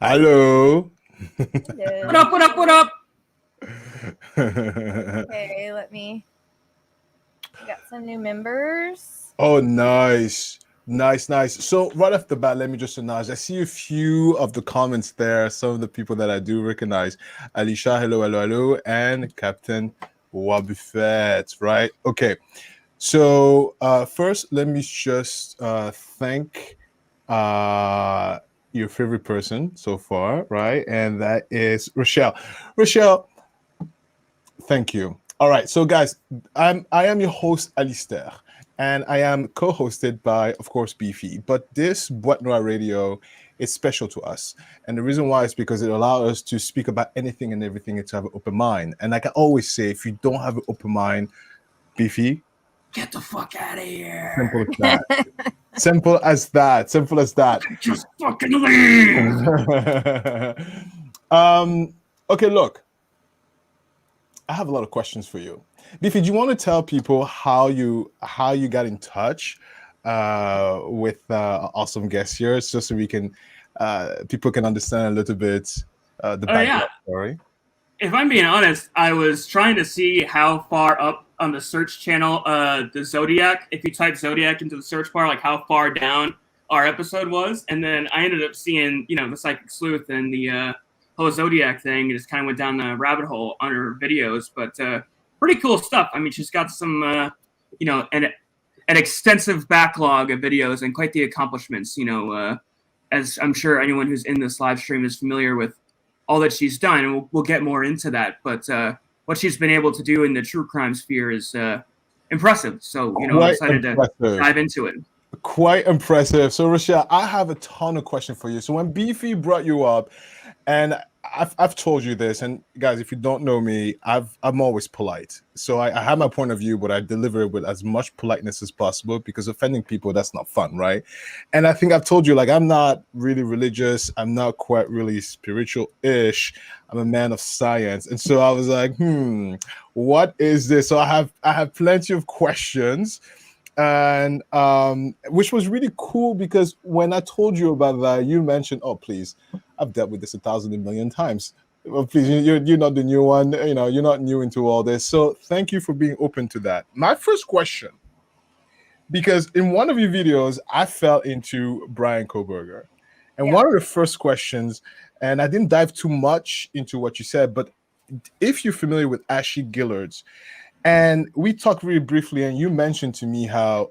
Hello. What up, what up, what up? Okay, we got some new members. Oh, nice. Nice. So right off the bat, let me just announce, I see a few of the comments there, some of the people that I do recognize. Alicia, hello, and Captain Wabuffet, right? Okay. So first, let me just thank your favorite person so far, right? And that is Rochelle. Rochelle, thank you. All right, so guys, I am your host, Alistair, and I am co-hosted by, of course, Beefy. But this Boîte Noire Radio is special to us, and the reason why is because it allows us to speak about anything and everything and to have an open mind. And like I always say, if you don't have an open mind, Beefy, get the fuck out of here. Simple as that. Simple as that. Simple as that. Just fucking leave. Okay, look. I have a lot of questions for you. Beefy, do you want to tell people how you got in touch with awesome guests here, just so we can people can understand a little bit the background story? If I'm being honest, I was trying to see how far up on the search channel the Zodiac, if you type Zodiac into the search bar, like how far down our episode was, and then I ended up seeing, the Psychic Sleuth and the whole Zodiac thing. It just kind of went down the rabbit hole on her videos, but pretty cool stuff. I mean, she's got some, an extensive backlog of videos and quite the accomplishments, as I'm sure anyone who's in this live stream is familiar with all that she's done, and we'll get more into that. But what she's been able to do in the true crime sphere is impressive. So, I'm excited to dive into it. Quite impressive. So, Rochelle, I have a ton of questions for you. So when Beefy brought you up, and I've told you this, and guys, if you don't know me, I'm always polite. So I have my point of view, but I deliver it with as much politeness as possible, because offending people, that's not fun, right? And I think I've told you, like, I'm not really religious. I'm not quite really spiritual-ish. I'm a man of science. And so I was like, what is this? So I have plenty of questions. And which was really cool, because when I told you about that, you mentioned, oh, please, I've dealt with this 1,000 million times. Well, please, you're not the new one. You're not new into all this. So thank you for being open to that. My first question, because in one of your videos, I fell into Brian Koberger. And one of the first questions, and I didn't dive too much into what you said, but if you're familiar with Ashley Gillards, and we talked really briefly, and you mentioned to me how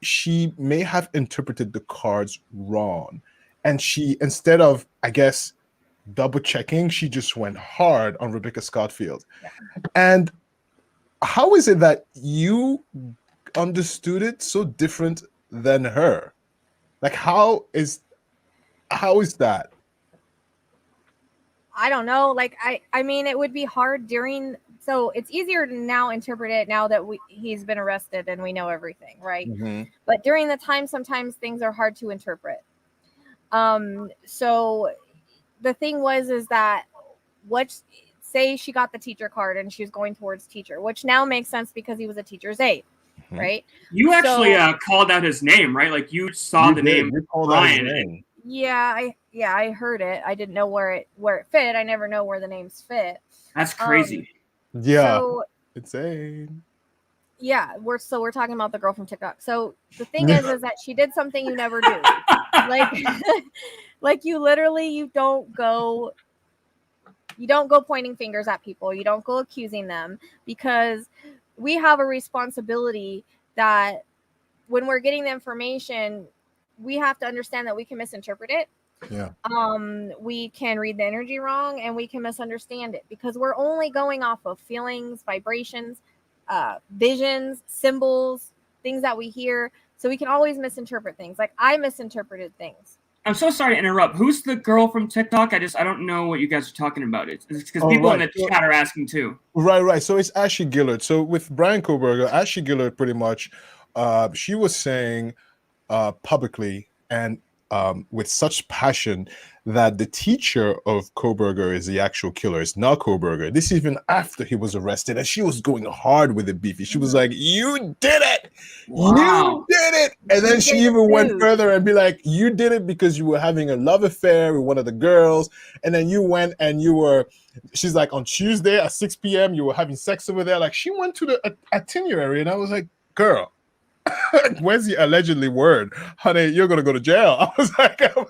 she may have interpreted the cards wrong. And she, instead of, I guess, double checking, she just went hard on Rebecca Scottfield. Yeah. And how is it that you understood it so different than her? Like, how is that? I don't know. Like, I mean, it would be hard so it's easier to now interpret it now that he's been arrested and we know everything, right? Mm-hmm. But during the time, sometimes things are hard to interpret. So the thing is that say she got the teacher card and she was going towards teacher, which now makes sense because he was a teacher's aide, right? You actually called out his name, right? Like you saw the name Brian. Yeah, I heard it. I didn't know where it fit. I never know where the names fit. That's crazy. Yeah, insane. Yeah, we're talking about the girl from TikTok. So the thing is that she did something you never do. like you don't go pointing fingers at people. You don't go accusing them, because we have a responsibility that when we're getting the information, we have to understand that we can misinterpret it. Yeah. We can read the energy wrong, and we can misunderstand it, because we're only going off of feelings, vibrations, visions, symbols, things that we hear. So we can always misinterpret things. Like I misinterpreted things. I'm so sorry to interrupt. Who's the girl from TikTok? I don't know what you guys are talking about. It's because people in the chat are asking too. Right. So it's Ashley Gillard. So with Brian Koberger, Ashley Gillard pretty much, she was saying publicly, and with such passion that the teacher of Koberger is the actual killer. It's not Koberger. This is even after he was arrested, and she was going hard with the Beefy. She was like, "You did it! Wow. You did it!" And then she even went further and be like, "You did it because you were having a love affair with one of the girls, and then you went and you were." She's like, on Tuesday at 6 p.m. you were having sex over there. Like, she went to the itinerary, and I was like, "Girl, where's the allegedly word, honey? You're gonna go to jail." I was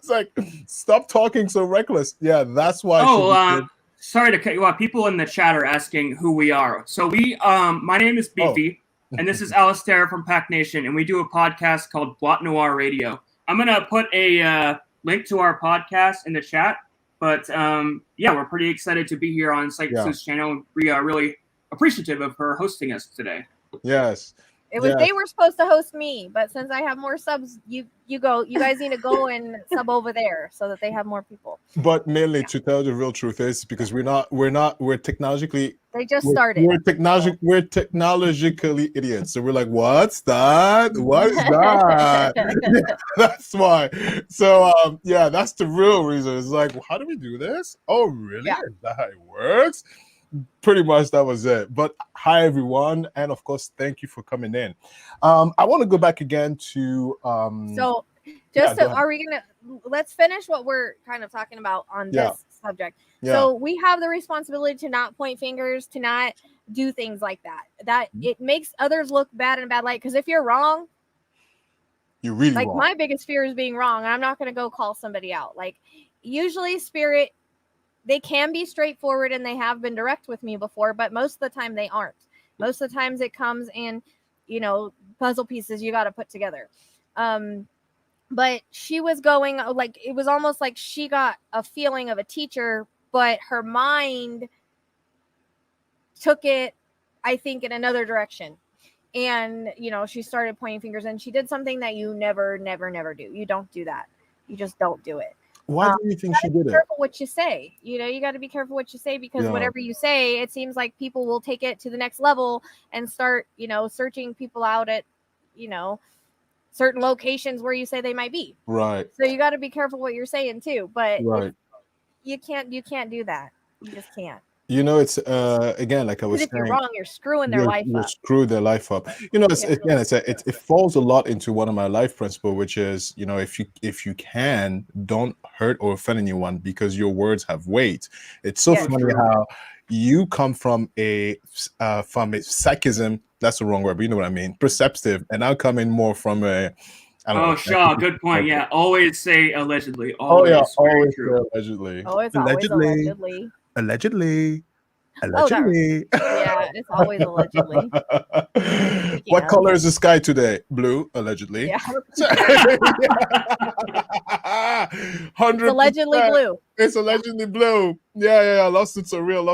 like, stop talking so reckless. Yeah, that's why. Sorry to cut you off. People in the chat are asking who we are. So my name is Beefy, and this is Alistair from Pack Nation, and we do a podcast called Boîte Noire Radio. I'm gonna put a link to our podcast in the chat. But we're pretty excited to be here on Sleuth's channel. We are really appreciative of her hosting us today. Yes. They were supposed to host me, but since I have more subs, you guys need to go and sub over there so that they have more people. But mainly to tell the real truth is because we're technologically they just started. We're technologically idiots. So we're like, what's that? What is that? That's why. So that's the real reason. It's like, well, how do we do this? Oh, really? Yeah. Is that how it works? Pretty much that was it. But hi everyone, and of course thank you for coming in. I want to go back again to let's finish what we're kind of talking about on this subject. So we have the responsibility to not point fingers, to not do things like that it makes others look bad in a bad light, because if you're wrong, you're really like wrong. My biggest fear is being wrong. I'm not going to go call somebody out. Like, usually spirit, they can be straightforward and they have been direct with me before, but most of the time they aren't. Most of the times it comes in, puzzle pieces you got to put together. But she was going, like, it was almost like she got a feeling of a teacher, but her mind took it, I think, in another direction. And, she started pointing fingers, and she did something that you never do. You don't do that. You just don't do it. Why do you think she did it? Be careful what you say. You got to be careful what you say, because whatever you say, it seems like people will take it to the next level and start, searching people out at, certain locations where you say they might be. Right. So you got to be careful what you're saying too. But right. You can't do that. You just can't. It's again, like I was saying, if you're wrong, you're screwing their life up. Screw their life up. It falls a lot into one of my life principles, which is, if you can, don't hurt or offend anyone, because your words have weight. It's so funny how you come from a psychism. That's the wrong word, but you know what I mean. Perceptive, and I come in more from a. Shaw, good point. Yeah, always say allegedly. Always say allegedly. Oh, it's allegedly. Allegedly. Yeah, it's always allegedly. What color is the sky today? Blue, allegedly. Yeah. 100%. It's allegedly blue. It's allegedly blue. Yeah. Lawsuits are real.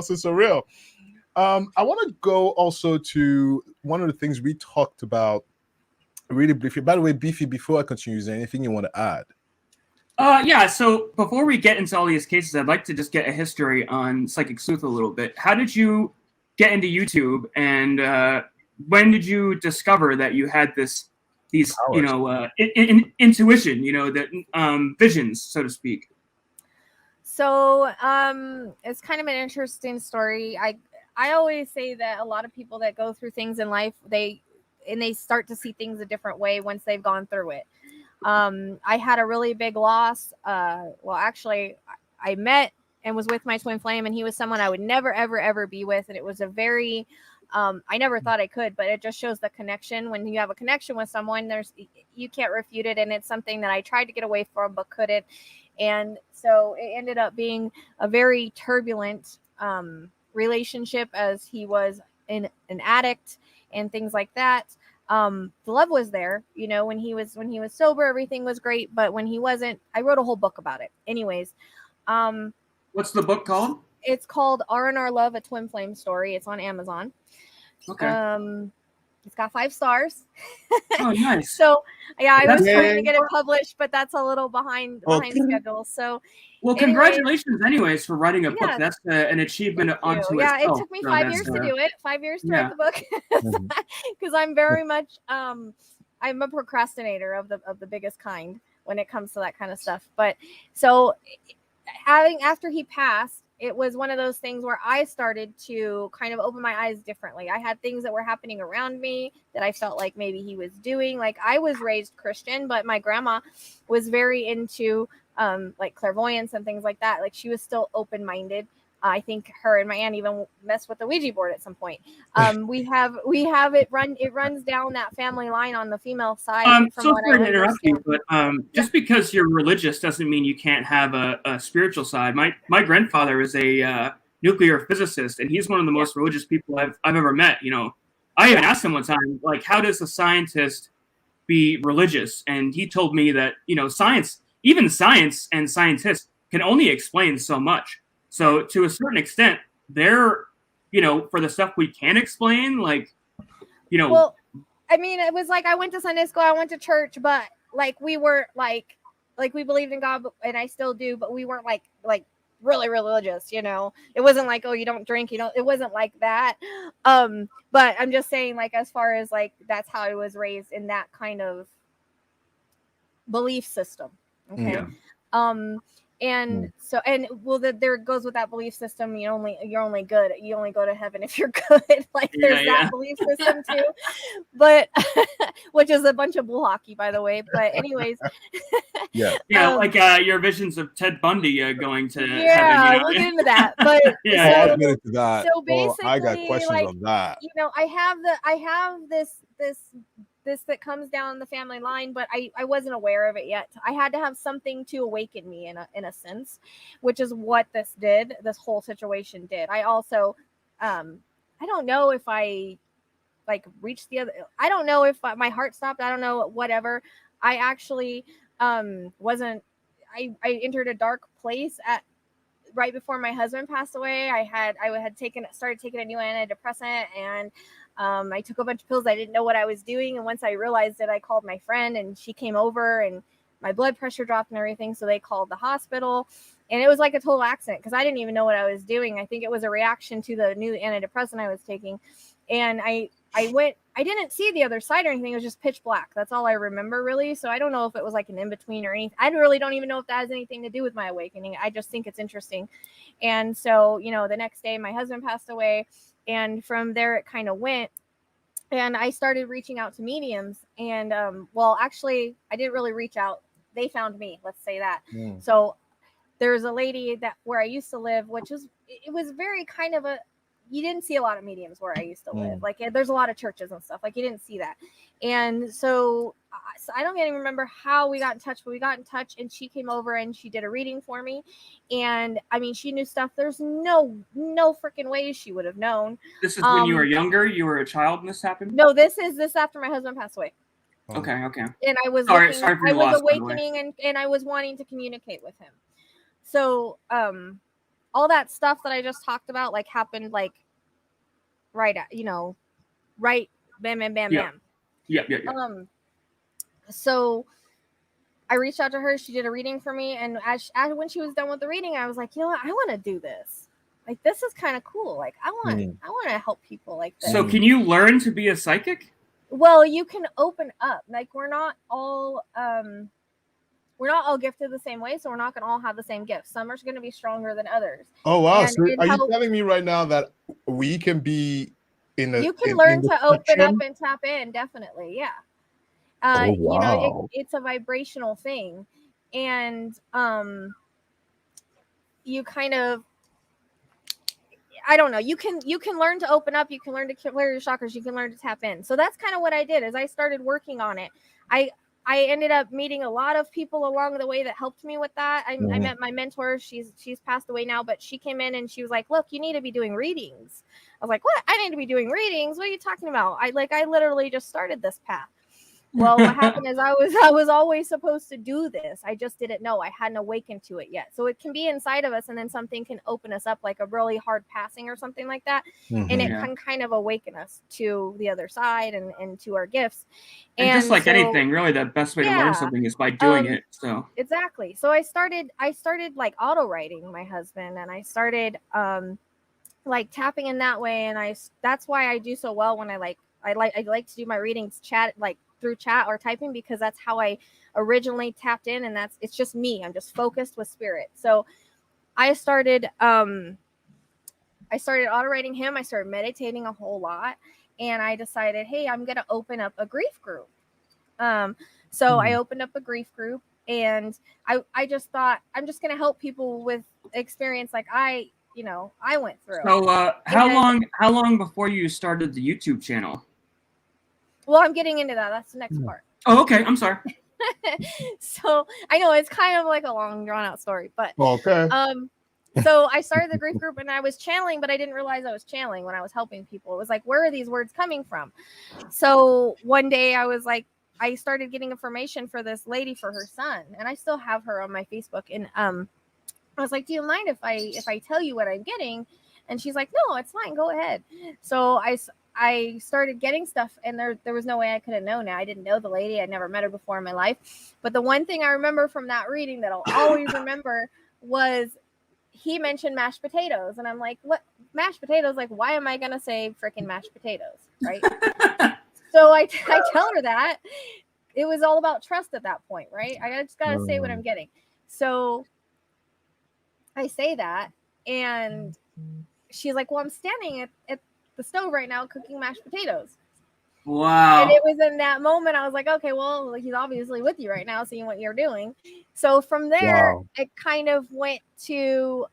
I want to go also to one of the things we talked about really briefly. By the way, Beefy, before I continue, is there anything you want to add? So before we get into all these cases, I'd like to just get a history on Psychic Sleuth a little bit. How did you get into YouTube, and when did you discover that you had these intuition, that visions, so to speak? So it's kind of an interesting story. I always say that a lot of people that go through things in life, they start to see things a different way once they've gone through it. I had a really big loss. Actually, I met and was with my twin flame, and he was someone I would never, ever, ever be with. And it was a very, I never thought I could, but it just shows the connection. When you have a connection with someone, you can't refute it. And it's something that I tried to get away from, but couldn't. And so it ended up being a very turbulent, relationship, as he was an addict and things like that. The love was there, when he was sober, everything was great. But when he wasn't, I wrote a whole book about it. Anyways, what's the book called? It's called R&R Love, a Twin Flame Story. It's on Amazon. Okay. It's got 5 stars. Oh, nice. So I was trying to get it published, but that's a little behind schedule. So, congratulations, anyways, for writing a book. That's an achievement onto itself. Yeah, it took me 5 years to do it. 5 years to write the book, because I'm very much I'm a procrastinator of the biggest kind when it comes to that kind of stuff. But so after he passed, it was one of those things where I started to kind of open my eyes differently. I had things that were happening around me that I felt like maybe he was doing. Like, I was raised Christian, but my grandma was very into like clairvoyance and things like that. Like, she was still open-minded. I think her and my aunt even messed with the Ouija board at some point. We have it runs down that family line on the female side. From so what sorry I to interrupt you, understand. but just because you're religious doesn't mean you can't have a spiritual side. My grandfather is a nuclear physicist, and he's one of the most religious people I've ever met. You know, I even asked him one time, like, how does a scientist be religious? And he told me that, you know, science and scientists can only explain so much. So to a certain extent, they're, you know, for the stuff we can explain, like, you know. Well, I mean, it was like I went to Sunday school, I went to church, but like we were like we believed in God, and I still do, but we weren't like really religious, you know. It wasn't like, oh, you don't drink, you know. It wasn't like that. But I'm just saying, like, as far as like that's how I was raised, in that kind of belief system. Okay. Yeah. And so, and well, there goes with that belief system. You're only good. You only go to heaven if you're good. Like, there's that belief system too, but which is a bunch of bull hockey, by the way. But anyways, like your visions of Ted Bundy going to heaven. You know? We'll get into that. But I'll get into that. So basically, I got questions on that. You know, I have this that comes down the family line, but I wasn't aware of it yet. I had to have something to awaken me in a sense, which is what this whole situation did. I also, I don't know if I like reached the other, I don't know if my heart stopped. I don't know, whatever. I actually wasn't, I entered a dark place right before my husband passed away. I had started taking a new antidepressant, and I took a bunch of pills. I didn't know what I was doing. And once I realized it, I called my friend, and she came over, and my blood pressure dropped and everything. So they called the hospital, and it was like a total accident because I didn't even know what I was doing. I think it was a reaction to the new antidepressant I was taking. And I didn't see the other side or anything. It was just pitch black. That's all I remember, really. So I don't know if it was like an in-between or anything. I really don't even know if that has anything to do with my awakening. I just think it's interesting. And so, you know, the next day my husband passed away, and from there it kind of went. And I started reaching out to mediums. And well, actually, I didn't really reach out. They found me, let's say that. So there's a lady where I used to live, it was very kind of you didn't see a lot of mediums where I used to live. Like, there's a lot of churches and stuff. Like, you didn't see that. And so I don't even remember how we got in touch, but we got in touch, and she came over and she did a reading for me. And I mean, she knew stuff. There's no freaking way she would have known. This is when you were younger? You were a child when this happened? No, this after my husband passed away. Okay. And I was awakening and I was wanting to communicate with him. So all that stuff that I just talked about, like, happened like right bam, bam, bam, bam. Yeah. So I reached out to her. She did a reading for me, and when she was done with the reading, I was like, you know what? I want to do this. Like, this is kind of cool. Like, I want to help people like this. So can you learn to be a psychic? Well, you can open up. Like, we're not all gifted the same way, so we're not going to all have the same gifts. Some are going to be stronger than others. Oh, wow. So are you telling me right now that we can be you can learn to open up and tap in? Definitely. Yeah. Wow. You know, it's a vibrational thing. And you kind of, I don't know, you can learn to open up, you can learn to clear your chakras, you can learn to tap in. So that's kind of what I did. As I started working on it, I ended up meeting a lot of people along the way that helped me with that. I met my mentor. She's passed away now, but she came in and she was like, look, you need to be doing readings. I was like, what? I need to be doing readings? What are you talking about? I literally just started this path. Well, what happened is I was always supposed to do this. I just didn't know. I hadn't awakened to it yet. So it can be inside of us, and then something can open us up, like a really hard passing or something like that. And it can kind of awaken us to the other side and to our gifts. And just like anything, really, the best way to learn something is by doing it. So exactly. So I started like auto writing my husband, and I started like tapping in that way. And that's why I do so well when I like to do my readings, through chat or typing, because that's how I originally tapped in, and it's just me. I'm just focused with spirit. So I started auto writing him. I started meditating a whole lot, and I decided, hey, I'm gonna open up a grief group. So I opened up a grief group, and I just thought, I'm just gonna help people with experience like I went through. So how long before you started the YouTube channel? Well, I'm getting into that. That's the next part. Oh, okay. I'm sorry. So I know it's kind of like a long drawn out story, but Okay. so I started the grief group, and I was channeling, but I didn't realize I was channeling when I was helping people. It was like, where are these words coming from? So one day I was like, I started getting information for this lady for her son, and I still have her on my Facebook. And I was like, do you mind if I tell you what I'm getting? And she's like, no, it's fine, go ahead. So I started getting stuff, and there was no way I could have known it. I didn't know the lady. I'd never met her before in my life. But the one thing I remember from that reading that I'll always remember was he mentioned mashed potatoes. And I'm like, what? Mashed potatoes? Like, why am I going to say freaking mashed potatoes? Right? So I tell her that. It was all about trust at that point, right? I just got to say what I'm getting. So I say that, and she's like, well, I'm standing at the stove right now cooking mashed potatoes. Wow. And it was in that moment I was like, okay, well, he's obviously with you right now, seeing what you're doing. So from there, it kind of went to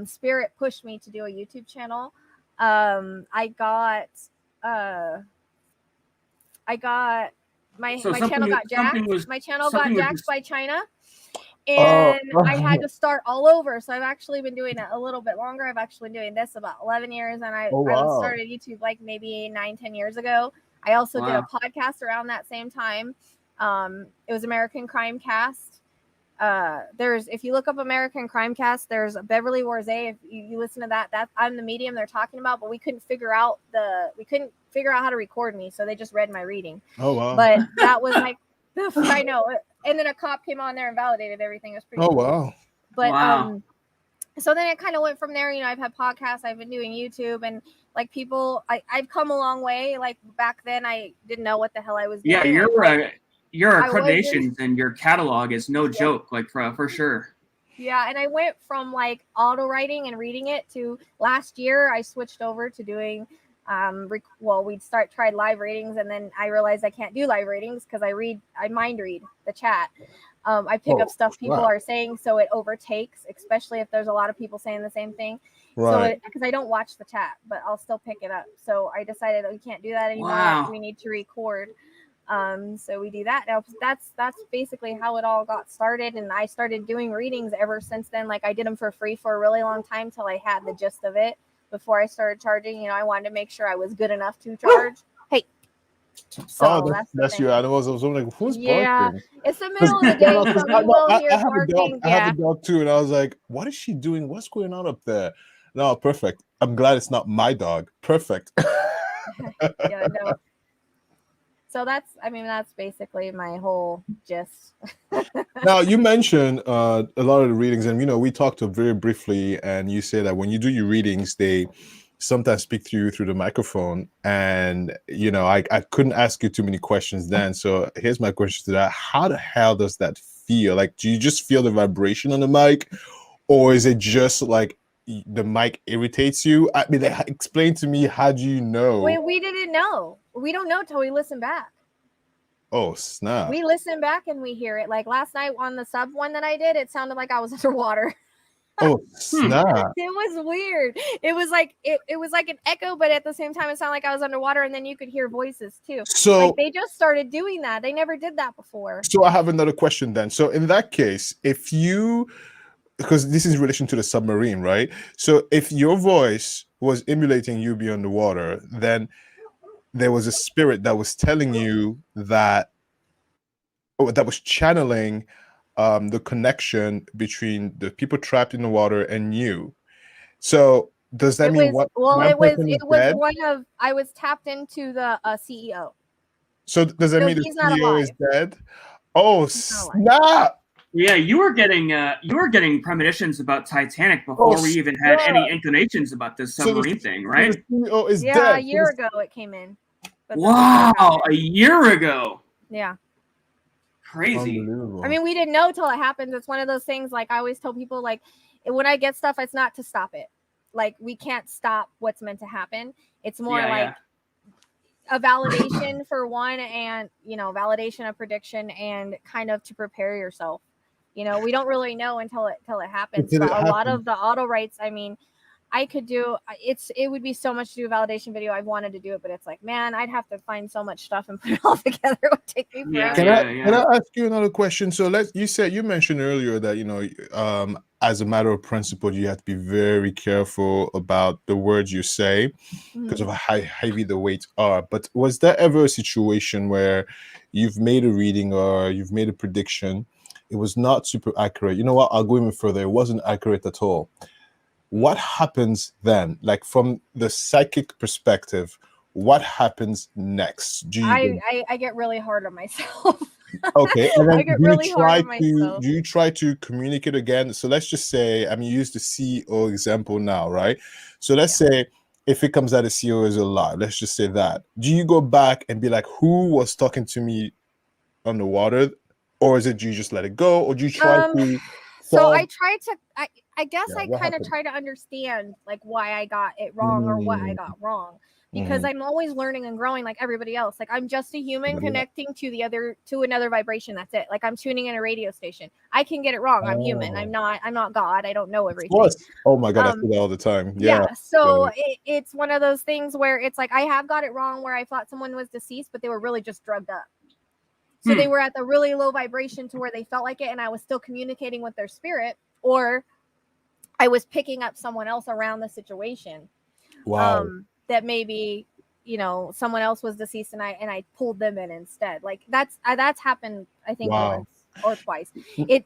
Spirit pushed me to do a YouTube channel. I got my channel got jacked. My channel got jacked by China. And I had to start all over. So I've actually been doing it a little bit longer. I've actually been doing this about 11 years. And I started YouTube like maybe 9-10 years ago. I also did a podcast around that same time. It was American Crime Cast. If you look up American Crime Cast, there's Beverly Warzay. If you listen to that, I'm the medium they're talking about, but we couldn't figure out how to record me. So they just read my reading. Oh, wow. But that was like, I know. And then a cop came on there and validated everything. It was pretty cool. Wow. But so then it kind of went from there. I've had podcasts, I've been doing YouTube, and like people, I've come a long way. Like back then, I didn't know what the hell I was doing. Yeah, your accreditations and your catalog is no joke, like for sure. Yeah, and I went from like auto writing and reading it to last year. I switched over to doing. We'd tried live readings, and then I realized I can't do live readings because I mind read the chat. I pick up stuff people are saying, so it overtakes, especially if there's a lot of people saying the same thing. Right. So because I don't watch the chat, but I'll still pick it up. So I decided we can't do that anymore. Wow. We need to record. So we do that now. That's basically how it all got started, and I started doing readings ever since then. Like I did them for free for a really long time till I had the gist of it. Before I started charging, I wanted to make sure I was good enough to charge. Hey. So that's your animals. I was wondering who's barking. It's the middle of the day, so you will hear barking. I have a dog too, and I was like, what is she doing? What's going on up there? No, perfect. I'm glad it's not my dog. Perfect. Yeah, no. So that's basically my whole gist. Now, you mentioned a lot of the readings, and we talked very briefly, and you say that when you do your readings, they sometimes speak to you through the microphone, and I couldn't ask you too many questions then. So here's my question to that: how the hell does that feel? Like, do you just feel the vibration on the mic, or is it just like the mic irritates you? I mean, explain to me, how do you know? We didn't know. We don't know till we listen back. Oh, snap. We listen back and we hear it. Like last night on the sub one that I did, it sounded like I was underwater. Oh, snap. It was weird. It was like it was like an echo, but at the same time it sounded like I was underwater, and then you could hear voices too. So like they just started doing that. They never did that before. So I have another question then. So in that case, because this is in relation to the submarine, right? So if your voice was emulating you being underwater, then there was a spirit that was telling you that was channeling the connection between the people trapped in the water and you. So does that mean I was tapped into the CEO. So does that mean the CEO is dead? Oh, snap. Yeah, you were getting premonitions about Titanic before we even had any inclinations about this submarine thing, right? The CEO is dead. A year ago it came in. Wow, a year ago. Yeah. Crazy. Unbelievable. I mean, we didn't know till it happens. It's one of those things, like I always tell people, like when I get stuff, it's not to stop it. Like we can't stop what's meant to happen. It's more like a validation for one, and validation of prediction, and kind of to prepare yourself. We don't really know until it happens. But a lot of the auto rights, I mean, I could do it would be so much to do a validation video. I've wanted to do it, but it's like, man, I'd have to find so much stuff and put it all together. It would take me forever. Can I ask you another question? So you mentioned earlier that as a matter of principle, you have to be very careful about the words you say because of how heavy the weights are. But was there ever a situation where you've made a reading or you've made a prediction, it was not super accurate? You know what? I'll go even further. It wasn't accurate at all. What happens then? Like from the psychic perspective, what happens next? I get really hard on myself. Okay, and then I get really hard on myself. Do you try to communicate again? So let's just say, you use the CEO example now, right? So let's say if it comes out the CEO is alive, let's just say that. Do you go back and be like, who was talking to me underwater? Or is it, do you just let it go? Or do you try to... So I try to... I guess I kind of try to understand like why I got it wrong or what I got wrong, because I'm always learning and growing like everybody else. Like I'm just a human connecting to another vibration. That's it. Like I'm tuning in a radio station. I can get it wrong. I'm human. I'm not God. I don't know everything. Of course. Oh my God, I do that all the time. Yeah. So it's one of those things where it's like I have got it wrong where I thought someone was deceased, but they were really just drugged up. So they were at the really low vibration to where they felt like it, and I was still communicating with their spirit, or I was picking up someone else around the situation. Wow. That maybe, someone else was deceased and I pulled them in instead. Like that's happened, I think, once or twice.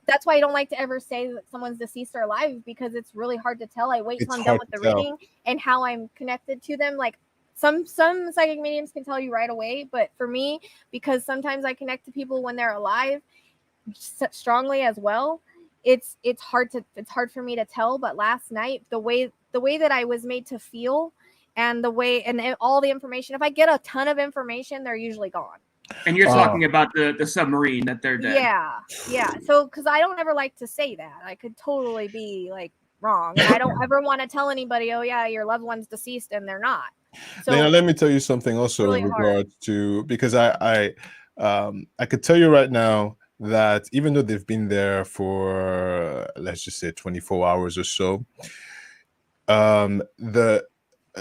That's why I don't like to ever say that someone's deceased or alive, because it's really hard to tell. I wait till I'm done with the reading and how I'm connected to them. Like some psychic mediums can tell you right away, but for me, because sometimes I connect to people when they're alive strongly as well, it's hard for me to tell. But last night, the way that I was made to feel, and the way and all the information, if I get a ton of information, they're usually gone. And you're talking about the submarine that they're dead. Yeah. So because I don't ever like to say that, I could totally be like wrong, and I don't ever want to tell anybody, oh yeah, your loved one's deceased, and they're not. So now let me tell you something also really in regards to, because I could tell you right now that even though they've been there for, let's just say 24 hours or so,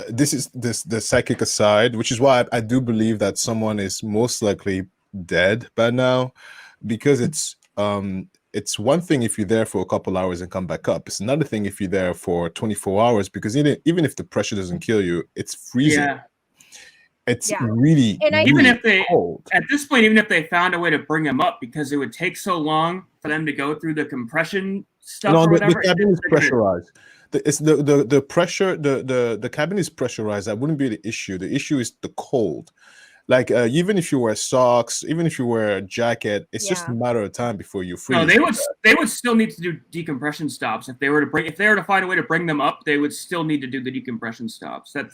this is the psychic aside, which is why I do believe that someone is most likely dead by now, because it's one thing if you're there for a couple hours and come back up. It's another thing if you're there for 24 hours, because even if the pressure doesn't kill you, it's freezing. Yeah. It's really, and really even if they cold. At this point, even if they found a way to bring them up, because it would take so long for them to go through the compression stuff or whatever. The cabin is pressurized. The pressure, the cabin is pressurized. That wouldn't be the issue. The issue is the cold. Like even if you wear socks, even if you wear a jacket, it's just a matter of time before you freeze. No, they would still need to do decompression stops. If they were to find a way to bring them up, they would still need to do the decompression stops. I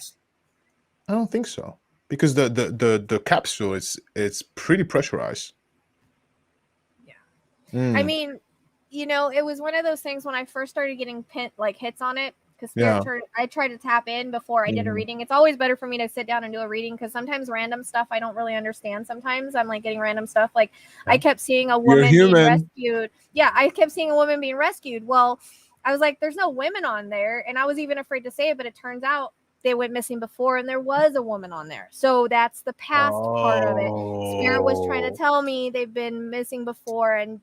don't think so, because the capsule it's pretty pressurized. Yeah. I mean, it was one of those things when I first started getting hits on it, because I tried to tap in before I did a reading. It's always better for me to sit down and do a reading, because sometimes random stuff I don't really understand. Sometimes I'm like getting random stuff. Like I kept seeing a woman being rescued. Yeah, I kept seeing a woman being rescued. Well, I was like, there's no women on there. And I was even afraid to say it, but it turns out they went missing before and there was a woman on there. So that's the past part of it. Spirit was trying to tell me they've been missing before, and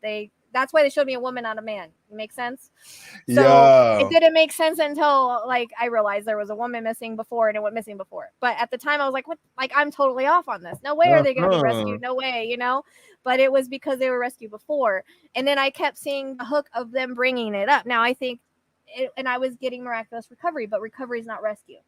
that's why they showed me a woman, not a man. It makes sense. So it didn't make sense until I realized there was a woman missing before and it went missing before. But at the time I was like, what? Like, I'm totally off on this. No way are they going to be rescued. No way, but it was because they were rescued before. And then I kept seeing the hook of them bringing it up. Now I think, and I was getting miraculous recovery, but recovery is not rescue.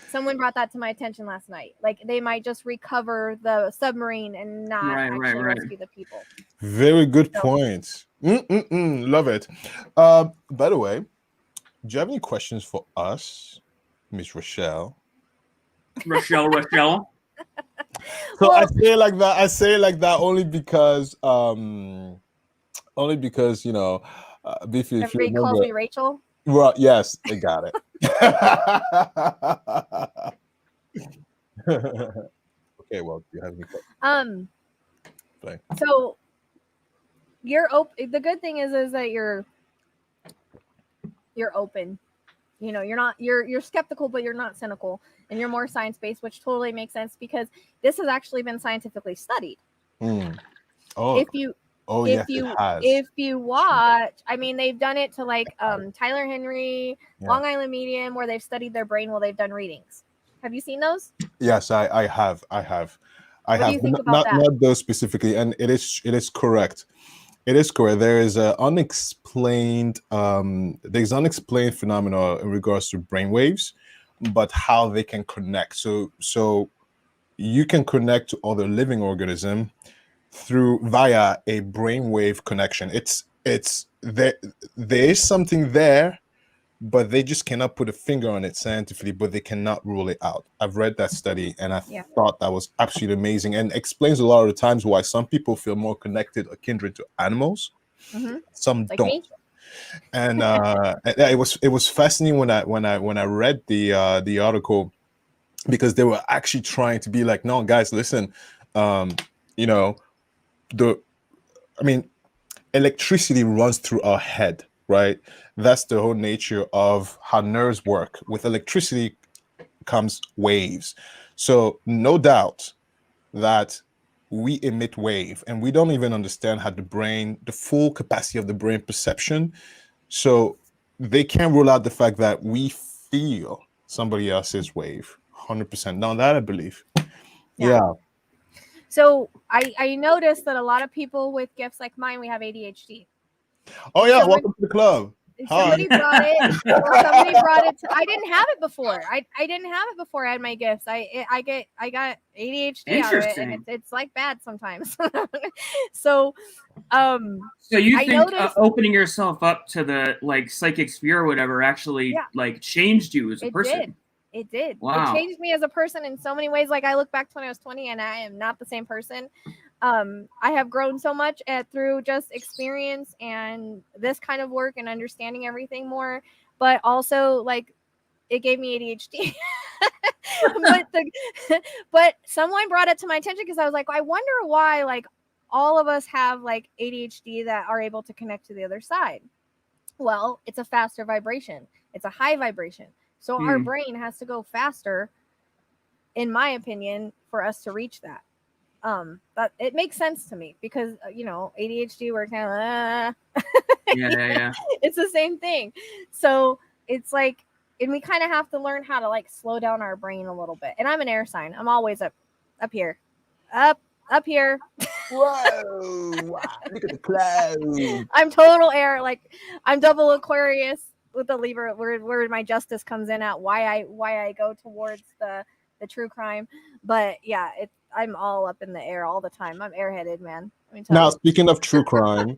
Someone brought that to my attention last night. Like they might just recover the submarine and not actually rescue the people. Very good point. Love it. By the way, do you have any questions for us, Miss Rochelle? Rochelle. So I Well, say it like that. I say it like that only because Beefy, if you everybody calls remember. me Rachel. Well, yes, I got it. Okay, well, do you have any questions? Um, Play. so you're open. The good thing is that you're open. You know, you're skeptical, but you're not cynical, and you're more science based, which totally makes sense because this has actually been scientifically studied. Mm. Oh, If you yes, it has. if you watch, I mean, they've done it to like Tyler Henry, Yeah. Long Island Medium, where they've studied their brain while they've done readings. Have you seen those? Yes, I have. What do you think but about that? not those specifically, and it is correct. It is correct. There is a unexplained there's unexplained phenomena in regards to brainwaves, but how they can connect. So you can connect to other living organism via a brainwave connection. It's there is something there, but they just cannot put a finger on it scientifically, but they cannot rule it out. I've read that study and I thought that was absolutely amazing and explains a lot of the times why some people feel more connected or kindred to animals, some Like don't. me? And it was fascinating when I read the article, because they were actually trying to be like, no, guys, listen, you know, electricity runs through our head, right? That's the whole nature of how nerves work. With electricity comes waves. So no doubt that we emit wave, and we don't even understand how the full capacity of the brain perception. So they can't rule out the fact that we feel somebody else's wave 100%. Now that I believe. Yeah. So I noticed that a lot of people with gifts like mine, we have ADHD. Oh yeah, welcome to the club. Somebody brought it. Well, somebody brought it. I didn't have it before. I didn't have it before I had my gifts. I got ADHD out of it, and it's like bad sometimes. So you I think noticed, opening yourself up to the like psychic sphere or whatever actually like changed you as a person? It did. Wow. It changed me as a person in so many ways. Like I look back to when I was 20 and I am not the same person. I have grown so much through just experience and this kind of work and understanding everything more, but also like it gave me ADHD. but someone brought it to my attention because I was like, I wonder why like all of us have like ADHD that are able to connect to the other side. Well, it's a faster vibration. It's a high vibration. So our brain has to go faster, in my opinion, for us to reach that. But it makes sense to me because ADHD, we're kind of yeah. It's the same thing. So it's like, and we kind of have to learn how to like slow down our brain a little bit. And I'm an air sign. I'm always up here, up here. Whoa! Wow, look at the clouds. I'm total air. Like I'm double Aquarius with the Libra, where my justice comes in at why I go towards the true crime. But yeah, I'm all up in the air all the time. I'm airheaded, man. Now, speaking of true crime,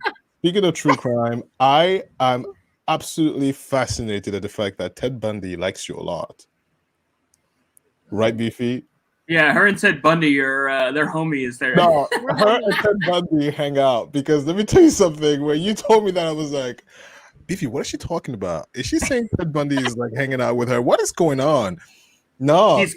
I am absolutely fascinated at the fact that Ted Bundy likes you a lot. Right, Beefy? Yeah, her and Ted Bundy are they're homies there. No, her and Ted Bundy hang out because let me tell you something. When you told me that, I was like, Beefy, what is she talking about? Is she saying Ted Bundy is like hanging out with her? What is going on? No, he's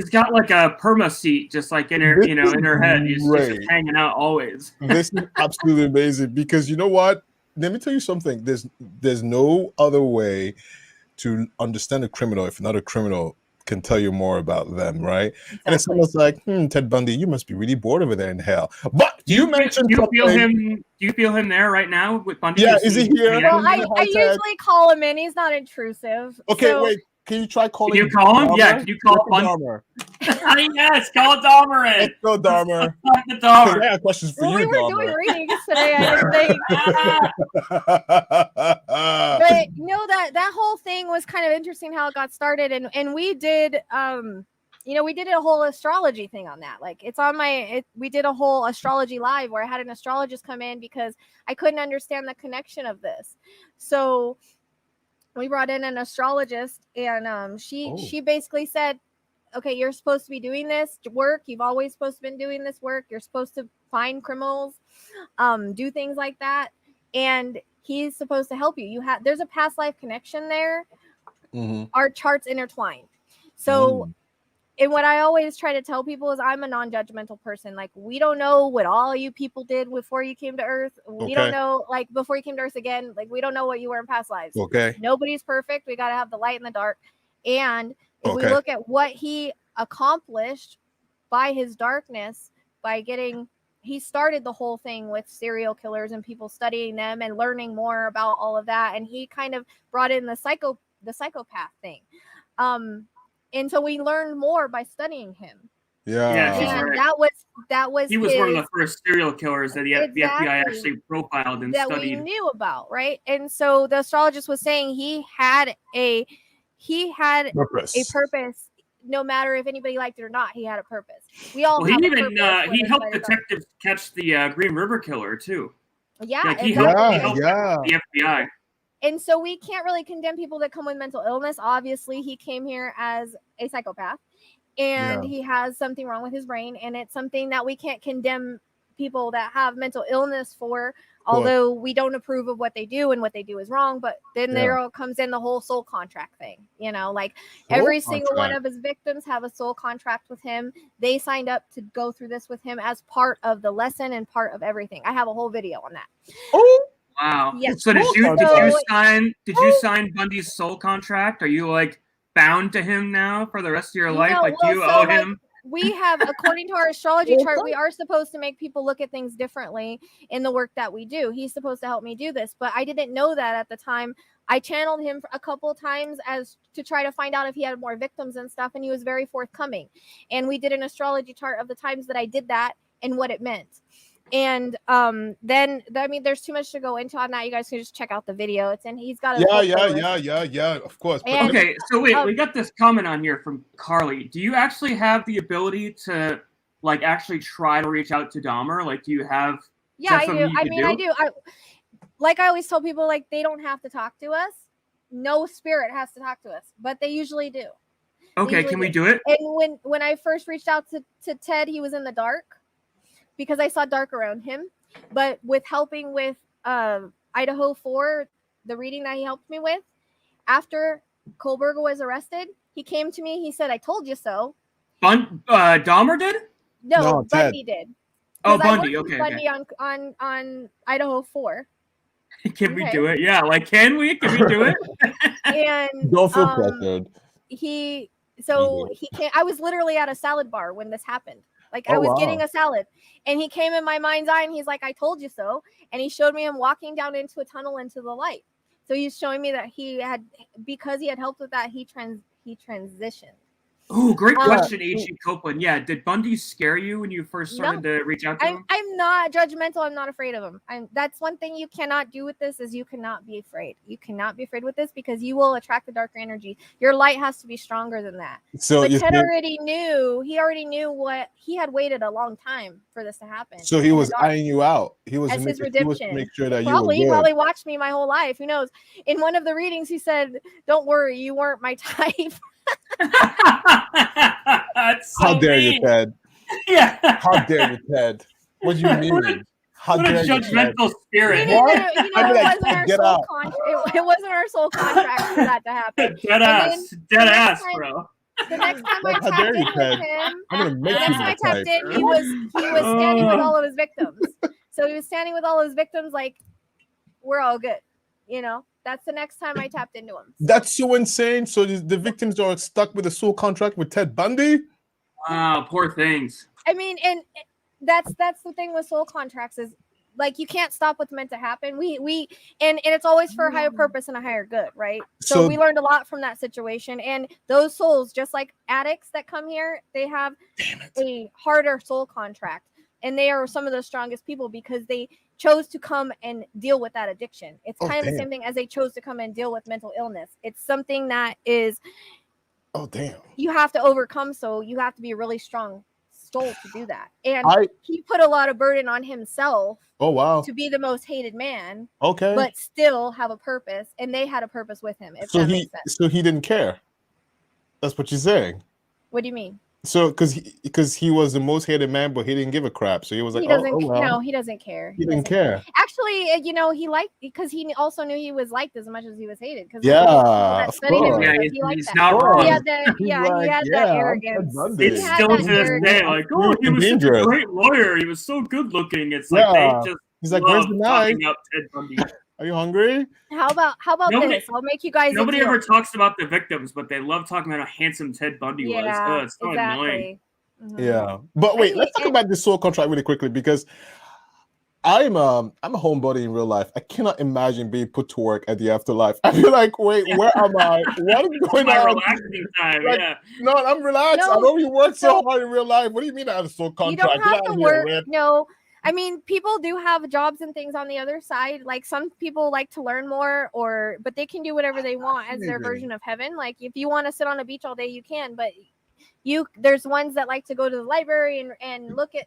got like a perma seat just like in her in her head. He's just hanging out always. This is absolutely amazing because you know what? Let me tell you something. There's no other way to understand a criminal if not a criminal can tell you more about them, right? Exactly. And it's almost like, Ted Bundy, you must be really bored over there in hell. But you mentioned do you feel him there right now with Bundy? Yeah, is he here? Well, I usually call him in. He's not intrusive. Okay, wait. Can you try calling? Can you call him? Dahmer? Yeah, can you call Bundy? Yes, call Dahmer in. Let's go, Dahmer. Dahmer. I have questions for you, we were Dahmer. doing readings today. I didn't think. But that whole thing was kind of interesting how it got started, and we did we did a whole astrology thing on that. Like it's on we did a whole astrology live where I had an astrologist come in because I couldn't understand the connection of this. So we brought in an astrologist, and she basically said, okay, you're supposed to be doing this work. You've always supposed to been doing this work. You're supposed to find criminals, do things like that. And he's supposed to help you. There's a past life connection there. Our charts intertwine. So, and what I always try to tell people is I'm a non-judgmental person. Like, we don't know what all you people did before you came to Earth. We don't know, like, before you came to Earth again, like, we don't know what you were in past lives. Okay. Nobody's perfect. We got to have the light and the dark. And if we look at what he accomplished by his darkness, he started the whole thing with serial killers and people studying them and learning more about all of that. And he kind of brought in the psychopath thing. And so we learned more by studying him. Yeah. And right. that was he was one of the first serial killers that the FBI actually profiled and that studied. we knew about, right? And so the astrologist was saying he had a purpose. No matter if anybody liked it or not, he had a purpose. We all he helped detectives catch the Green River Killer too. Yeah, like he helped the FBI. And so we can't really condemn people that come with mental illness. Obviously, he came here as a psychopath, and he has something wrong with his brain, and it's something that we can't condemn people that have mental illness for, although we don't approve of what they do, and what they do is wrong. But then there comes in the whole soul contract thing, like every single one of his victims have a soul contract with him. They signed up to go through this with him as part of the lesson and part of everything. I have a whole video on that. Oh, wow. Yes. So did you sign Bundy's soul contract? Are you like bound to him now for the rest of your life? You owe him? We have, according to our astrology chart, we are supposed to make people look at things differently in the work that we do. He's supposed to help me do this, but I didn't know that at the time. I channeled him a couple of times as to try to find out if he had more victims and stuff, and he was very forthcoming. And we did an astrology chart of the times that I did that and what it meant. And then there's too much to go into on that. You guys can just check out the video. He's got a of course. And, okay, so wait, we got this comment on here from Carly. Do you actually have the ability to like actually try to reach out to Dahmer? Like, do you have? Yeah, I do. I do. I always tell people, like, they don't have to talk to us. No spirit has to talk to us, but they usually do. Okay, can we do it? And when I first reached out to Ted, he was in the dark, because I saw dark around him. But with helping with Idaho 4, the reading that he helped me with, after Kohlberger was arrested, he came to me. He said, "I told you so." Dahmer did? No, Bundy did. Oh, Bundy. Okay. Bundy on Idaho 4. Can we do it? Yeah, like can we do it? And don't feel pressured. He came. I was literally at a salad bar when this happened. Like, I was getting a salad, and he came in my mind's eye, and he's like, "I told you so." And he showed me him walking down into a tunnel into the light. So he's showing me that because he had helped with that, he transitioned. Oh, great question, H.E. Copeland. Yeah, did Bundy scare you when you first started to reach out to him? I'm not judgmental. I'm not afraid of him. That's one thing you cannot do with this, is you cannot be afraid. You cannot be afraid with this, because you will attract the darker energy. Your light has to be stronger than that. So Ted already knew. He already knew what he had waited a long time for this to happen. So he was eyeing you out. He was as his redemption. To make sure that he probably watched me my whole life. Who knows? In one of the readings, he said, "Don't worry, you weren't my type." That's so How dare mean. you, Ted? Yeah. How dare you, Ted? What do you mean? What a judgmental spirit. It wasn't our soul contract for that to happen. Dead ass, bro. The next time I tapped in with him, he was standing with all of his victims. So he was standing with all of his victims, like, we're all good, That's the next time I tapped into him. That's so insane. So the victims are stuck with a soul contract with Ted Bundy? Wow, poor things. I mean, and that's the thing with soul contracts, is like, you can't stop what's meant to happen. And it's always for a higher purpose and a higher good, right? So we learned a lot from that situation. And those souls, just like addicts that come here, they have a harder soul contract. And they are some of the strongest people, because they chose to come and deal with that addiction. It's kind of the same thing as they chose to come and deal with mental illness. It's something that is, you have to overcome. So you have to be a really strong soul to do that. And he put a lot of burden on himself. Oh, wow. To be the most hated man. Okay. But still have a purpose. And they had a purpose with him. So he didn't care. That's what you're saying. What do you mean? So because he was the most hated man, but he didn't give a crap. So he was like, He doesn't. well. No, he doesn't care. He didn't care. Actually, he liked because he also knew he was liked as much as he was hated. Because Yeah, of studied him, course. Yeah, he liked he's that. not wrong. He had that. He's Yeah, like, he had yeah, that I'm arrogance. Bundy. It's He had still that to this arrogance. day, like, oh, he was such a Dangerous. great lawyer. He was so good looking. It's like Yeah. they just He's like, where's love the knife? talking up Ted Bundy. Are you hungry? How about Nobody- this? I'll make you guys. Nobody a deal. ever talks about the victims, but they love talking about how handsome Ted Bundy was. Oh, it's so annoying. Mhm. Yeah, but wait, let's talk about this soul contract really quickly because I'm a homebody in real life. I cannot imagine being put to work at the afterlife. I feel like, wait, where am I? What is going My on? relaxing time, Like, yeah. No, I'm relaxed. I No, know you work so so- hard in real life. What do you mean I have a soul contract? You don't Get have out to of here, work. man. No, I mean, people do have jobs and things on the other side. Like some people like to learn more, but they can do whatever they want as their Amazing. version of heaven. Like if you want to sit on a beach all day, you can. But there's ones that like to go to the library and look at,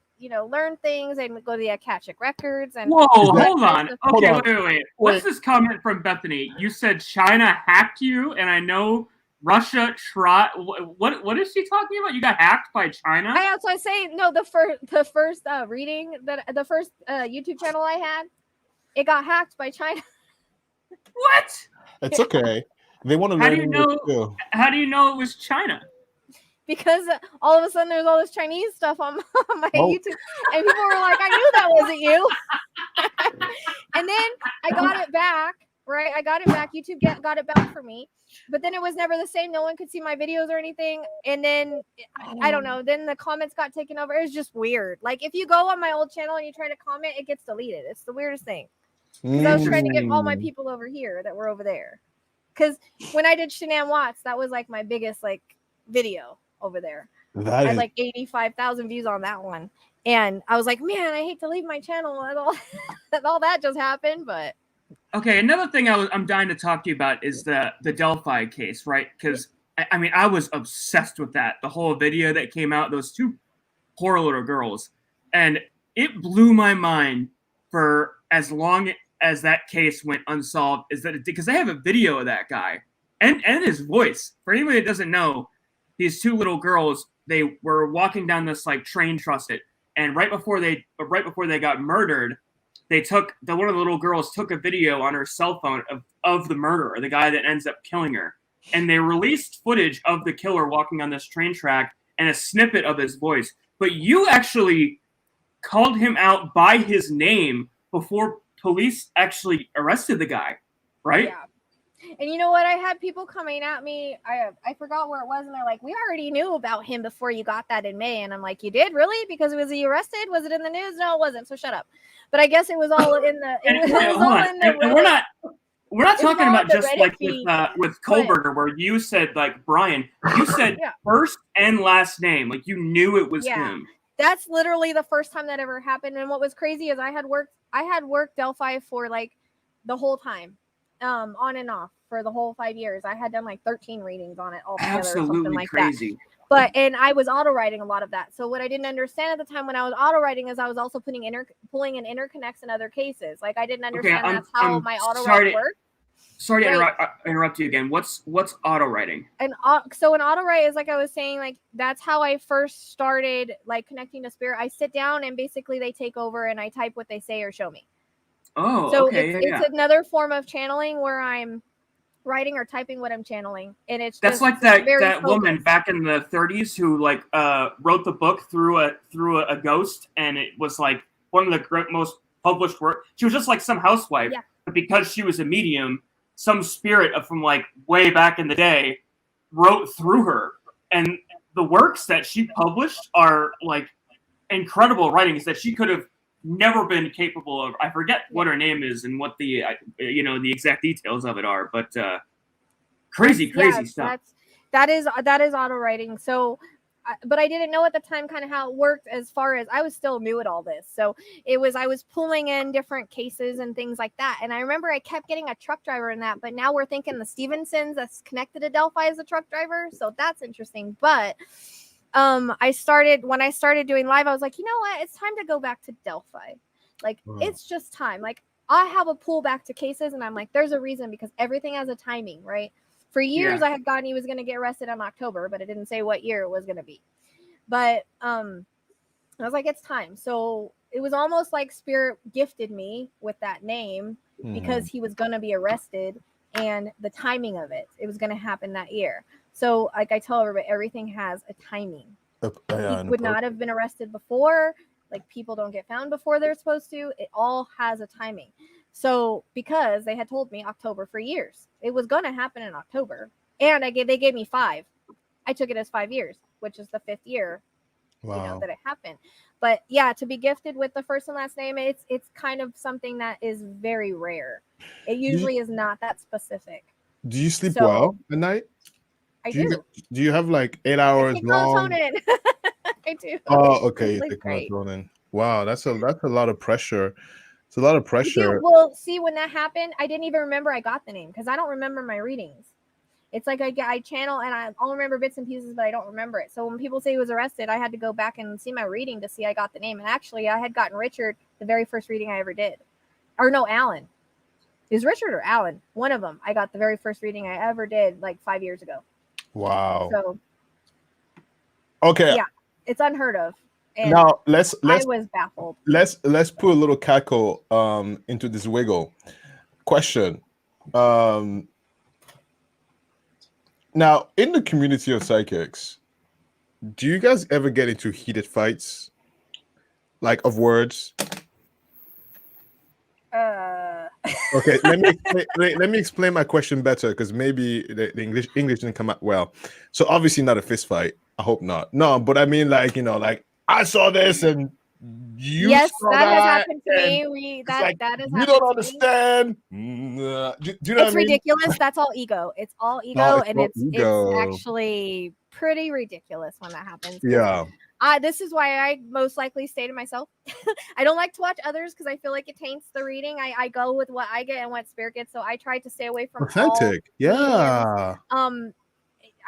learn things and go to the Akashic records and. Whoa, Is that- hold on. Hold Okay, on. wait. What's this comment from Bethany? You said China hacked you, and I know Russia tried. What is she talking about? You got hacked by China? So I say no. The first reading that the first YouTube channel I had, it got hacked by China. What? It's okay. They want to How learn do you English know? too. How do you know it was China? Because all of a sudden there's all this Chinese stuff on my Oh. YouTube, and people were like, "I knew that wasn't you." And then I got it back. Right, I got it back. YouTube got it back for me, but then it was never the same. No one could see my videos or anything. And then I don't know. Then the comments got taken over. It was just weird. Like if you go on my old channel and you try to comment, it gets deleted. It's the weirdest thing. Because I was trying to get all my people over here that were over there. Because when I did Shanann Watts, that was like my biggest video over there. I had like 85,000 views on that one, and I was like, man, I hate to leave my channel and all that just happened, but. Okay, another thing I'm dying to talk to you about is the Delphi case, right? Because I mean, I was obsessed with that. The whole video that came out, those two poor little girls, and it blew my mind for as long as that case went unsolved. Is that because I have a video of that guy and his voice. For anybody that doesn't know, these two little girls, they were walking down this train trusset, and right before they got murdered. One of the little girls took a video on her cell phone of the murderer, the guy that ends up killing her. And they released footage of the killer walking on this train track and a snippet of his voice. But you actually called him out by his name before police actually arrested the guy, right? Yeah. And you know what? I had people coming at me. I forgot where it was, and they're like, "We already knew about him before you got that in May." And I'm like, "You did, really? Because was he arrested? Was it in the news? No, it wasn't. So shut up." But I guess it was all in the. We're not talking about just Reddit with Kohlberger, where you said Brian. You said first and last name, like you knew it was him. That's literally the first time that ever happened. And what was crazy is I had worked Delphi for the whole time. On and off for the whole 5 years. I had done 13 readings on it altogether. Absolutely or something like crazy. That. And I was auto writing a lot of that. So what I didn't understand at the time when I was auto writing is I was also pulling in interconnects in other cases. I didn't understand that's how my auto write worked. Sorry to interrupt you again. What's auto writing? So an auto write is I was saying, that's how I first started connecting to spirit. I sit down and basically they take over and I type what they say or show me. Oh, so okay. It's another form of channeling where I'm writing or typing what I'm channeling, and that's just that woman back in the 30s who wrote the book through a ghost, and it was one of the most published work. She was just some housewife, but because she was a medium, some spirit from way back in the day wrote through her, and the works that she published are incredible writings that she could have never been capable of. I forget what her name is and what the the exact details of it are, but crazy stuff. That is auto writing. So, but I didn't know at the time kind of how it worked. As far as I was still new at all this, so I was pulling in different cases and things like that. And I remember I kept getting a truck driver in that, but now we're thinking the Stevensons that's connected to Delphi as a truck driver, so that's interesting. But when I started doing live, I was like, you know what? It's time to go back to Delphi. It's just time. I have a pull back to cases, and I'm like, there's a reason because everything has a timing, right? For years, Yeah. I had gotten he was going to get arrested in October, but it didn't say what year it was going to be. But I was like, it's time. So it was almost like Spirit gifted me with that name because he was going to be arrested and the timing of it. It was going to happen that year. So like I tell everybody, everything has a timing. He would not have been arrested before. Like people don't get found before they're supposed to. It all has a timing. So because they had told me October for years, it was going to happen in October. And they gave me 5. I took it as 5 years, which is the 5th year, that it happened. But yeah, to be gifted with the first and last name, it's kind of something that is very rare. It usually is not that specific. Do you sleep well at night? I do. Do you have like 8 hours long? Melatonin. I do. Oh, okay. You It's take great. melatonin. Wow, that's a lot of pressure. It's a lot of pressure. Well, see, when that happened, I didn't even remember I got the name because I don't remember my readings. It's like I channel and I'll remember bits and pieces, but I don't remember it. So when people say he was arrested, I had to go back and see my reading to see I got the name. And actually, I had gotten Richard the very first reading I ever did. Or no, Alan. Is Richard or Alan? One of them. I got the very first reading I ever did like 5 years ago. Wow. So okay. Yeah, it's unheard of. And now I was baffled. Let's put a little cackle into this wiggle. Question. Now, in the community of psychics, do you guys ever get into heated fights, like of words? Okay, let me explain my question better because maybe the English didn't come out well. So obviously not a fist fight. I hope not. No, but I mean like I saw this and you saw that has happened to me. That has happened. You don't understand. Do you know it's what I mean? ridiculous. That's all ego. It's all ego, and it's actually pretty ridiculous when that happens. Yeah. This is why I most likely stay to myself. I don't like to watch others because I feel like it taints the reading. I go with what I get and what Spirit gets, so I try to stay away from authentic. Yeah.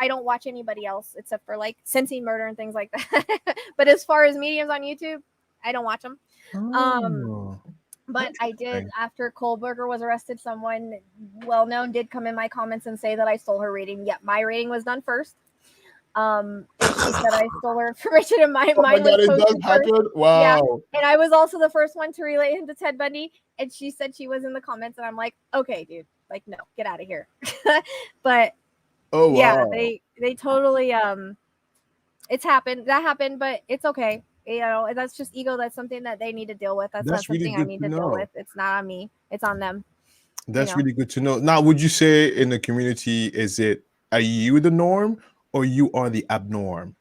I don't watch anybody else except for like sensing murder and things like that. But as far as mediums on YouTube, I don't watch them. But I did, after Kohlberger was arrested, someone well-known did come in my comments and say that I stole her reading. Yep, my reading was done first. And she said I stole her information and mine was posted first. Wow. Yeah. And I was also the first one to relate him to Ted Bundy. And she said she was in the comments. And I'm like, okay, dude, like, no, get out of here. But yeah, they totally, it's happened. That happened, but it's okay. That's just ego. That's something that they need to deal with. That's not something I need to deal with. It's not on me. It's on them. That's really good to know. Now, would you say in the community, are you the norm or you are the abnorm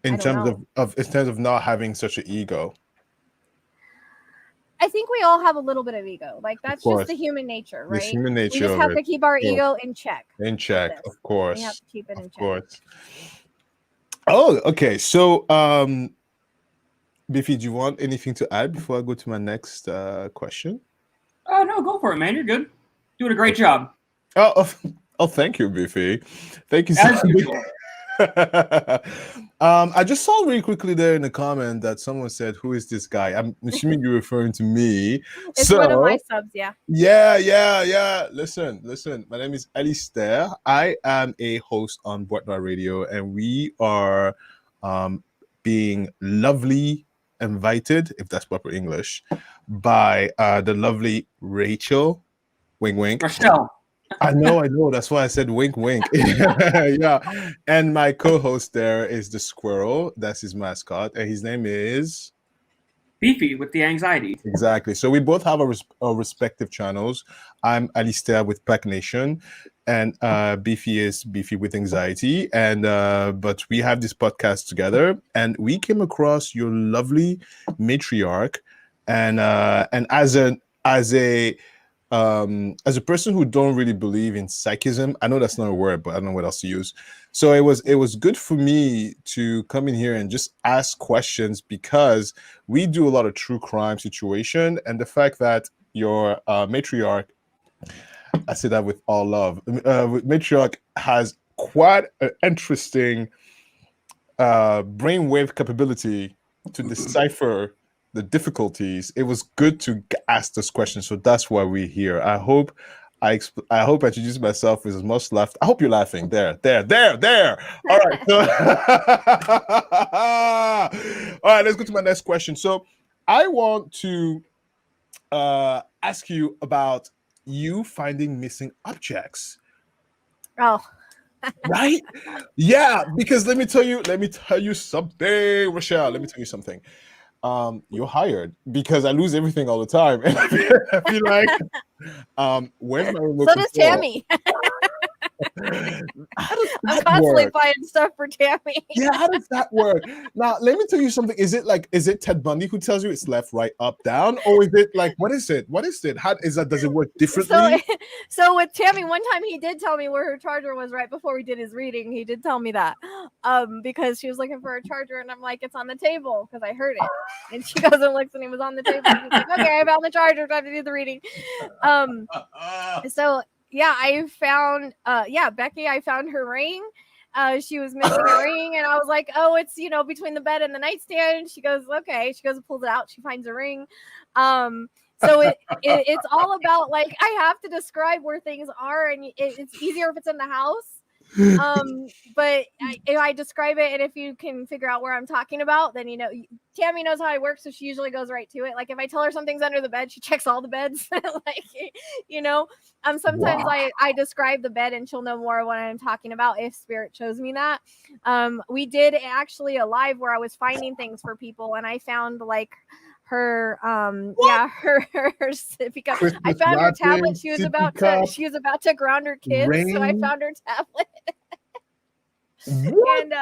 in terms of not having such an ego? I think we all have a little bit of ego. Like that's just the human nature, right? The human nature. We just have to keep our ego in check. In check, of course. We have to keep it in check. Of course. Oh, okay. So, Biffy, do you want anything to add before I go to my next question? No, go for it, man. You're good. Doing a great job. Oh, thank you, Biffy. Thank you so much. I just saw really quickly there in the comment that someone said, "Who is this guy?" I'm assuming you're referring to me. It's one of my subs, yeah. Yeah. Listen. My name is Alistair. I am a host on Boîte Noire Radio, and we are being lovely invited, if that's proper English, by the lovely Rachel. Wink, wink. Rochelle. I know. That's why I said wink, wink. Yeah. And my co-host there is the squirrel. That's his mascot. And his name is Beefy with the anxiety. Exactly. So we both have our respective channels. I'm Alistair with Pack Nation, and Beefy is Beefy with Anxiety. And but we have this podcast together, and we came across your lovely matriarch, and as a person who don't really believe in psychism, I know that's not a word, but I don't know what else to use. So it was good for me to come in here and just ask questions because we do a lot of true crime situation, and the fact that your matriarch, I say that with all love, matriarch has quite an interesting brainwave capability to decipher the difficulties. It was good to ask this question, so that's why we're here. I hope I hope I introduced myself with as much laughter. I hope you're laughing. There. All right. So, all right, let's go to my next question. So I want to ask you about you finding missing objects. Oh, Right? Yeah, because let me tell you something, Rochelle. Let me tell you something. You're hired because I lose everything all the time. And I feel like where's my remote so does control? Tammy. How does I'm that constantly work? buying stuff for Tammy. Yeah, how does that work? Now, let me tell you something. Is it Ted Bundy who tells you it's left, right, up, down? Or is it like, what is it? What is it? How is that? Does it work differently? So with Tammy, one time he did tell me where her charger was right before we did his reading. He did tell me that. Because she was looking for a charger and I'm like, it's on the table because I heard it. And she goes and looks and it was on the table. She's like, okay, I found the charger, time to do the reading. So yeah, I found Becky, I found her ring. She was missing a ring, and I was like, "Oh, it's between the bed and the nightstand." She goes, "Okay." She goes and pulls it out. She finds a ring. So it's all about like I have to describe where things are, and it's easier if it's in the house. But if I describe it, and if you can figure out where I'm talking about, then Tammy knows how I work, so she usually goes right to it. Like if I tell her something's under the bed, she checks all the beds. Sometimes Wow. I describe the bed, and she'll know more of what I'm talking about if Spirit shows me that. We did actually a live where I was finding things for people, and I found like her her sippy cup. Christmas I found her tablet. wrapping, She was sippy about cup, to ground her kids, so I ring. found her tablet. What? And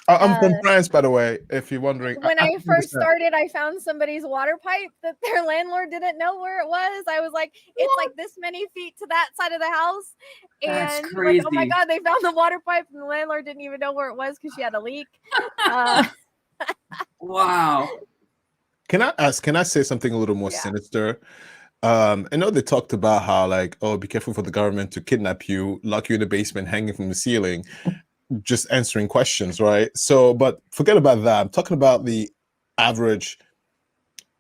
I'm from France, by the way, if you're wondering. when I don't first understand. started, I found somebody's water pipe that their landlord didn't know where it was. I was like, it's like this many feet to that side of the house. That's And crazy. like, oh my God, they found the water pipe and the landlord didn't even know where it was because she had a leak. Wow. Can I say something a little more Yeah. sinister? I know they talked about how like, oh, be careful for the government to kidnap you, lock you in the basement, hanging from the ceiling, just answering questions, right? So, but forget about that. I'm talking about the average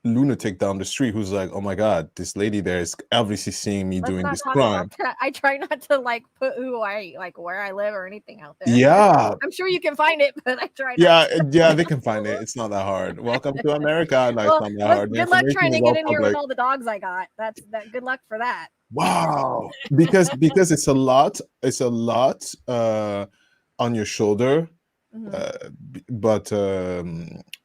lunatic down the street who's like, oh my God, this lady there is obviously seeing me Let's doing not this talk crime. about that. I try not to like put where I live or anything out there. Yeah. I'm sure you can find it, but I try not. Yeah, they can find it. It's not that hard. Welcome to America. No, Well, it's not that hard. The good luck trying to information is get all in here with public. all the dogs I got. That's good luck for that. Wow. Because it's a lot on your shoulder. But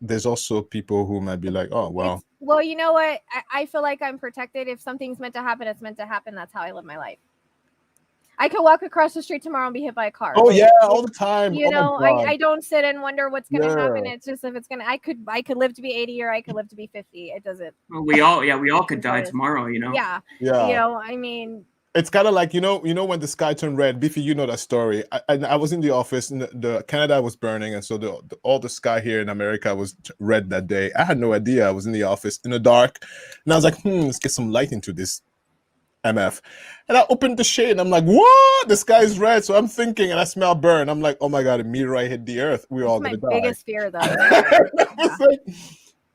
there's also people who might be like, oh well. Well, you know what? I feel like I'm protected. If something's meant to happen, it's meant to happen. That's how I live my life. I could walk across the street tomorrow and be hit by a car. Oh yeah, all the time. I don't sit and wonder what's going to happen. It's just if it's going to. I could live to be 80 or I could live to be 50. It doesn't. Well, we all could die tomorrow. Yeah. I mean. It's kind of like when the sky turned red. Biffy, you know that story. I was in the office and the Canada was burning, and so all the sky here in America was red that day. I had no idea. I was in the office in the dark, and I was like, let's get some light into this MF. And I opened the shade, and I'm like, what? The sky is red. So I'm thinking, and I smell burn. I'm like, oh my God, a meteorite hit the earth. We're all gonna die. My biggest fear, though. Like,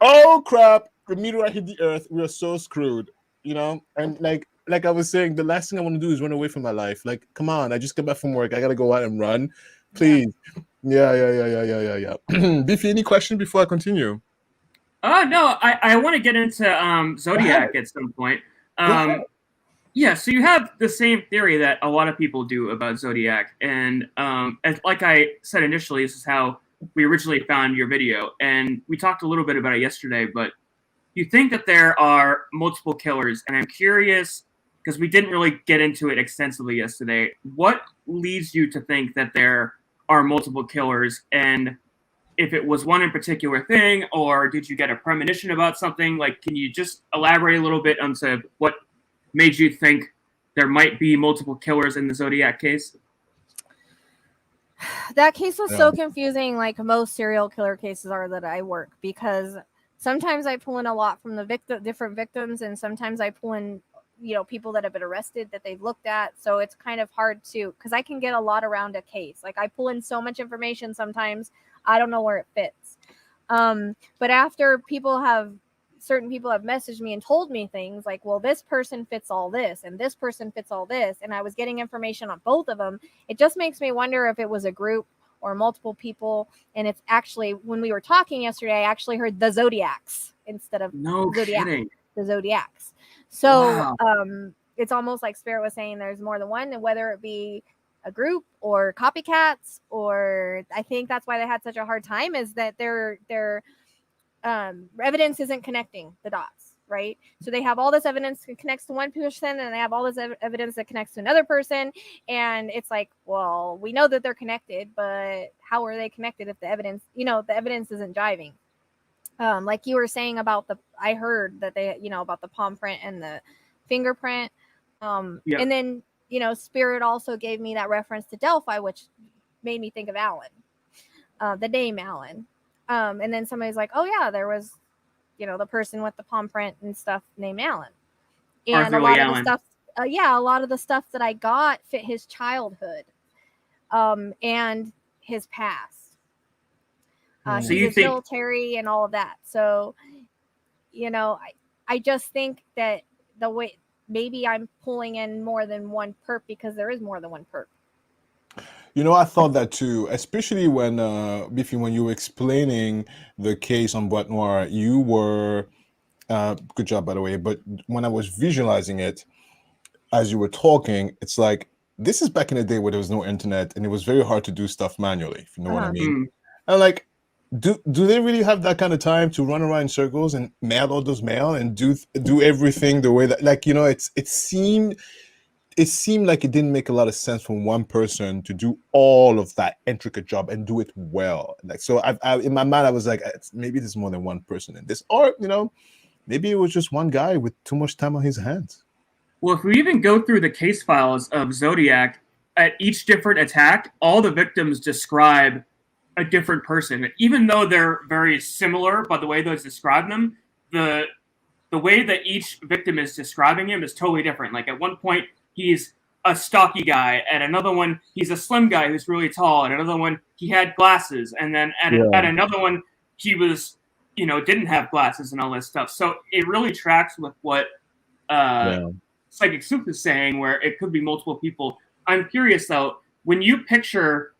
oh crap! The meteorite hit the earth. We are so screwed. And like I was saying, the last thing I want to do is run away from my life. Like, come on, I just got back from work. I gotta go out and run. Please. Yeah. Biffy, any question before I continue? No, I want to get into Zodiac at some point. Yeah, so you have the same theory that a lot of people do about Zodiac. And like I said initially, this is how we originally found your video. And we talked a little bit about it yesterday, but you think that there are multiple killers. And I'm curious, because we didn't really get into it extensively yesterday, what leads you to think that there are multiple killers? And if it was one in particular thing, or did you get a premonition about something? Like, can you just elaborate a little bit onto what made you think there might be multiple killers in the Zodiac case? That case was so confusing, like most serial killer cases are that I work, because sometimes I pull in a lot from the different victims, and sometimes I pull in people that have been arrested that they've looked at. So it's kind of hard to, because I can get a lot around a case. Like I pull in so much information sometimes I don't know where it fits. But after people have certain people have messaged me and told me things like, well, this person fits all this and this person fits all this, and I was getting information on both of them. It just makes me wonder if it was a group or multiple people. And it's actually, when we were talking yesterday, I actually heard the Zodiacs instead of kidding. The Zodiacs. So Wow. it's almost like Spirit was saying there's more than one, and whether it be a group or copycats, or I think that's why they had such a hard time, is that their evidence isn't connecting the dots, right? So they have all this evidence that connects to one person, and they have all this evidence that connects to another person, and it's like, well, we know that they're connected, but how are they connected if the evidence isn't jiving? Like you were saying about I heard that they, about the palm print and the fingerprint, and then Spirit also gave me that reference to Delphi, which made me think of Alan, the name Alan. And then somebody's like, oh yeah, there was, the person with the palm print and stuff named Alan. And a lot of the stuff, a lot of the stuff that I got fit his childhood, and his past. So he you was think military and all of that. So, I just think that the way maybe I'm pulling in more than one perp, because there is more than one perp. I thought that too, especially when Biffy, when you were explaining the case on Boîte Noire, you were good job, by the way. But when I was visualizing it as you were talking, it's like, this is back in the day where there was no internet and it was very hard to do stuff manually, if you know what I mean. And like, do they really have that kind of time to run around in circles and mail all those mail and do everything the way that, like, it seemed like it didn't make a lot of sense for one person to do all of that intricate job and do it well. Like, so I in my mind I was like, maybe there's more than one person in this, or maybe it was just one guy with too much time on his hands. Well, if we even go through the case files of Zodiac, at each different attack, all the victims describe a different person, even though they're very similar by the way those describe them. The way that each victim is describing him is totally different. Like, at one point, he's a stocky guy. At another one, he's a slim guy who's really tall. At another one, he had glasses. And then at another one, he was, didn't have glasses and all this stuff. So it really tracks with what Psychic Soup is saying, where it could be multiple people. I'm curious, though, when you picture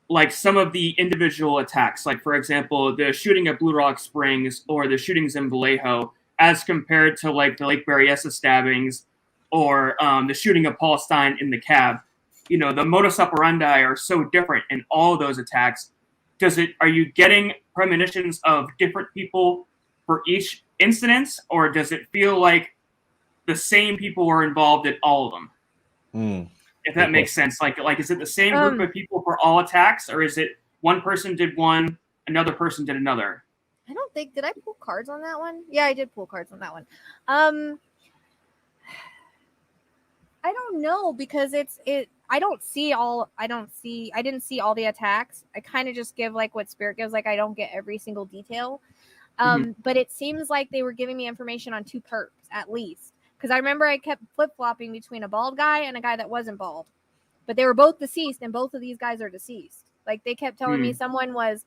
like some of the individual attacks, like, for example, the shooting at Blue Rock Springs or the shootings in Vallejo, as compared to like the Lake Berryessa stabbings or the shooting of Paul Stein in the cab, the modus operandi are so different in all of those attacks. Are you getting premonitions of different people for each incident, or does it feel like the same people were involved in all of them? If that makes sense. Like, is it the same group of people for all attacks, or is it one person did one, another person did another? I don't think, did I pull cards on that one? Yeah, I did pull cards on that one. I don't know, because I didn't see all the attacks. I kind of just give like what Spirit gives. Like, I don't get every single detail. But it seems like they were giving me information on two perps at least. Because I remember I kept flip-flopping between a bald guy and a guy that wasn't bald. But they were both deceased, and both of these guys are deceased. Like, they kept telling me someone was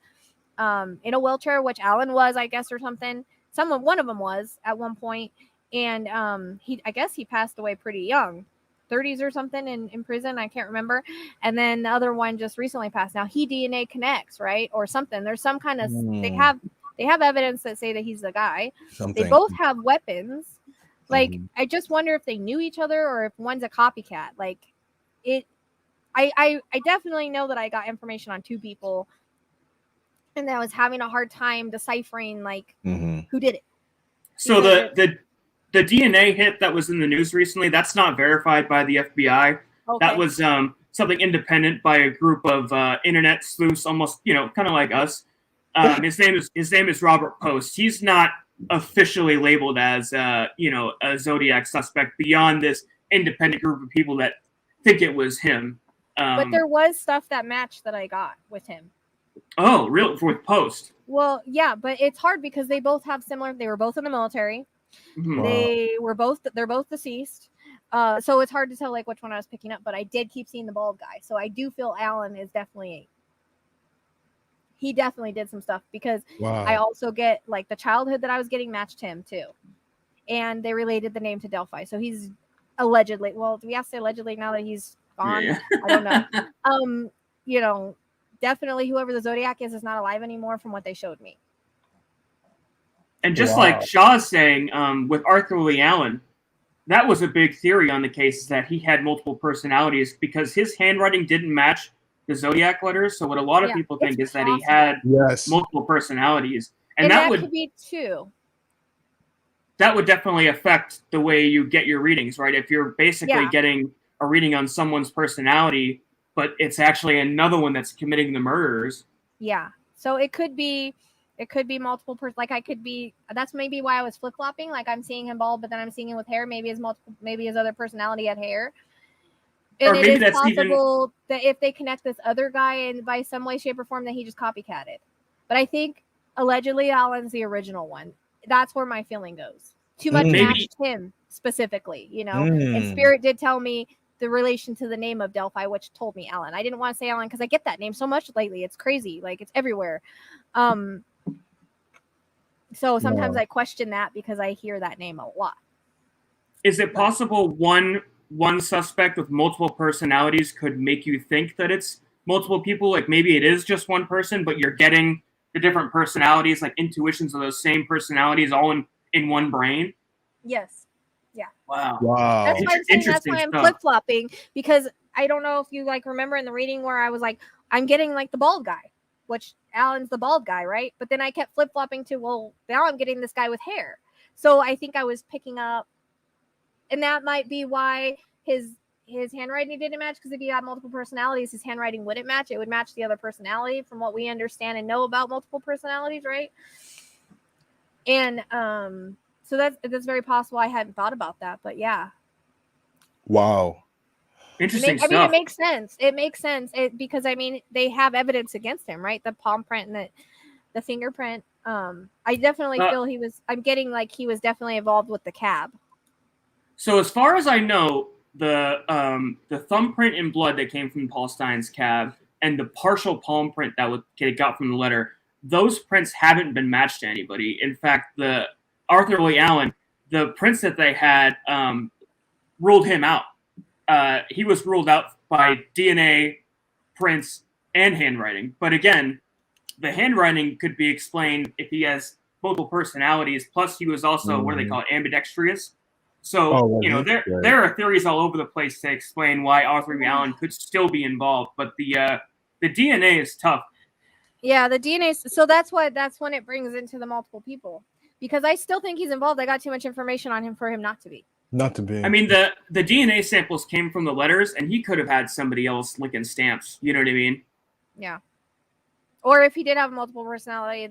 in a wheelchair, which Alan was, I guess, or something. One of them was at one point. And I guess he passed away pretty young. 30s or something in prison. I can't remember. And then the other one just recently passed. Now, he DNA connects, right? Or something. There's some kind of... They have evidence that say that he's the guy. They both have weapons. Like, I just wonder if they knew each other or if one's a copycat. Like, I definitely know that I got information on two people, and I was having a hard time deciphering, like, who did it. So the DNA hit that was in the news recently, that's not verified by the FBI. Okay. That was something independent by a group of internet sleuths, almost, kind of like us. His name is Robert Post. He's not officially labeled as a Zodiac suspect beyond this independent group of people that think it was him. But there was stuff that matched that I got with him. Oh, real with Post? Well, yeah, but it's hard because they both have similar. They were both in the military. Mm-hmm. They're both deceased. So it's hard to tell like which one I was picking up. But I did keep seeing the bald guy, so I do feel Alan is definitely he definitely did some stuff because Wow. I also get like the childhood that I was getting matched him too. And they related the name to Delphi. So he's allegedly, well, do we have to say allegedly now that he's gone? Yeah. I don't know. You know, definitely whoever the Zodiac is not alive anymore from what they showed me. And just Wow. like Shaw's saying, with Arthur Lee Allen, that was a big theory on the case, is that he had multiple personalities because his handwriting didn't match the Zodiac letters. So what a lot of people think is that he had Yes. multiple personalities. And that would could be two. That would definitely affect the way you get your readings, right? If you're basically getting a reading on someone's personality, but it's actually another one that's committing the murders. Yeah. So it could be multiple like I could be, that's maybe why I was flip-flopping. Like I'm seeing him bald, but then I'm seeing him with hair. Maybe his other personality had hair. And or it maybe is that's possible that if they connect this other guy and by some way, shape, or form that he just copycatted. But I think allegedly Alan's the original one. That's where my feeling goes. Too much matched him specifically, you know. And Spirit did tell me the relation to the name of Delphi, which told me Alan. I didn't want to say Alan because I get that name so much lately. It's crazy. Like it's everywhere. So sometimes I question that because I hear that name a lot. Is it possible one suspect with multiple personalities could make you think that it's multiple people? Like maybe it is just one person, but you're getting the different personalities, like intuitions of those same personalities all in one brain? Yes. Yeah. Wow. That's why I'm saying that's why I'm flip-flopping, because I don't know if you like remember in the reading where I was like, I'm getting like the bald guy, which Alan's the bald guy, right? But then I kept flip-flopping to, well, now I'm getting this guy with hair. So I think I was picking up, and that might be why his handwriting didn't match, because if he had multiple personalities, his handwriting wouldn't match. It would match the other personality from what we understand and know about multiple personalities, right? And so that's very possible. I hadn't thought about that, but yeah. Wow. Interesting stuff. I mean, it makes sense. It makes sense because I mean they have evidence against him, right? The palm print and the fingerprint. I definitely feel I'm getting like he was definitely involved with the cab. So as far as I know, the thumbprint in blood that came from Paul Stein's cab and the partial palm print that it got from the letter, those prints haven't been matched to anybody. In fact, the Arthur Lee Allen, the prints that they had ruled him out. He was ruled out by DNA prints and handwriting. But again, the handwriting could be explained if he has multiple personalities. Plus, he was also what do they call it, ambidextrous. So there are theories all over the place to explain why Arthur Lee Allen could still be involved. But the DNA is tough. Yeah, the DNA. So that's when it brings into the multiple people, because I still think he's involved. I got too much information on him for him not to be. Not to be. I mean, the DNA samples came from the letters, and he could have had somebody else licking stamps. You know what I mean? Yeah. Or if he did have multiple personality,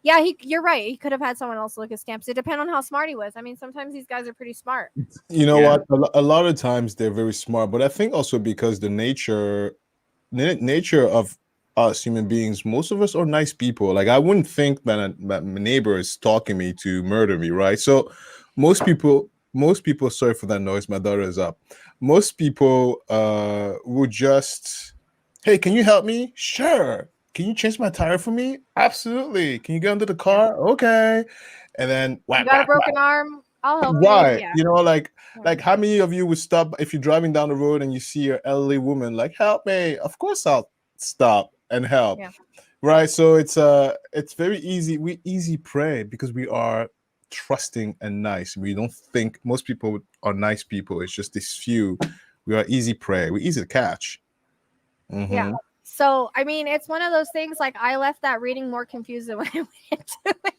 yeah, you're right. He could have had someone else look at stamps. It depends on how smart he was. I mean, sometimes these guys are pretty smart. You know what? A lot of times they're very smart, but I think also because the nature of us human beings, most of us are nice people. Like I wouldn't think that my neighbor is stalking me to murder me, right? So most people, sorry for that noise, my daughter is up. Most people would just, hey, can you help me? Sure. Can you change my tire for me? Absolutely. Can you get under the car? Okay. And then you got a broken arm? I'll help you. Right. Yeah. You know, like how many of you would stop if you're driving down the road and you see an elderly woman, like, help me? Of course I'll stop and help. Yeah. Right. So it's very easy. We easy prey because we are trusting and nice. We don't think most people are nice people. It's just this few. We are easy prey. We're easy to catch. Mm-hmm. Yeah. So I mean, it's one of those things. Like I left that reading more confused than when I went to it.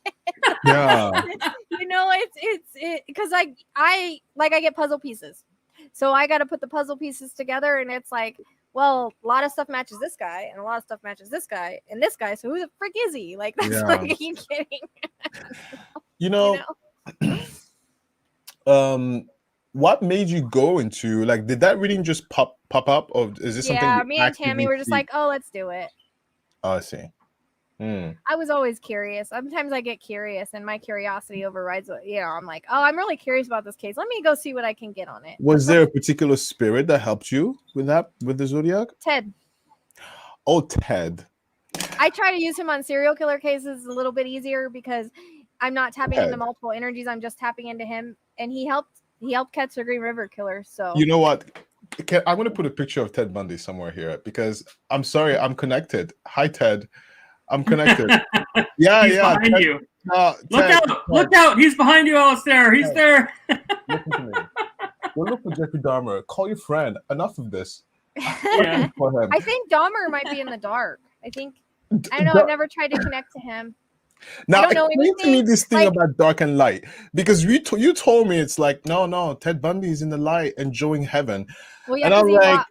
Yeah. You know, it's because I get puzzle pieces, so I got to put the puzzle pieces together, and it's like, well, a lot of stuff matches this guy, and a lot of stuff matches this guy, and this guy. So who the frick is he? Like, that's like, are you kidding? You know? What made you go into, like, did that reading just pop up, or is this something? Yeah, me and Tammy were just like, oh, let's do it. Oh, I see. I was always curious. Sometimes I get curious, and my curiosity overrides what, I'm like, oh, I'm really curious about this case. Let me go see what I can get on it. Was there a particular spirit that helped you with the Zodiac? Ted. Oh, Ted. I try to use him on serial killer cases a little bit easier because I'm not tapping into multiple energies. I'm just tapping into him, and he helped catch the Green River killer. So you know what? I'm going to put a picture of Ted Bundy somewhere here because I'm sorry, I'm connected. Hi, Ted. I'm connected. Yeah, He's behind Ted, you. Look Ted, out! Look out! He's behind you, Alistair. He's there. Listen to me. Don't look for Jeffrey Dahmer. Call your friend. Enough of this. Yeah. For him. I think Dahmer might be in the dark. I don't know. I've never tried to connect to him. Now, I don't know explain to me anything, this thing like- about dark and light, because you told me it's like no, Ted Bundy is in the light enjoying heaven, Well, yeah, and I'm 'cause he like,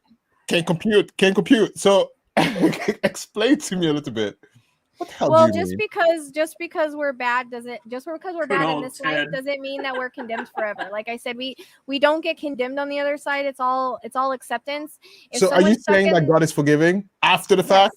can't compute. So explain to me a little bit. What the hell well, do you just mean? because we're bad doesn't bad in this life Ted. doesn't mean that we're condemned forever. Like I said, we don't get condemned on the other side. It's all acceptance. If So are you someone's stuck saying that God is forgiving after the fact?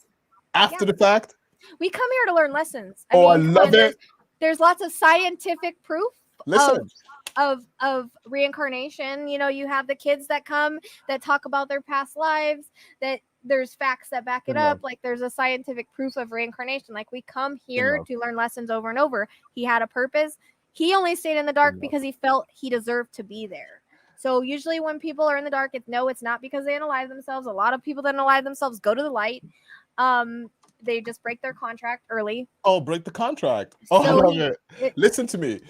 After the fact? We come here to learn lessons. I come love on, it. There's lots of scientific proof Listen. of reincarnation. You know, you have the kids that come that talk about their past lives, that there's facts that back it up. Like there's a scientific proof of reincarnation. Like we come here to learn lessons over and over. He had a purpose. He only stayed in the dark because he felt he deserved to be there. So usually when people are in the dark, it's not because they unalive themselves. A lot of people that unalive themselves go to the light. They just break their contract early. Oh, break the contract. Oh, I love it. Listen to me.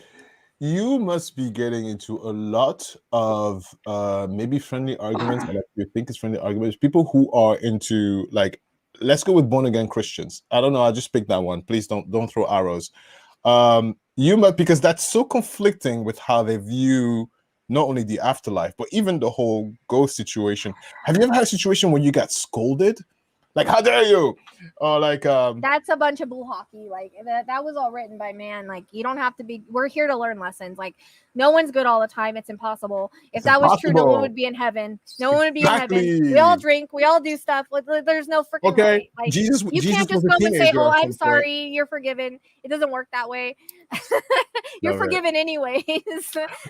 You must be getting into a lot of maybe friendly arguments, or like you think is friendly arguments. People who are into, like, let's go with born again Christians. I don't know. I just picked that one. Please don't throw arrows. You must, because that's so conflicting with how they view not only the afterlife but even the whole ghost situation. Have you ever had a situation where you got scolded? Like, how dare you? Or like that's a bunch of bull hockey. Like that was all written by man. Like you don't have to be. We're here to learn lessons. Like no one's good all the time. It's impossible. If that was true, no one would be in heaven. No one would be in heaven. We all drink. We all do stuff. Like there's no freaking way. Like Jesus, you can't just go and say, "Oh, I'm sorry. You're forgiven." It doesn't work that way. You're forgiven anyways.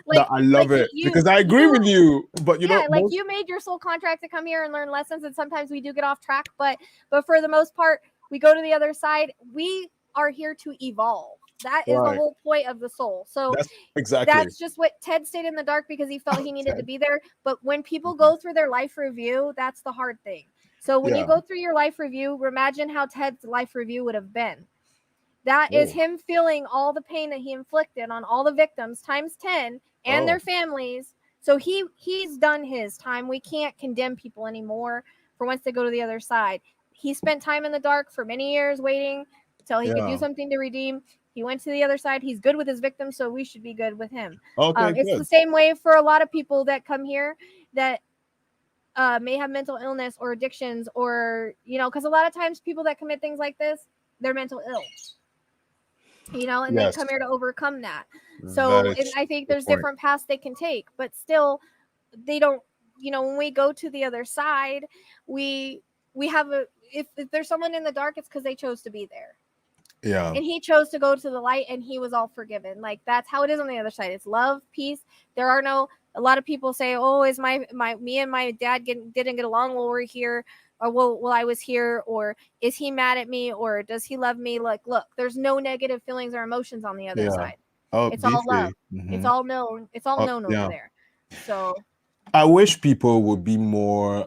Like, I love it because I agree with you. But you know, like you made your soul contract to come here and learn lessons, and sometimes we do get off track. But for the most part, we go to the other side. We are here to evolve. That is the whole point of the soul. So that's just what Ted stayed in the dark because he felt he needed to be there. But when people go through their life review, that's the hard thing. So when you go through your life review, imagine how Ted's life review would have been. That is him feeling all the pain that he inflicted on all the victims times 10 and their families. So he's done his time. We can't condemn people anymore for once they go to the other side. He spent time in the dark for many years waiting until he could do something to redeem. He went to the other side. He's good with his victims, so we should be good with him. It's the same way for a lot of people that come here that may have mental illness or addictions, or, you know, because a lot of times people that commit things like this, they're mental ill. You know, and they come here to overcome that. So I think there's different paths they can take, but still they don't, you know, when we go to the other side, we have if there's someone in the dark, it's because they chose to be there. Yeah. And he chose to go to the light and he was all forgiven. Like that's how it is on the other side. It's love, peace. A lot of people say, oh, is me and my dad didn't get along while we're here, or while I was here, or is he mad at me, or does he love me? Like, look, there's no negative feelings or emotions on the other side. It's all love. Mm-hmm. It's all known. It's all known over there. So I wish people would be more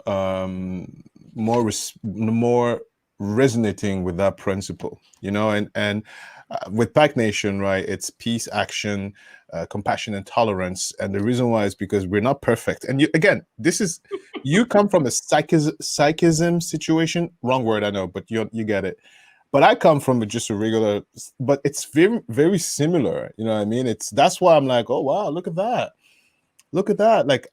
resonating with that principle, you know, and with Pack Nation, right? It's peace, action, compassion, and tolerance. And the reason why is because we're not perfect. And you come from a psychism situation. Wrong word, I know, but you get it. But I come from just a regular, but it's very, very similar. You know what I mean? That's why I'm like, oh wow, look at that. Like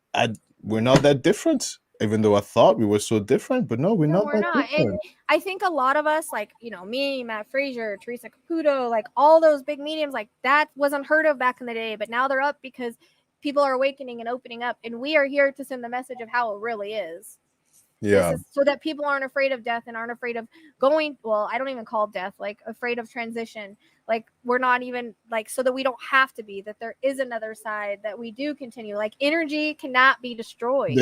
we're not that different. Even though I thought we were so different, but no, we're not. And I think a lot of us, like, you know, me, Matt Frazier, Teresa Caputo, like all those big mediums, like that was unheard of back in the day, but now they're up because people are awakening and opening up, and we are here to send the message of how it really is. Yeah. So that people aren't afraid of death and aren't afraid of going. Well, I don't even call it death, like afraid of transition. like we're not even like, so that we don't have to be, that there is another side, that we do continue. Like energy cannot be destroyed.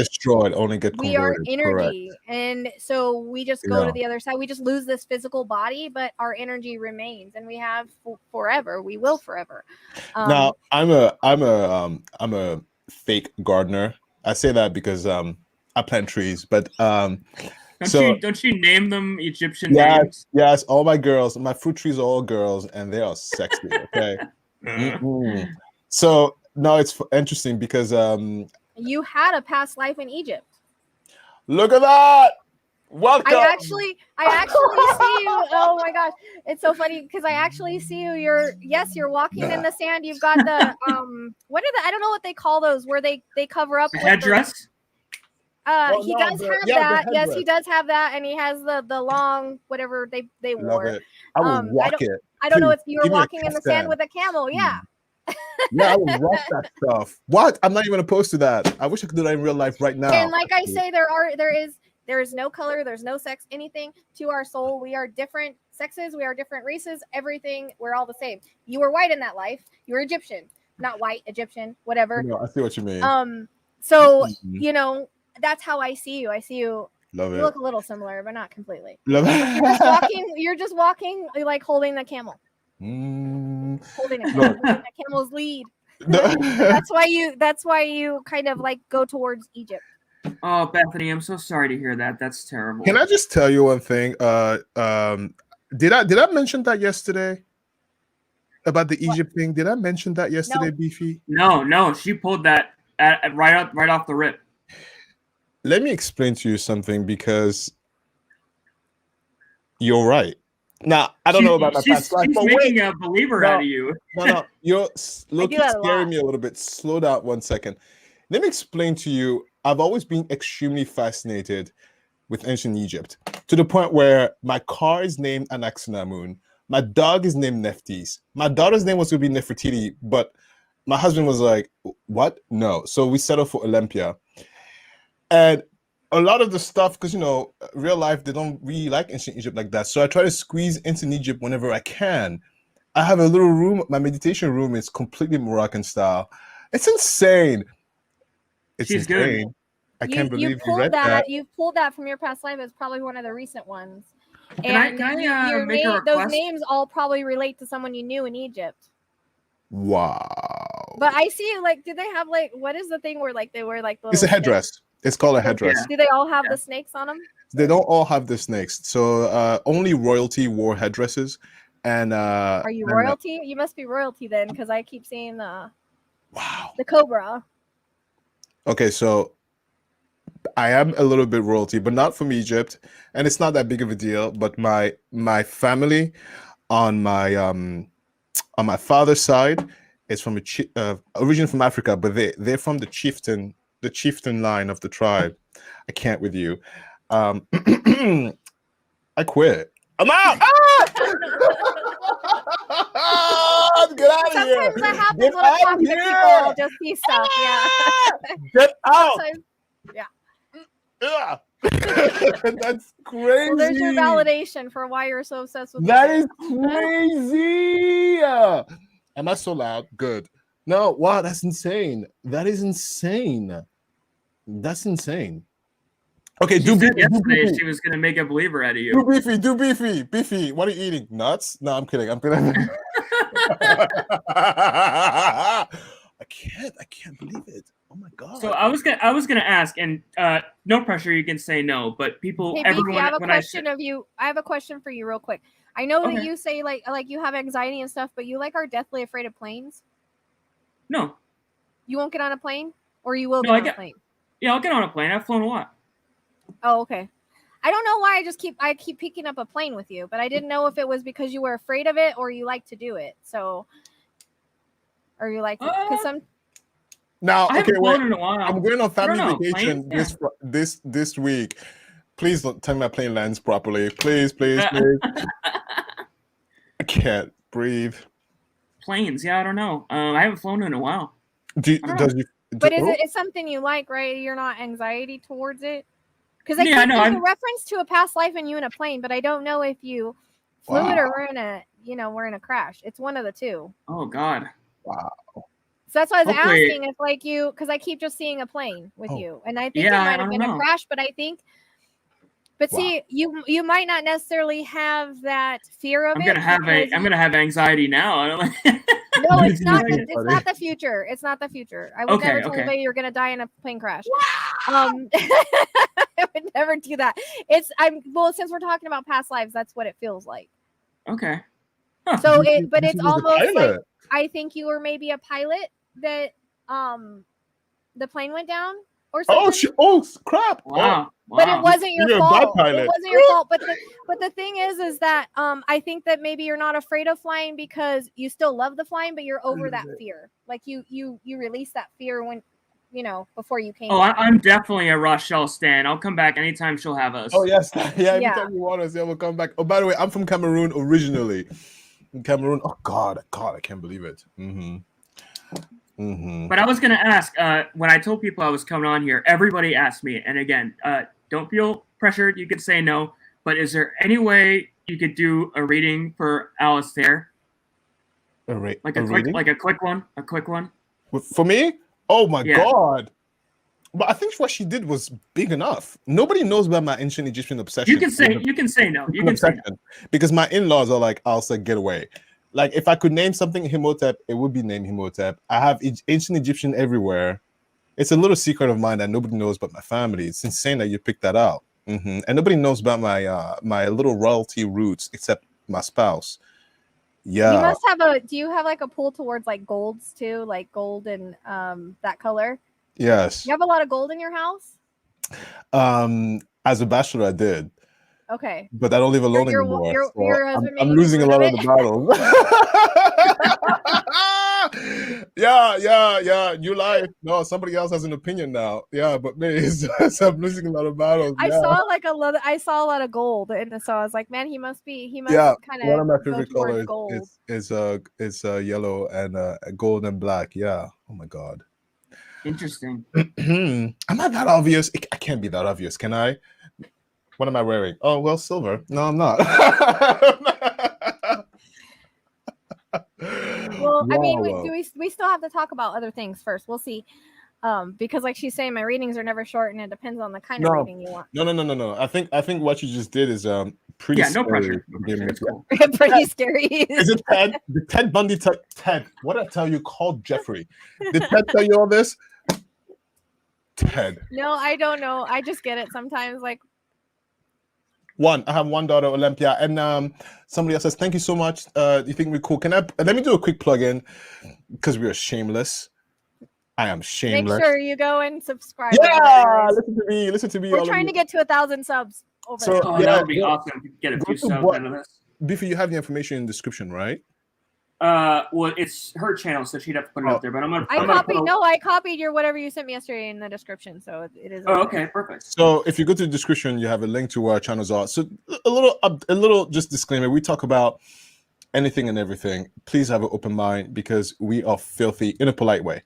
Only get We are converted. energy. Correct. And so we just go Yeah. to the other side. We just lose this physical body, but our energy remains, and we have forever. We will forever. Now I'm a fake gardener. I say that because I plant trees, but Don't you name them Egyptian yes, names? yes, all my girls, my fruit trees are all girls, and they are sexy. Okay. Mm-mm. So no, it's interesting because you had a past life in Egypt. look at that. Welcome. I actually see you. Oh my gosh, it's so funny because I actually see you. You're walking in the sand. You've got the what are the, I don't know what they call those, where they cover up The with headdress? He does have that. Yes, he does have that, and he has the long whatever they Love wore. it. I will walk it. I don't know if Please, you were give me a walking in the sand kaftan. with a camel. Yeah. Yeah, I will rock that stuff. What? I'm not even opposed to that. I wish I could do that in real life right now. And like I say, there is no color, there's no sex, anything to our soul. We are different sexes, we are different races, everything. We're all the same. You were white in that life. You were Egyptian, not white, Egyptian, whatever. No, I see what you mean. So you know, that's how I see you. I see you. Love You it. look a little similar, but not completely. Love it. You're just walking like holding the camel. Holding a camel, holding the camel's lead. That's why you kind of like go towards Egypt. Oh, Bethany, I'm so sorry to hear that. That's terrible. Can I just tell you one thing? Did I mention that yesterday about the Egypt thing? Did I mention that yesterday, No. Beefy? No, she pulled that right off the rip. Let me explain to you something, because you're right. Now, I don't know about my past life, she's but making a believer out of you. No, you're looking that a scaring lot. me a little bit. Slow down 1 second. Let me explain to you. I've always been extremely fascinated with ancient Egypt, to the point where my car is named Anaxinamun. My dog is named Nephthys. My daughter's name was going to be Nefertiti, but my husband was like, what? No. So we settled for Olympia. And a lot of the stuff, because, you know, real life, they don't really like ancient Egypt like that. So I try to squeeze ancient Egypt whenever I can. I have a little room. My meditation room is completely Moroccan style. It's insane. It's She's insane. good. I can't believe you pulled read that. You pulled that from your past life. It's probably one of the recent ones. Can I make a request? Those names all probably relate to someone you knew in Egypt. Wow. But I see, like, do they have like, what is the thing where like they wear like the It's a headdress. snakes? It's called a headdress. Do they all have the snakes on them? They don't all have the snakes. So only royalty wore headdresses. And are you royalty? You must be royalty then, because I keep seeing the cobra. Okay, so I am a little bit royalty, but not from Egypt, and it's not that big of a deal. But my family on my father's side is from originally from Africa, but they're from the chieftain line of the tribe. I can't with you. I quit. I'm out. Get out of here. Sometimes that happens when I talk to people. I'll just see stuff. Yeah. Get out. Yeah. That's crazy. Well, there's your validation for why you're so obsessed with that. Is crazy. Am I so loud? Good. No, wow, that's insane. That is insane. That's insane. Okay, she said yesterday she was gonna make a believer out of you. Do beefy. What are you eating? Nuts? No, I'm kidding. I can't believe it. Oh my god. So I was gonna ask, and no pressure, you can say no, but people, hey, everyone, Beefy, I have a question for you real quick. I know that you say like you have anxiety and stuff, but you like are deathly afraid of planes? No. You won't get on a plane? Or you will get on a plane? Yeah, I'll get on a plane. I've flown a lot. Oh, okay. I don't know why I keep picking up a plane with you, but I didn't know if it was because you were afraid of it or you like to do it. So, or you like because some. Now, okay, wait. In a while. I'm going on family vacation this week. Please don't tell me my plane lands properly. Please. I can't breathe. Planes, yeah, I don't know. I haven't flown in a while. But is it's something you like, right? You're not anxiety towards it? Because there's a reference to a past life and you in a plane, but I don't know if you flew it or were in it. we're in a crash. It's one of the two. Oh God. Wow. So that's why I was Hopefully- asking if like you, because I keep just seeing a plane with you, and I think Yeah, it might I have been don't a know. crash, but I think. But Wow. see, you might not necessarily have that fear of I'm it. gonna have anxiety now. I don't like. No, it's not. Funny. It's not the future. It's not the future. I would Okay, never tell okay. anybody you're gonna die in a plane crash. I would never do that. Well, since we're talking about past lives, that's what it feels like. Okay. So You but should it's be the almost like pilot. I think you were maybe a pilot that the plane went down or something. Oh crap! Wow. But it wasn't your You're a bad fault. pilot. It wasn't your fault. But the thing is that I think that maybe you're not afraid of flying because you still love the flying, but you're over that fear. Like you release that fear when before you came. Oh, I'm definitely a Rochelle stan. I'll come back anytime she'll have us. Oh yes, yeah. Every Yeah. time you want us, yeah, we'll come back. Oh, by the way, I'm from Cameroon originally. In Cameroon. Oh God, I can't believe it. But I was gonna ask when I told people I was coming on here, everybody asked me, and again, don't feel pressured. You could say no, but is there any way you could do a reading for Alistair? Like a quick one. For me? Oh my Yeah. God. But I think what she did was big enough. Nobody knows about my ancient Egyptian obsession. You can say no. You can say no. Because my in-laws are like, Alistair, get away. Like if I could name something Imhotep, it would be named Imhotep. I have ancient Egyptian everywhere. It's a little secret of mine that nobody knows but my family. It's insane that you picked that out. And nobody knows about my little royalty roots except my spouse. Yeah. You must have do you have like a pull towards like golds too, like gold and that color? Yes. You have a lot of gold in your house? As a bachelor, I did. Okay. But I don't live alone Your anymore. husband I'm made you losing a get lot rid of of the battles. Yeah. New life. No, somebody else has an opinion now. Yeah, but me, so I'm losing a lot of battles. I saw a lot of gold, and so I was like, man, he must kind of one of my go favorite towards colors gold. is yellow and gold and black. Yeah. Oh my God. Interesting. Am I that obvious? I can't be that obvious, can I? What am I wearing? Oh, well, silver. No, I'm not. Well, I mean, we still have to talk about other things first. We'll see. Because like she's saying, my readings are never short, and it depends on the kind of reading you want. No. I think what you just did is pretty Yeah, no scary. pressure. It's cool. Pretty scary. Is it Ted? Did Ted Bundy Ted? What did I tell you? Called Jeffrey. Did Ted tell you all this? Ted. No, I don't know. I just get it sometimes. Like I have one daughter, Olympia, and somebody else says, "Thank you so much. You think we're cool? Can I? Let me do a quick plug-in because we are shameless. I am shameless. Make sure you go and subscribe. Yeah, listen to me. We're trying to get to 1,000 subs over there. Oh, that would be awesome. Get a few subs out of this. Biffy, you have the information in the description, right? Well, it's her channel, so she'd have to put it up there. But I copied your whatever you sent me yesterday in the description, so it is. Oh, okay, perfect. So if you go to the description, you have a link to where our channels are. So a little just disclaimer: we talk about anything and everything. Please have an open mind because we are filthy in a polite way.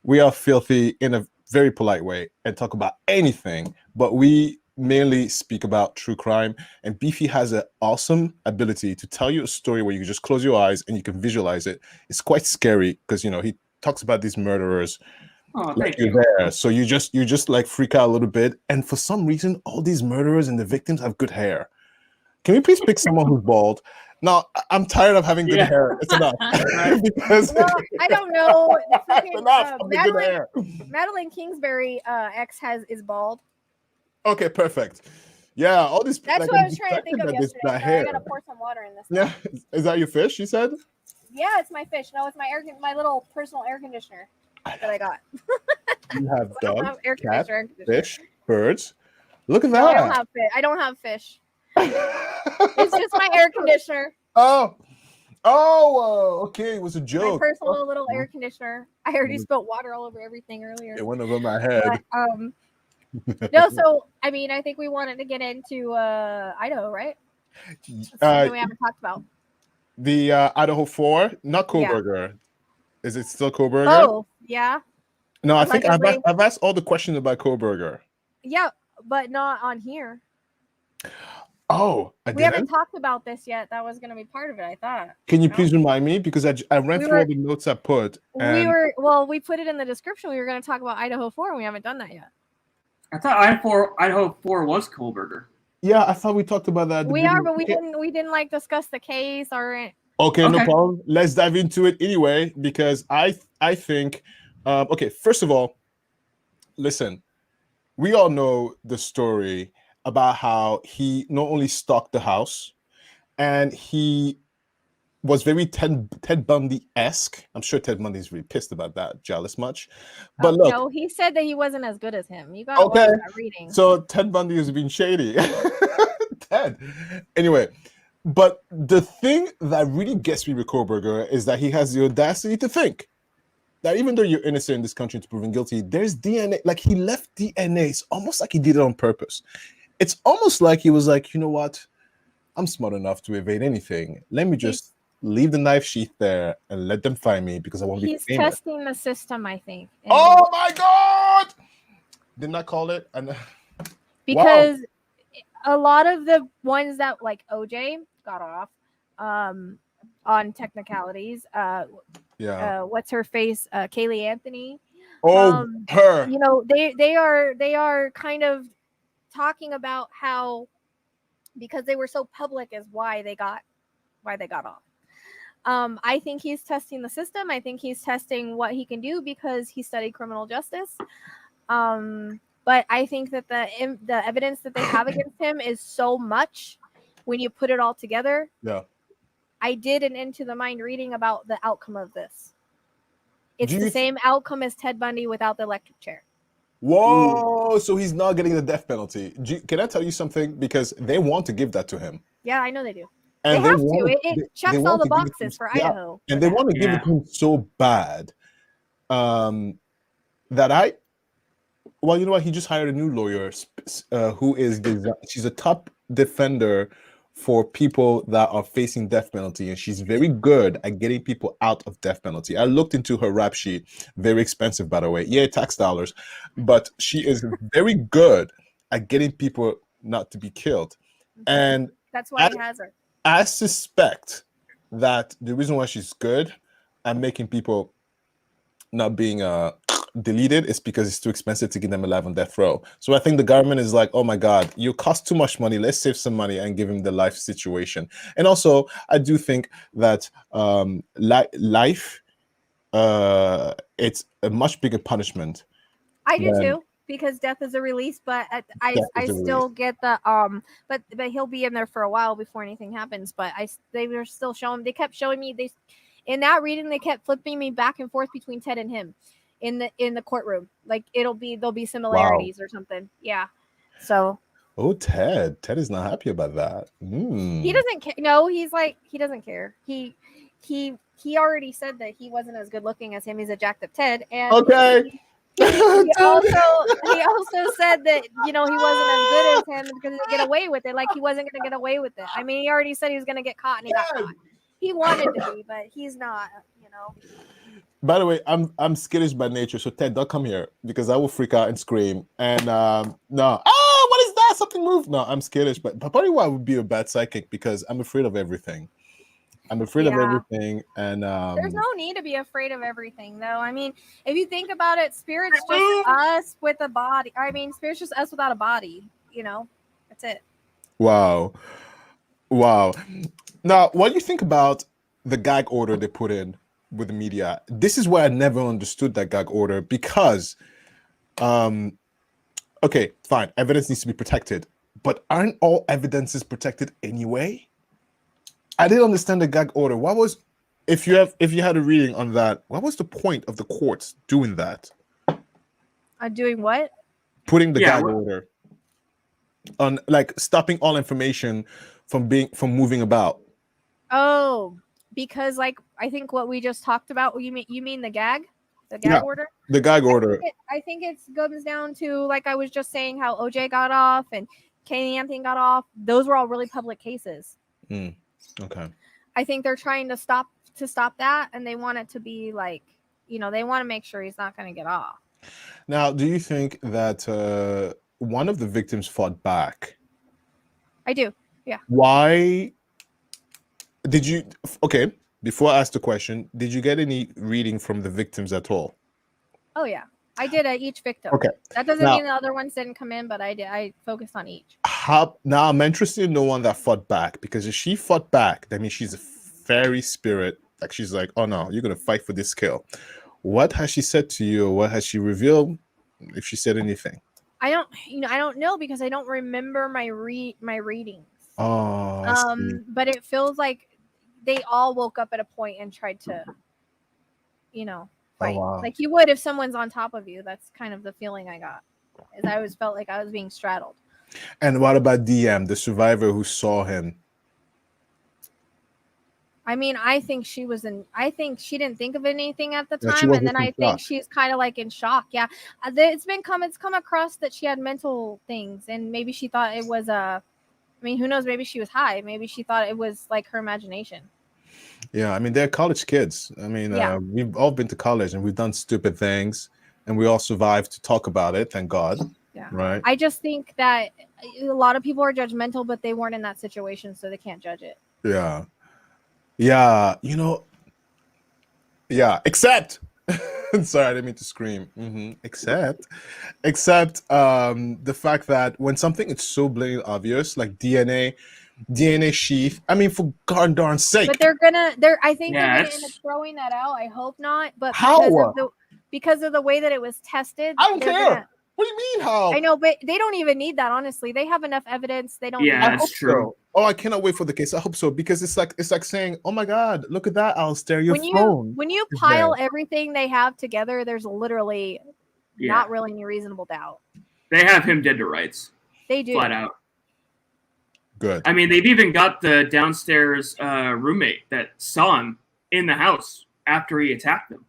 We are filthy in a very polite way and talk about anything, but we mainly speak about true crime. And Beefy has an awesome ability to tell you a story where you can just close your eyes and you can visualize it. It's quite scary because he talks about these murderers. Oh, like thank you. there. So you just like freak out a little bit. And for some reason, all these murderers and the victims have good hair. Can we please pick someone who's bald? No, I'm tired of having good hair. It's enough. Because I don't know. It's enough of the good hair. Madeline Kingsbury ex is bald. Okay, perfect. Yeah, all these. That's what I was trying to think of yesterday. So I gotta pour some water in this. Yeah, is that your fish? You said? Yeah, it's my fish. No, it's my little personal air conditioner that I got. You have dogs, cats, fish, birds. Look at that. No, I don't have fish. It's just my air conditioner. Okay. It was a joke. My personal little air conditioner. I already spilled water all over everything earlier. It went over my head. But, no, so I mean, I think we wanted to get into Idaho, right? Something we haven't talked about. The Idaho 4, not Koberger. Yeah. Is it still Koberger? Oh, yeah. No, I think I've asked all the questions about Koberger. Yeah, but not on here. Oh, I We haven't didn't. talked about this yet. That was going to be part of it, I thought. Can you No? please remind me, because I ran We through all were- the notes I put, We and we put it in the description. We were going to talk about Idaho 4, and we haven't done that yet. I thought Idaho 4 was Kohlberger. yeah, I thought we talked about that. At the We are, beginning. but we Okay. didn't like discuss the case or. Okay, no Okay. problem. Let's dive into it anyway, because I think, okay, first of all, listen, we all know the story about how he not only stalked the house, and he was very Ted Bundy-esque. I'm sure Ted Bundy's really pissed about that, jealous much. But look, No, he said that he wasn't as good as him. You got to okay, watch that reading. so Ted Bundy has been shady. Ted. Anyway, but the thing that really gets me with Kohlberger is that he has the audacity to think that even though you're innocent in this country to proven guilty, there's DNA. Like, he left DNA. It's almost like he did it on purpose. It's almost like he was like, you know what? I'm smart enough to evade anything. Let me just leave the knife sheath there and let them find me, because I want to be He's famous. testing the system, I think. Oh my God! Didn't I call it? And because a lot of the ones that like OJ got off on technicalities, yeah. what's her face, Kaylee Anthony. Oh, her. You know, they are kind of talking about how, because they were so public, is why they got off. I think he's testing the system. I think he's testing what he can do because he studied criminal justice. But I think that the evidence that they have against him is so much when you put it all together. Yeah. I did an Into the Mind reading about the outcome of this. It's Do the you same outcome as Ted Bundy without the electric chair. Whoa! So he's not getting the death penalty. Can I tell you something? Because they want to give that to him. Yeah, I know they do. And they have want to. It checks they all want the to give it to boxes him. for Yeah. Idaho. And they want to give it to him so bad that well, you know what? He just hired a new lawyer who is she's a top defender for people that are facing death penalty, and she's very good at getting people out of death penalty. I looked into her rap sheet. Very expensive, by the way. Yeah, tax dollars, but she is very good at getting people not to be killed. And that's why he has her. I suspect that the reason why she's good at making people not being deleted is because it's too expensive to get them alive on death row. So I think the government is like, oh my God, you cost too much money. Let's save some money and give him the life situation. And also, I do think that life, it's a much bigger punishment. I do too, because death is a release. But I still get the but he'll be in there for a while before anything happens. But they were still showing. They kept showing me this in that reading. They kept flipping me back and forth between Ted and him in the courtroom. Like there'll be similarities or something. Yeah. So. Oh, Ted is not happy about that. He doesn't care. No, he doesn't care. He already said that he wasn't as good looking as him. He's a jacked up Ted. And okay. He also said that, you know, he wasn't as good as him because he get away with it. Like he wasn't going to get away with it. I mean, he already said he was going to get caught, and he got caught. He wanted to be, but he's not. You know. By the way, I'm skittish by nature, so Ted, don't come here because I will freak out and scream. And no, what is that? Something moved. No, I'm skittish, but probably why I would be a bad psychic because I'm afraid of everything. I'm afraid of everything, and there's no need to be afraid of everything, though. I mean, if you think about it, spirit's just us with a body. I mean, spirit's just us without a body. You know, that's it. Wow. Now, what do you think about the gag order they put in with the media? This is where I never understood that gag order because, okay, fine, evidence needs to be protected, but aren't all evidences protected anyway? I didn't understand the gag order. What was, if you had a reading on that, what was the point of the courts doing that? Doing what? Putting the gag order on, like stopping all information from moving about. Oh, because like I think what we just talked about. You mean the gag? The gag order? The gag order. I think it comes down to, like I was just saying, how OJ got off and Kaylee Anthony got off. Those were all really public cases. Okay. I think they're trying to stop that, and they want it to be like, you know, they want to make sure he's not going to get off. Now, do you think that one of the victims fought back? I do. Yeah. Why did you? Okay, before I ask the question, did you get any reading from the victims at all? Oh yeah, I did each victim. Okay. That doesn't Now- mean the other ones didn't come in, but I did. I focused on each. Now I'm interested in the one that fought back, because if she fought back, that means she's a fairy spirit. Like, she's like, oh no, you're gonna fight for this kill. What has she said to you? What has she revealed? If she said anything? I don't know because I don't remember my readings. Oh, I see. But it feels like they all woke up at a point and tried to, fight. wow. Like you would if someone's on top of you. That's kind of the feeling I got. Is I always felt like I was being straddled. And what about DM, the survivor who saw him? I mean, I think she she didn't think of anything at the Yeah, she time, was and then just in I think shock. she's kind of like in shock. Yeah, it's come across that she had mental things, and maybe she thought it was I mean, who knows? Maybe she was high. Maybe she thought it was like her imagination. Yeah, I mean, they're college kids. I mean, Yeah. we've all been to college and we've done stupid things, and we all survived to talk about it. Thank God. Yeah. Right. I just think that a lot of people are judgmental, but they weren't in that situation, so they can't judge it. Yeah. Yeah. Yeah. Except, sorry, I didn't mean to scream. Except the fact that when something is so blatantly obvious, like DNA sheath. I mean, for God darn sake. But I think they're gonna end up throwing that out. I hope not. But because of the way that it was tested, I don't care. What do you mean how? I know, but they don't even need that. Honestly, they have enough evidence. They don't. Yeah, need that's true. So. Oh, I cannot wait for the case. I hope so, because it's like saying, "Oh my God, look at that, Alistair, your phone." When you pile everything they have together, there's literally not really any reasonable doubt. They have him dead to rights. They do, flat out. Good. I mean, they've even got the downstairs roommate that saw him in the house after he attacked them.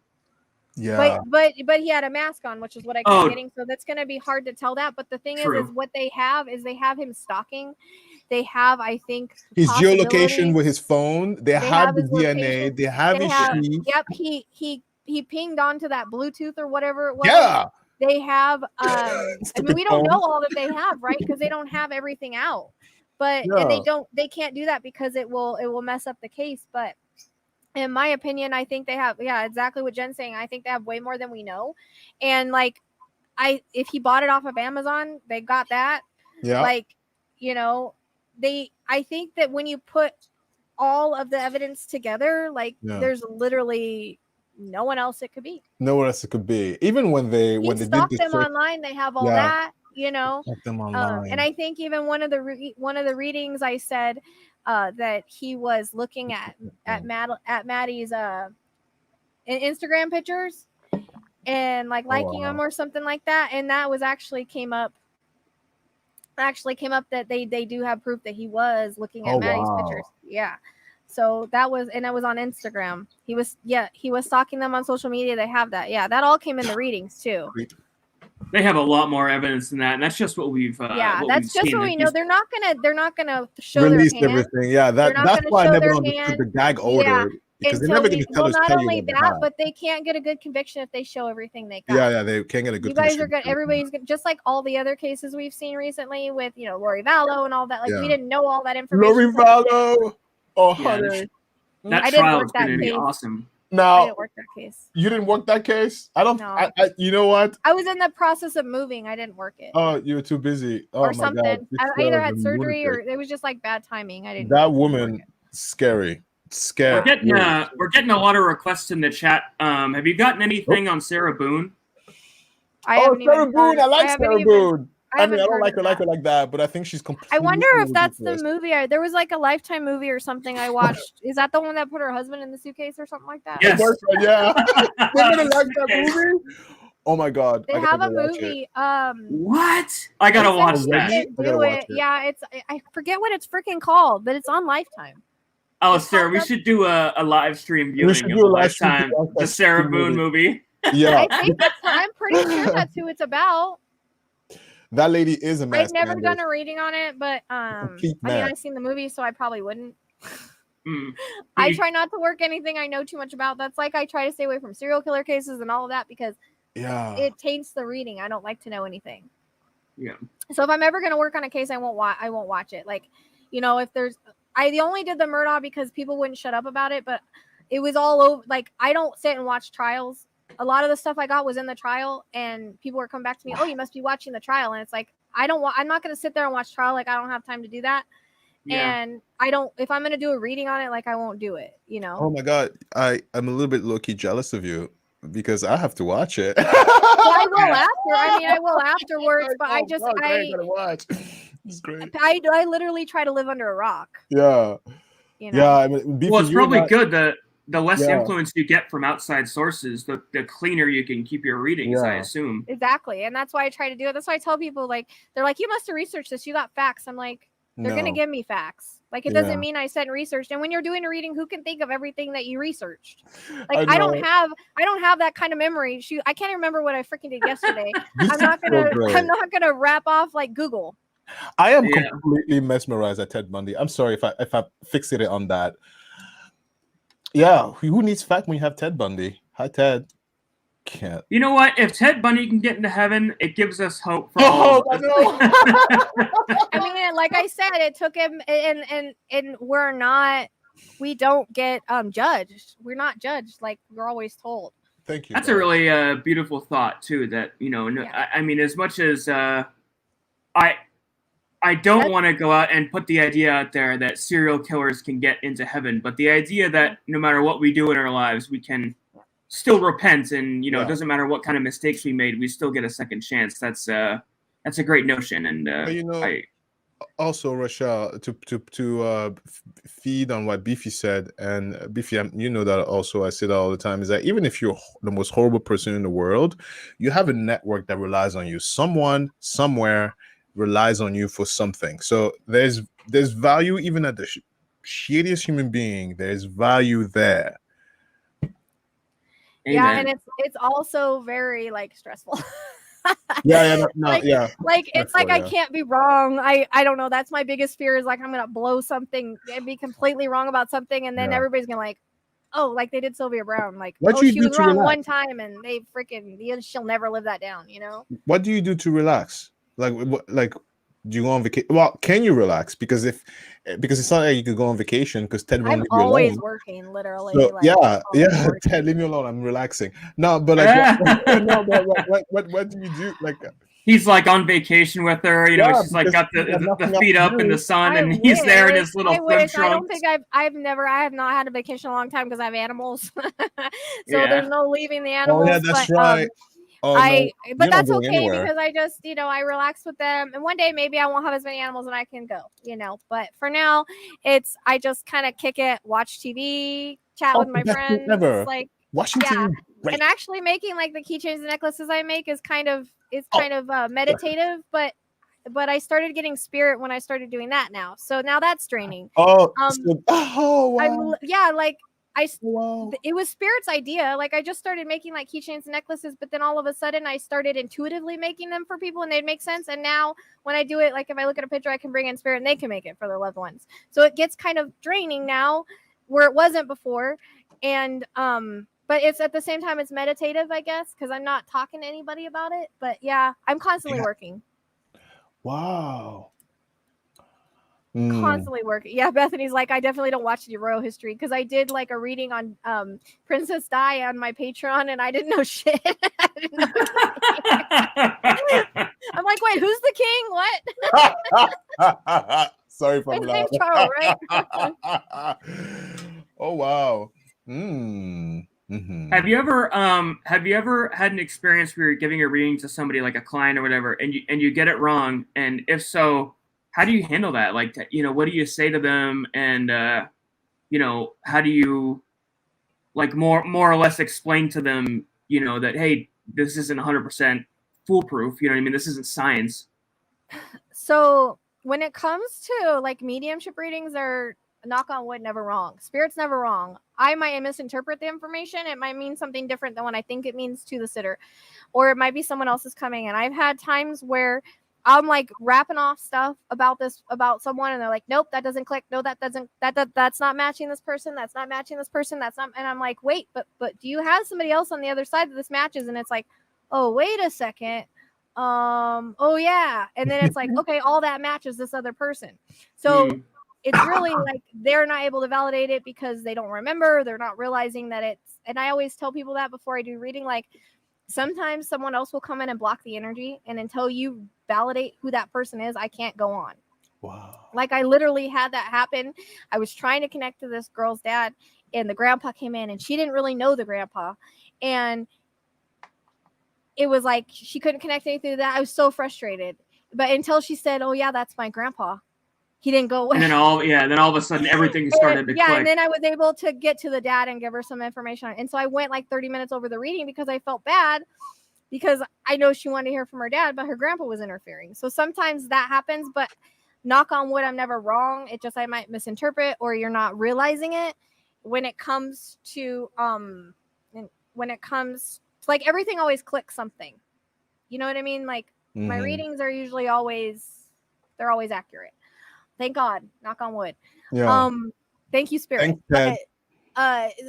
Yeah. But he had a mask on, which is what I kept getting. So that's going to be hard to tell that. But the thing is what they have him stalking. They have, I think, his geolocation with his phone. They have the DNA. They have his sheet. Yep. He pinged onto that Bluetooth or whatever it was. Yeah. They have. I mean, we don't know all that they have, right? Because they don't have everything out. But and they can't do that because it will mess up the case. But in my opinion, I think they have, exactly what Jen's saying. I think they have way more than we know. And like, if he bought it off of Amazon, they got that. Yeah. Like, I think that when you put all of the evidence together, like there's literally no one else it could be. No one else it could be. Even when they stalked them online, they have all that, Stalked them online. and I think even one of the readings I said that he was looking at Maddie's Instagram pictures and like liking them or something like that, and that was actually came up that they do have proof that he was looking at Maddie's pictures. Yeah. So that was on Instagram. He was stalking them on social media. They have that. Yeah, that all came in the readings too. They have a lot more evidence than that, and that's just what we've. That's just what we know. They're not gonna show release their hand. everything. Yeah, that's why I never understood the gag order. Yeah. Because they're never going to tell us. Not only that, but they can't get a good conviction if they show everything they got. Yeah, they can't get a good. You guys are good. Everybody's good. Just like all the other cases we've seen recently with Lori Vallow and all that. Like we didn't know all that information. Lori Vallow. Oh, honey. That trial is going to be awesome. Now, I didn't work that case. You didn't work that case? I don't. No. You know what? I was in the process of moving. I didn't work it. Oh, you were too busy. Oh or my something. God. I either had surgery or it was just like bad timing. I didn't. That woman, scary. We're getting a lot of requests in the chat. Have you gotten anything on Sarah Boone? Sarah Boone. I like Sarah Boone. I mean, I don't like her like that, but I think she's completely. I wonder if that's the movie. There was like a Lifetime movie or something I watched. Is that the one that put her husband in the suitcase or something like that? Yes. Yeah. They're gonna like that movie. Oh my God. They have a movie. What? I gotta watch that. Do it. Yeah, I forget what it's freaking called, but it's on Lifetime. Oh, Sarah, we should do a live stream viewing of Lifetime, the Sarah Boone movie. Yeah. I'm pretty sure that's who it's about. That lady is a mess. I've never done a reading on it, but I mean, I've seen the movie, so I probably wouldn't. I try not to work anything I know too much about. That's like I try to stay away from serial killer cases and all of that because it taints the reading. I don't like to know anything. Yeah. So if I'm ever going to work on a case, I won't watch it. Like, You know, if there's, I only did the Murdaugh because people wouldn't shut up about it, but it was all over. Like, I don't sit and watch trials. A lot of the stuff I got was in the trial, and people were coming back to me, oh, you must be watching the trial. And it's like, I'm not going to sit there and watch trial. Like, I don't have time to do that. Yeah. And I don't, if I'm going to do a reading on it, like, I won't do it, you know? Oh my God. I'm a little bit low-key jealous of you because I have to watch it. Well, I will after. I mean, I will afterwards, but I just, I gotta watch. It's great. I literally try to live under a rock. Yeah. You know? Yeah. I mean, well, it's probably good that the less influence you get from outside sources, the cleaner you can keep your readings, I assume. Exactly. And that's why I try to do it. That's why I tell people, like, they're like, you must have researched this. You got facts. I'm like, they're going to give me facts. Like, it doesn't mean I sat and researched. And when you're doing a reading, who can think of everything that you researched? Like, I don't have that kind of memory. Shoot, I can't remember what I freaking did yesterday. I'm not gonna wrap off like Google. I am completely mesmerized at Ted Bundy. I'm sorry if I fixated on that. Yeah, who needs fact when you have Ted Bundy? Hi, Ted. Can't. You know what? If Ted Bundy can get into heaven, it gives us hope for all of us. I mean, like I said, it took him, and we don't get judged. We're not judged like we're always told. Thank you. That's a really beautiful thought too. That, you know, I mean, as much as I don't want to go out and put the idea out there that serial killers can get into heaven, but the idea that no matter what we do in our lives, we can still repent, and it doesn't matter what kind of mistakes we made, we still get a second chance. That's a great notion, and also, Rachel, to feed on what Beefy said, and Beefy, you know that also, I say that all the time, is that even if you're the most horrible person in the world, you have a network that relies on you. Someone somewhere relies on you for something. So there's value even at the shittiest human being. There's value there. Yeah, and it's also very like stressful. It's like I can't be wrong. I don't know. That's my biggest fear, is like I'm gonna blow something and be completely wrong about something, and then everybody's gonna like, oh, like they did Sylvia Brown, like, she was wrong one time, and they she'll never live that down, you know. What do you do to relax? Like do you go on vacation? Well, can you relax? Because it's not like you could go on vacation because Ted won't leave you alone. I'm always working, literally. So, Ted, leave me alone. I'm relaxing. No, but like, what do you do? Like, he's like on vacation with her. She's like got the feet up in the sun, and he's there in his little flip trunks. I don't think I have not had a vacation in a long time because I have animals. There's no leaving the animals. Oh yeah, that's right. But that's okay because I just, I relax with them, and one day maybe I won't have as many animals and I can go, but for now I just kind of kick it, watch TV, chat with my friends, like watching TV. Right. And actually making like the keychains and necklaces I make is kind of meditative, but I started getting spirit when I started doing that now. So now that's draining. Wow. It was Spirit's idea. Like, I just started making like keychains and necklaces, but then all of a sudden I started intuitively making them for people and they'd make sense. And now when I do it, like if I look at a picture, I can bring in Spirit and they can make it for their loved ones. So it gets kind of draining now where it wasn't before. And, but it's at the same time, it's meditative, I guess, because I'm not talking to anybody about it. But yeah, I'm constantly working. Wow. Constantly working. Yeah, Bethany's like, I definitely don't watch the royal history because I did like a reading on Princess Di on my Patreon and I didn't know shit. I'm like, wait, who's the king? What? Sorry for my name's Charles, right? Oh wow. Mm-hmm. Have you ever had an experience where you're giving a reading to somebody, like a client or whatever, and you get it wrong? And if so, how do you handle that? Like, what do you say to them? And, how do you like more or less explain to them, that, hey, this isn't 100% foolproof. You know what I mean? This isn't science. So when it comes to like mediumship readings, are, knock on wood, never wrong. Spirit's never wrong. I might misinterpret the information. It might mean something different than what I think it means to the sitter, or it might be someone else is coming. And I've had times where I'm like rapping off stuff about someone, and they're like, nope, that doesn't click. No, that's not matching this person. That's not matching this person. That's not. And I'm like, wait, but do you have somebody else on the other side that this matches? And it's like, oh, wait a second. Oh yeah. And then it's like, okay, all that matches this other person. So it's really like they're not able to validate it because they don't remember. They're not realizing that it's, and I always tell people that before I do reading, like sometimes someone else will come in and block the energy. And until you validate who that person is, I can't go on. Wow. Like I literally had that happen. I was trying to connect to this girl's dad and the grandpa came in and she didn't really know the grandpa. And it was like she couldn't connect anything to that. I was so frustrated. But until she said, "Oh yeah, that's my grandpa," he didn't go away. And then all of a sudden everything started to click. And then I was able to get to the dad and give her some information. And so I went like 30 minutes over the reading because I felt bad because I know she wanted to hear from her dad, but her grandpa was interfering. So sometimes that happens, but knock on wood, I'm never wrong. It just I might misinterpret or you're not realizing it when it comes to like everything always clicks something. You know what I mean? Like my readings are usually they're always accurate. Thank God. Knock on wood. Yeah. Thank you, Spirit. Thanks,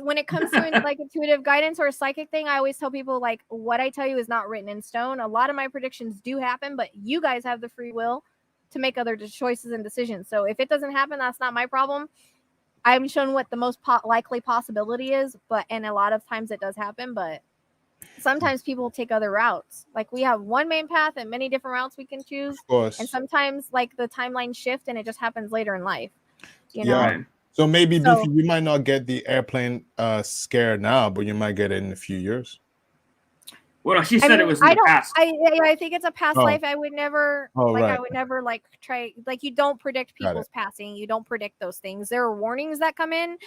When it comes to like intuitive guidance or a psychic thing, I always tell people like what I tell you is not written in stone. A lot of my predictions do happen, but you guys have the free will to make other choices and decisions. So if it doesn't happen, that's not my problem. I'm shown what the most likely possibility is, and a lot of times it does happen, but sometimes people take other routes. Like we have one main path and many different routes we can choose. Of course. And sometimes like the timeline shift and it just happens later in life. You know? Yeah. So maybe you might not get the airplane scare now, but you might get it in a few years. Well, she said it was in the past. I think it's a past life. I would never I would never like try, like you don't predict people's passing. You don't predict those things. There are warnings that come in,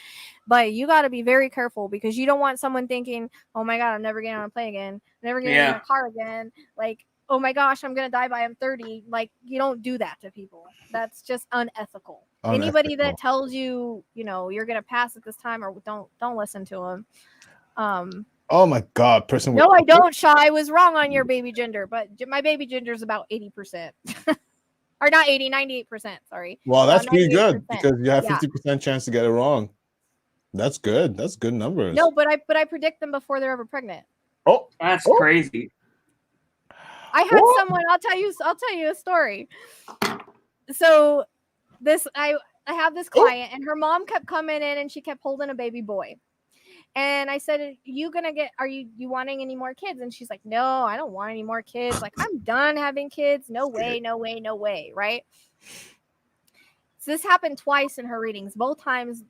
but you got to be very careful because you don't want someone thinking, "Oh my God, I'm never getting on a plane again. I'm never getting in a car again." Like, "Oh my gosh, I'm going to die by I'm 30." Like you don't do that to people. That's just unethical. Anybody that tells you, you know, you're going to pass at this time or don't listen to them. Oh my God, person. No, I don't, Shaw. I was wrong on your baby gender, but my baby gender is about 80%. Or not 80, 98%. Sorry. Well, that's pretty good because you have 50% chance to get it wrong. That's good. That's good numbers. No, but I predict them before they're ever pregnant. Oh, that's crazy. I had someone. I'll tell you a story. So I have this client, and her mom kept coming in, and she kept holding a baby boy. And I said, are you wanting any more kids? And she's like, no, I don't want any more kids. Like, I'm done having kids. No way, no way, no way. Right. So this happened twice in her readings. Both times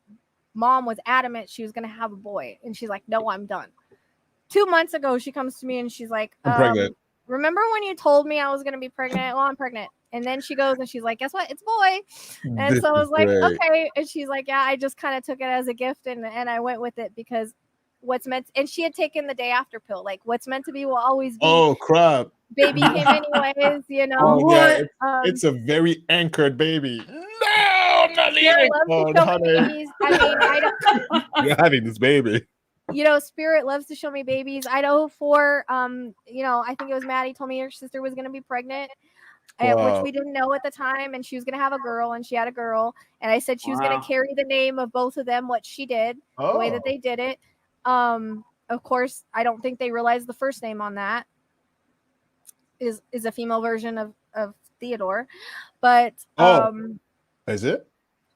mom was adamant she was going to have a boy. And she's like, no, I'm done. 2 months ago, she comes to me and she's like, I'm pregnant. Remember when you told me I was going to be pregnant? Well, I'm pregnant. And then she goes and she's like, guess what? It's a boy. And so I was like, okay. And she's like, yeah, I just kind of took it as a gift and I went with it because and she had taken the day after pill. Like what's meant to be will always be. Oh, crap. Baby came anyways, you know. Oh, yeah, it's a very anchored baby. No, I'm not leaving. You're having this baby. You know, Spirit loves to show me babies. I know for, you know, I think it was Maddie told me her sister was going to be pregnant. Which we didn't know at the time, and she was going to have a girl, and she had a girl, and I said she was going to carry the name of both of them, what she did, the way that they did it. Of course, I don't think they realized the first name on that is a female version of Theodore, but is it?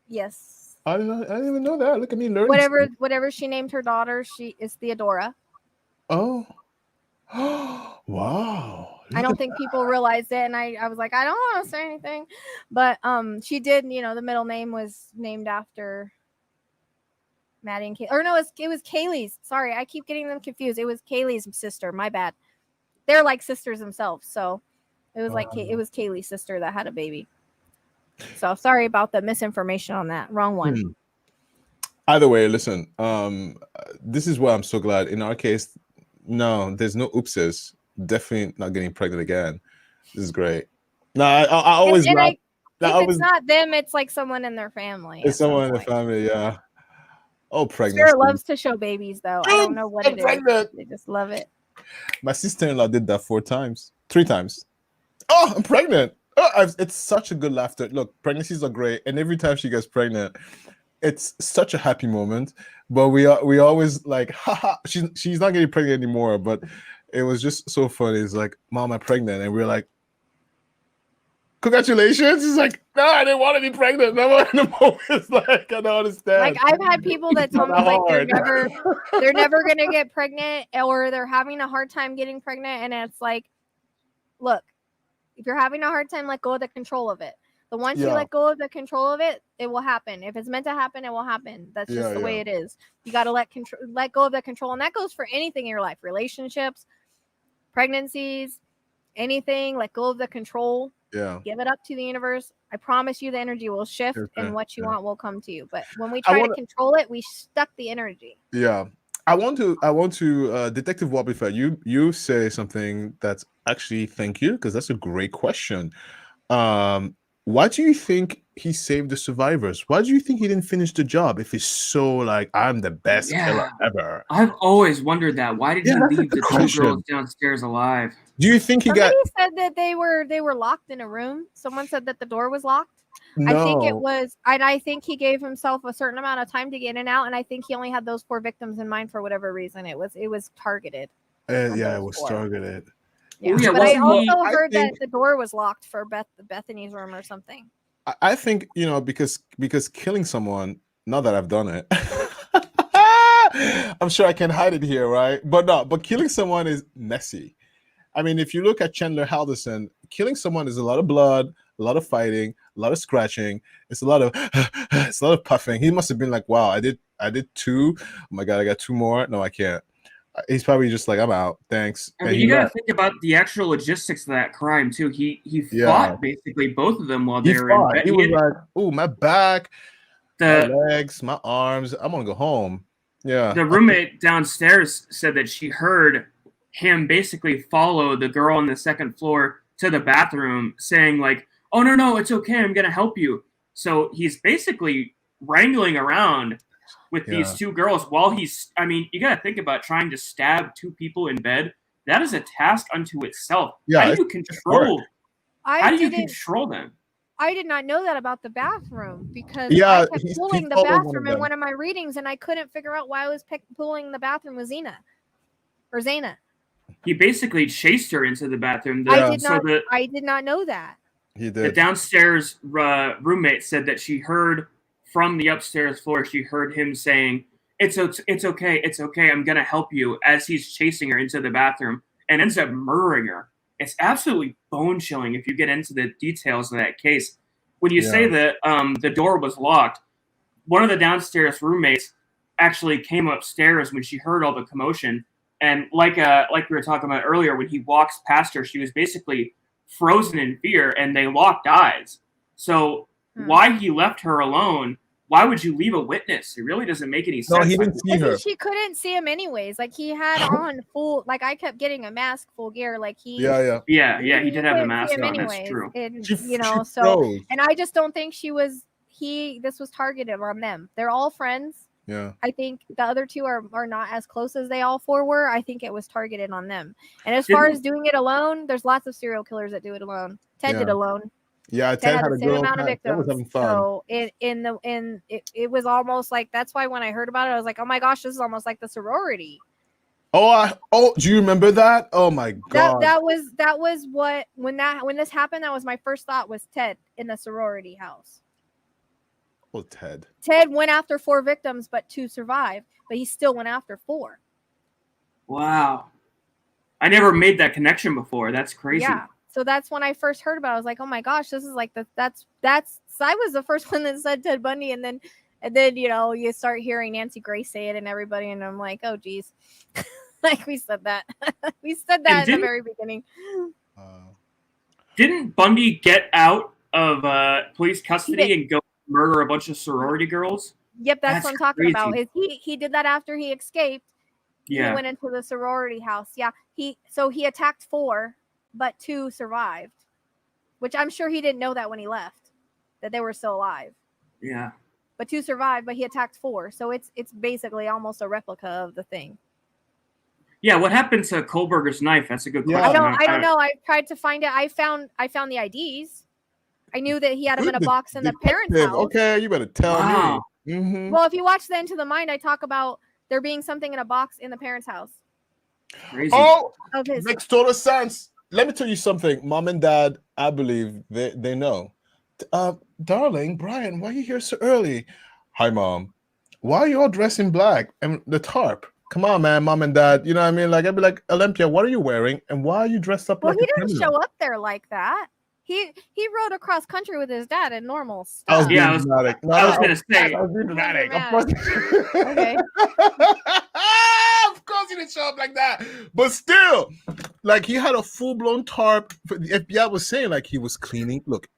Yes. I didn't even know that. Look at me learning. Whatever she named her daughter, she is Theodora. Oh. Wow. I don't think people realized it, and I was like, I don't want to say anything, but she did. You know, the middle name was named after Maddie and Kay. Or no, it was Kaylee's. Sorry, I keep getting them confused. It was Kaylee's sister. My bad. They're like sisters themselves, so it was like it was Kaylee's sister that had a baby. So sorry about the misinformation on that. Wrong one. Either way, listen. This is why I'm so glad. In our case, no, there's no oopses. Definitely not getting pregnant again. This is great. No, I always laugh. If it's not them, it's like someone in their family. It's someone in the family, yeah. Oh, pregnancy. Spirit loves to show babies, though. I don't know what it is. They just love it. My sister-in-law did that 3 times. Oh, I'm pregnant. Oh, it's such a good laughter. Look, pregnancies are great, and every time she gets pregnant, it's such a happy moment. But we always like, haha. She's not getting pregnant anymore, but it was just so funny. It's like, Mom, I'm pregnant, and we're like, congratulations. He's like, no, I didn't want to be pregnant. No, in the moment, it's like, I don't understand. Like I've had people that tell me like they're never gonna get pregnant, or they're having a hard time getting pregnant, and it's like, look, if you're having a hard time, let go of the control of it. But once you let go of the control of it, it will happen. If it's meant to happen, it will happen. That's just the way it is. You got to let go of the control, and that goes for anything in your life: relationships, pregnancies, anything. Let go of the control. Yeah. Give it up to the universe. I promise you, the energy will shift, and what you want will come to you. But when we try to control it, we stuck the energy. Yeah. I want to Detective Wobblifer, you say something that's actually, thank you, because that's a great question. Why do you think he saved the survivors? Why do you think he didn't finish the job if he's so like, I'm the best killer ever? I've always wondered that. Why did he leave the two girls downstairs alive? Do you think Somebody said that they were locked in a room? Someone said that the door was locked. No. I think it was, I think he gave himself a certain amount of time to get in and out, and I think he only had those 4 victims in mind for whatever reason. It was targeted. Yeah, it was targeted. Yeah, but I also heard that the door was locked for Bethany's room or something. I think, because killing someone, not that I've done it, I'm sure I can hide it here, right? But killing someone is messy. I mean, if you look at Chandler Halderson, killing someone is a lot of blood, a lot of fighting, a lot of scratching. It's a lot of puffing. He must have been like, wow, I did 2. Oh my God, I got 2 more. No, I can't. He's probably just like, I'm out. Thanks. I mean, you got to think about the actual logistics of that crime too. He fought basically both of them while they were in bed. He was like, oh, my back, my legs, my arms. I'm gonna go home. Yeah. The roommate downstairs said that she heard him basically follow the girl on the second floor to the bathroom, saying like, "Oh no, it's okay. I'm gonna help you." So he's basically wrangling around with these 2 girls while I mean, you got to think about trying to stab 2 people in bed. That is a task unto itself. Yeah, how do you control them? I did not know that about the bathroom, because I kept pulling the bathroom in one of my readings, and I couldn't figure out why I was pulling the bathroom with Zaina. He basically chased her into the bathroom. I did not know that. He did. The downstairs roommate said that she heard from the upstairs floor, she heard him saying, it's okay, I'm gonna help you, as he's chasing her into the bathroom, and ends up murdering her. It's absolutely bone-chilling if you get into the details of that case. When you say that the door was locked, one of the downstairs roommates actually came upstairs when she heard all the commotion, and like we were talking about earlier, when he walks past her, she was basically frozen in fear, and they locked eyes. So why he left her alone? Why would you leave a witness? It really doesn't make any sense. No, he didn't see her. She couldn't see him anyways. Like, he had on full, like, I kept getting a mask, full gear. Like, he he did have a mask on. That's true. And, and I just don't think this was targeted on them. They're all friends. Yeah. I think the other 2 are not as close as they all 4 were. I think it was targeted on them. And as far as doing it alone, there's lots of serial killers that do it alone. Ted did alone. Yeah, Ted had the same amount of victims. Was having fun. So it was almost like, that's why when I heard about it, I was like, oh my gosh, this is almost like the sorority. Oh, do you remember that? Oh my God. That was what when this happened, that was my first thought, was Ted in the sorority house. Oh, Ted. Ted went after 4 victims, but 2 survived, but he still went after 4. Wow. I never made that connection before. That's crazy. Yeah. So that's when I first heard about it. I was like, oh my gosh, this is like that's I was the first one that said Ted Bundy, and then you start hearing Nancy Grace say it and everybody, and I'm like, oh geez. Like, we said that. We said that in the very beginning. Didn't Bundy get out of police custody and go murder a bunch of sorority girls? Yep, that's what I'm talking about. He did that after he escaped. Yeah. He went into the sorority house. Yeah. He attacked 4, but 2 survived, which I'm sure he didn't know that when he left, that they were still alive. Yeah. But 2 survived, but he attacked 4. So it's basically almost a replica of the thing. Yeah, what happened to Kohlberger's knife? That's a good question. I don't know. I tried to find it. I found the IDs. I knew that he had them in a box in the parents' house. Okay, you better tell me. Mm-hmm. Well, if you watch the Into the Mind, I talk about there being something in a box in the parents' house. Crazy. Oh, makes total sense. let me tell you something. Mom and Dad, I believe they know. Darling, Brian, why are you here so early? Hi, Mom. Why are you all dressed in black and the tarp? Come on, man, Mom and Dad. You know what I mean? Like, I'd be like, Olympia, what are you wearing? And why are you dressed up Well, like he a didn't criminal? show up there like that. He rode across country with his dad in normal stuff. I was being Yeah, dramatic. No, I was gonna say. I was being dramatic. Of Dramatic. course. Okay. Of course, he didn't show up like that. But still, like he had a full-blown tarp. The FBI was saying like he was cleaning. Look,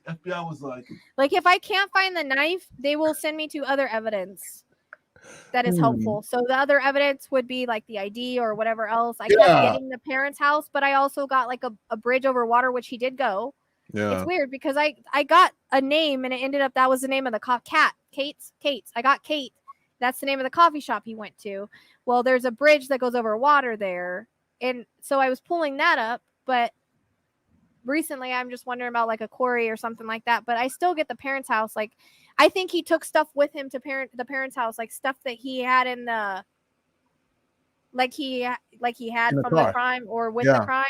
the FBI was like, if I can't find the knife, they will send me to other evidence that is helpful. So the other evidence would be like the ID or whatever else. I kept getting the parents' house, but I also got like a bridge over water, which he did go. yeah. It's weird because I got a name and it ended up that was the name of the Kate's. I got Kate. That's the name of the coffee shop he went to. Well, there's a bridge that goes over water there. And so I was pulling that up, but recently I'm just wondering about like a quarry or something like that. But I still get the parents' house. Like I think he took stuff with him to the parents' house, like stuff that he had in the like he had In the from car. the crime or with Yeah. the crime.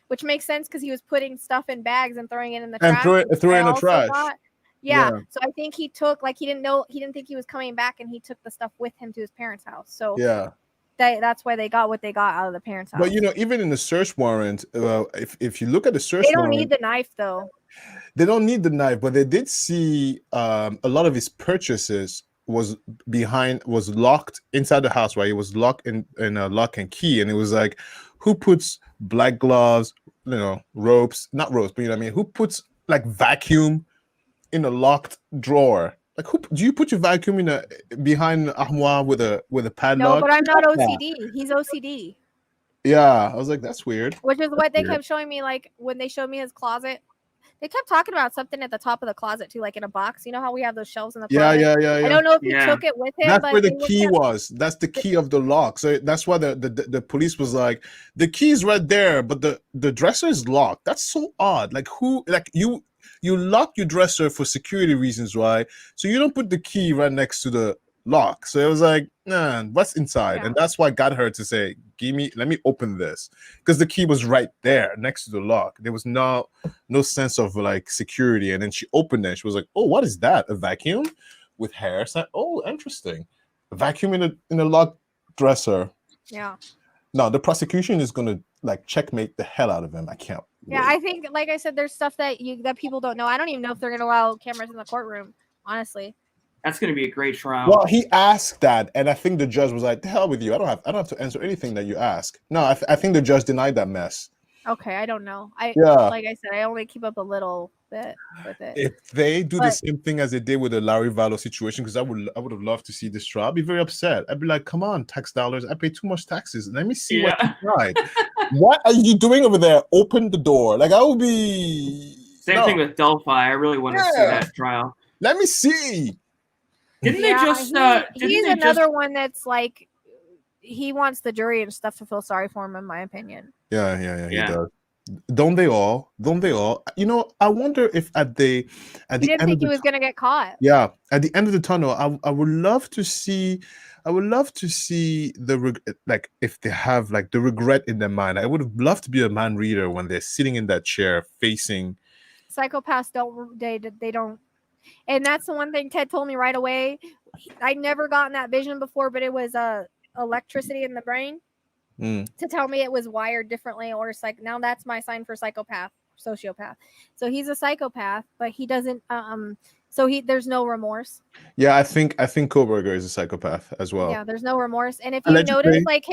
Which makes sense because he was putting stuff in bags and throwing it in the And trash. throw it I in the also trash. got. Yeah. So I think he took he didn't think he was coming back, and he took the stuff with him to his parents' house. So Yeah. that's why they got what they got out of the parents' house. But you know, even in the search warrant, if you look at the search they don't warrant, need the knife though. they don't need the knife, but they did see a lot of his purchases was locked inside the house, right? It was locked in a lock and key, and it was like, who puts black gloves, ropes, not ropes, but you know what I mean? Who puts like vacuum in a locked drawer? Like, who do you put your vacuum behind an armoire with a padlock? No, but I'm not Who does that? OCD. He's OCD. Yeah, I was like, that's weird. Which is what they weird. kept showing me, like when they showed me his closet. They kept talking about something at the top of the closet too, like in a box. You know how we have those shelves in the closet? Yeah. I don't know if he Yeah. took it with him. That's but where the they key kept- was. That's the key of the lock. So that's why the police was like, the key is right there, but the dresser is locked. That's so odd. Like you lock your dresser for security reasons, right? So you don't put the key right next to the lock. So it was like, nah, what's inside? Yeah. And that's why I got her to say, let me open this, because the key was right there next to the lock. There was no sense of like security. And then she opened it. She was like, oh, what is that? A vacuum with hair? So, oh, interesting. A vacuum in a locked dresser. Yeah. No, the prosecution is gonna like checkmate the hell out of him. I can't. Yeah, wait. I think, like I said, there's stuff that people don't know. I don't even know if they're gonna allow cameras in the courtroom. Honestly. That's going to be a great trial. Well, he asked that, and I think the judge was like, "The hell with you! I don't have to answer anything that you ask." No, I think the judge denied that mess. Okay, I don't know. Yeah. Like I said, I only keep up a little bit with it. If they do the same thing as they did with the Larry Vallow situation, because I would have loved to see this trial, I'd be very upset. I'd be like, "Come on, tax dollars! I pay too much taxes. Let me see what you tried. What are you doing over there? Open the door!" Like I would be. Same thing with Delphi. I really want to see that trial. Let me see. Didn't they just? He's another one that's like, he wants the jury and stuff to feel sorry for him, in my opinion. Yeah. He does. Don't they all? You know, I wonder if he didn't think he was gonna get caught. Yeah, at the end of the tunnel, I would love to see. I would love to see like if they have like the regret in their mind. I would have loved to be a mind reader when they're sitting in that chair facing. Psychopaths don't. And that's the one thing Ted told me right away. I'd never gotten that vision before, but it was electricity in the brain to tell me it was wired differently, or it's like, now that's my sign for sociopath. So he's a psychopath, but he doesn't. There's no remorse. Yeah, I think Koberger is a psychopath as well. Yeah, there's no remorse. And if you notice, like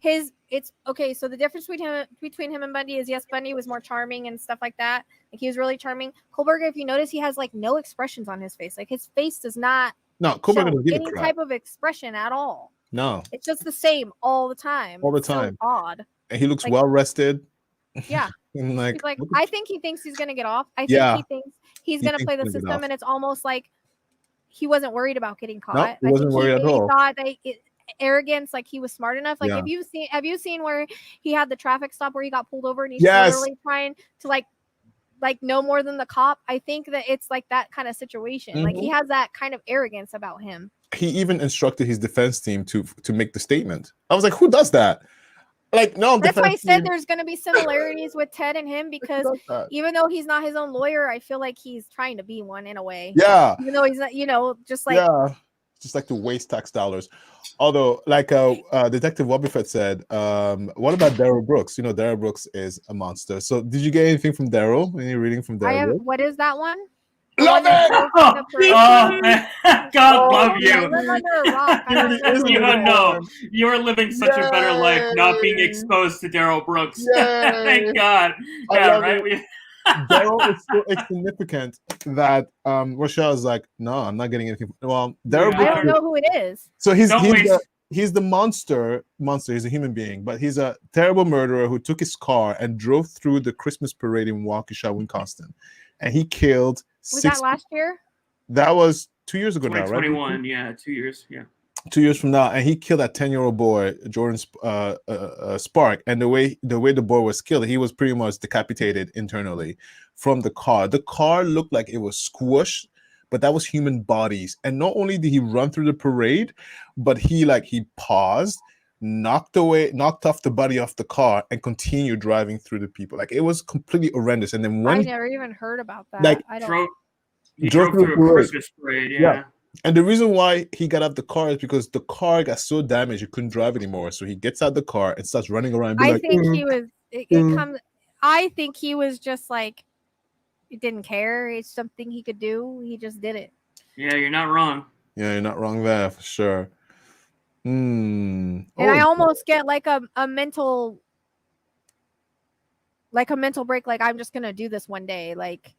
his it's okay. So the difference between him and Bundy is, yes, Bundy was more charming and stuff like that. Like he was really charming. Kohlberger, if you notice, he has like no expressions on his face. Like his face does not Kohlberger doesn't give any type of expression at all. No, it's just the same all the time. All the time. So odd. And he looks well rested. Yeah. And like I think he thinks he's gonna get off. I think he thinks he's gonna play the system, and it's almost like he wasn't worried about getting caught. No, he wasn't worried at all. He thought that arrogance, like he was smart enough. Like have you seen where he had the traffic stop where he got pulled over and he's literally trying to like no more than the cop? I think that it's like that kind of situation. Like he has that kind of arrogance about him. He even instructed his defense team to make the statement. I was like, who does that? Like, no, I'm That's why I defending said you. there's going to be similarities with Ted and him, because Does that. even though he's not his own lawyer, I feel like he's trying to be one in a way. Yeah, Even though he's not, just like yeah. Just like to waste tax dollars. Although, like Detective Wobbuffet said, what about Daryl Brooks? You know, Daryl Brooks is a monster. So did you get anything from Daryl? Any reading from I Daryl have. Brooks? What is that one? The Love one that it! drove through the parade? Oh, man. God Oh, love I you. live under a rock. I don't Dude, know. isn't You it don't know. fun? You're living such a better life not being Yay! exposed to Daryl Brooks. Yay! Thank God. I Yeah, love right? it. Daryl is so insignificant that Rochelle is like, no, I'm not getting anything. Well, Daryl Yeah, I Brooks. don't know who it is. So he's Don't he's waste. he's the monster. He's a human being, but he's a terrible murderer who took his car and drove through the Christmas parade in Waukesha, Wisconsin, and he killed Was six. that last year? That was 2 years ago now, right? 2021. Yeah, 2 years. Yeah. 2 years from now, and he killed that 10-year-old boy, Jordan Spark. And the way the boy was killed, he was pretty much decapitated internally from the car. The car looked like it was squished, but that was human bodies. And not only did he run through the parade, but he paused, knocked off the body off the car, and continued driving through the people. Like, it was completely horrendous. And then I when never even heard about that. like I don't. He drove drove through through the a parade. Christmas parade. Yeah. Yeah. And the reason why he got out the car is because the car got so damaged he couldn't drive anymore. So he gets out the car and starts running around. And be I like, think he was. It comes. I think he was just like, he didn't care. It's something he could do. He just did it. Yeah, you're not wrong. Yeah, you're not wrong there for sure. And I almost get like a mental break. Like, I'm just gonna do this one day. Like,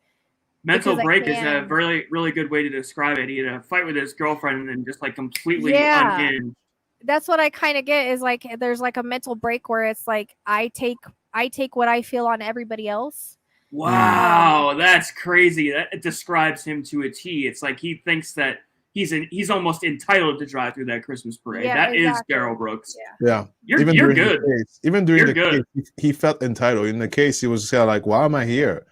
Mental because I break is a can. really, really good way to describe it. He had a fight with his girlfriend and then just like completely Yeah. unhinged. That's what I kind of get, is like there's like a mental break where it's like I take what I feel on everybody else. Wow, that's crazy. That describes him to a T. It's like he thinks that he's almost entitled to drive through that Christmas parade. Yeah, that exactly. is Daryl Brooks. Yeah. Yeah. You're during good. the case, even during You're the good. case, he felt entitled. In the case, he was kind of like, why am I here?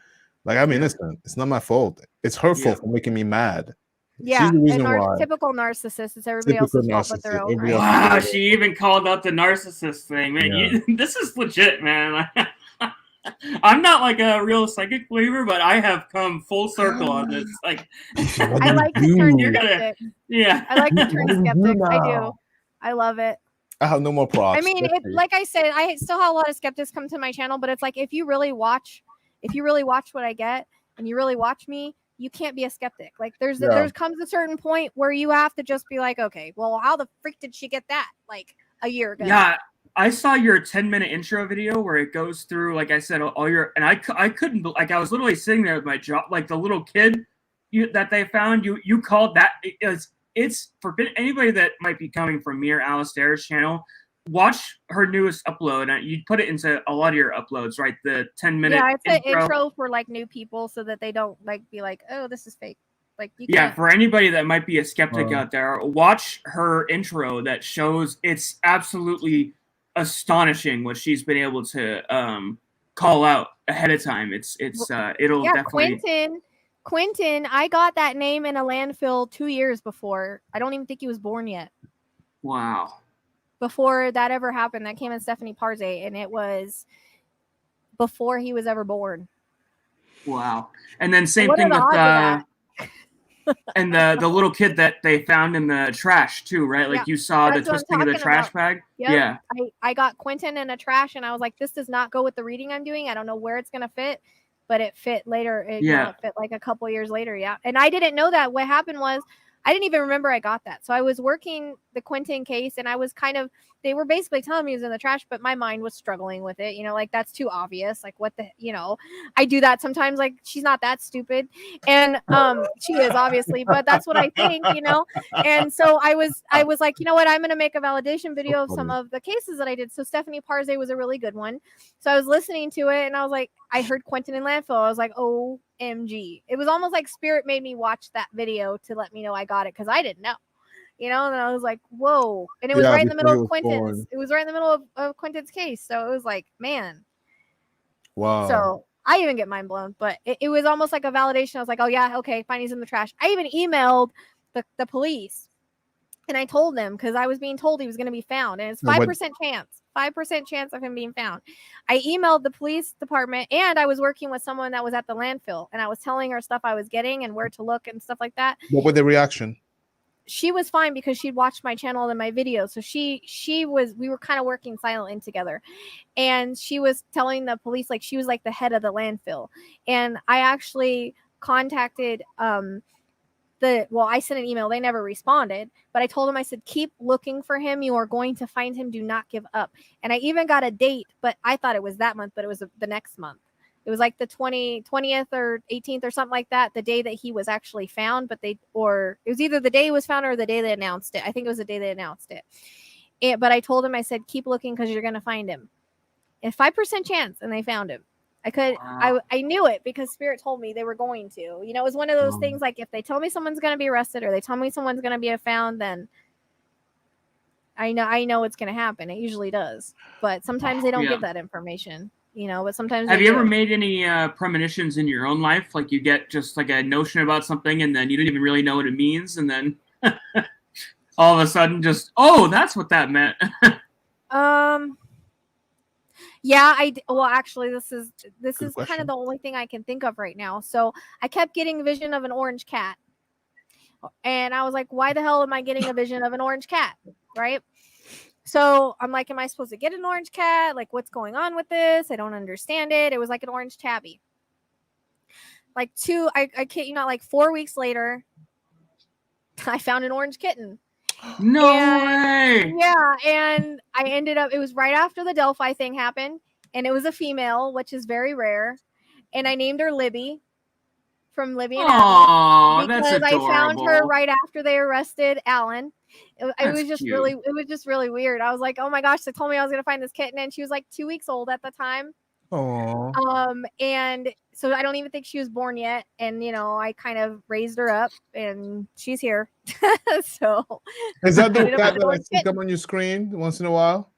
Like, I'm innocent. It's not my fault. It's her fault for making me mad. Yeah, She's the reason why. typical narcissist. It's everybody Typical else's fault but their narcissist. own. Everybody Right? else- Wow, she even called out the narcissist thing, man. Yeah. This is legit, man. I'm not like a real psychic believer, but I have come full circle on this. Like, I like to turn You're gonna- skeptic. yeah. I like to What turn do we do skeptic. I do. now? I love it. I have no more props. I mean, like I said, I still have a lot of skeptics come to my channel, but it's like if you really watch what I get and you really watch me, you can't be a skeptic. Like there comes a certain point where you have to just be like, okay, well, how the freak did she get that? Like a year ago. Yeah, I saw your 10-minute intro video where it goes through, like I said, all your, and I couldn't, like, I was literally sitting there with my jaw, like the little kid that they found. You called that. It's for anybody that might be coming from Mir Alistair's channel. Watch her newest upload, and you put it into a lot of your uploads, right? The 10-minute. Yeah, it's an intro for like new people so that they don't like be like, oh, this is fake. Like, you yeah, can't. for anybody that might be a skeptic out there, watch her intro that shows it's absolutely astonishing what she's been able to call out ahead of time. It'll definitely. Quentin, I got that name in a landfill 2 years before. I don't even think he was born yet. Wow. Before that ever happened, that came in Stephanie Parze, and it was before he was ever born. Wow. And then same What are thing the with odds of that? and the little kid that they found in the trash too, right? Like, you saw the that's what I'm twisting of the talking trash about. bag. Yep. Yeah. I got Quentin in a trash, and I was like, this does not go with the reading I'm doing. I don't know where it's gonna fit, but it fit later. It fit like a couple years later. Yeah. And I didn't know that. What happened was I didn't even remember I got that. So I was working the Quentin case, and I was they were basically telling me it was in the trash, but my mind was struggling with it. Like, that's too obvious. Like, what the, I do that sometimes. Like, she's not that stupid. And she is, obviously, but that's what I think, And so I was like, you know what? I'm going to make a validation video of some of the cases that I did. So Stephanie Parze was a really good one. So I was listening to it, and I was like, I heard Quentin in landfill. I was like, OMG. It was almost like Spirit made me watch that video to let me know I got it, because I didn't know. And I was like, whoa. And it was right in the middle of Quentin's. It was right in the middle of Quentin's case. So it was like, man. Wow. So I even get mind blown. But it was almost like a validation. I was like, oh, yeah, okay, fine, he's in the trash. I even emailed the police. And I told them, because I was being told he was going to be found. And it's 5% chance. 5% chance of him being found. I emailed the police department, and I was working with someone that was at the landfill, and I was telling her stuff I was getting and where to look and stuff like that. What was the reaction? She was fine because she'd watched my channel and my videos. So we were kind of working silently together. And she was telling the police, like, she was like the head of the landfill. And I actually contacted I sent an email. They never responded, but I told them, I said, keep looking for him. You are going to find him. Do not give up. And I even got a date, but I thought it was that month, but it was the next month. It was like the 20th or 18th or something like that, the day that he was actually found, but it was either the day he was found or the day they announced it. I think it was the day they announced it. But I told him, I said, keep looking because you're going to find him. A 5% chance, and they found him. I knew it because Spirit told me they were going to. You know, it was one of those things, like, if they tell me someone's going to be arrested or they tell me someone's going to be found, then I know it's going to happen. It usually does. But sometimes they don't give that information. You know, but sometimes. Have you ever made any premonitions in your own life? Like, you get just like a notion about something and then you don't even really know what it means, and then all of a sudden just, oh, that's what that meant. Yeah, actually, this is kind of the only thing I can think of right now. So I kept getting a vision of an orange cat, and I was like, why the hell am I getting a vision of an orange cat? Right. So I'm like, am I supposed to get an orange cat? Like, what's going on with this? I don't understand it. It was like an orange tabby. Like I kid you not, like 4 weeks later, I found an orange kitten. No way. Yeah, and I ended up, it was right after the Delphi thing happened, and it was a female, which is very rare. And I named her Libby, from Libby and Alan, because I found her right after they arrested Alan. It was just really weird. I was like, oh my gosh, they told me I was gonna find this kitten, and she was like 2 weeks old at the time. Aww. And so I don't even think she was born yet. And you know, I kind of raised her up, and she's here. So is that the cat that I see come on your screen once in a while?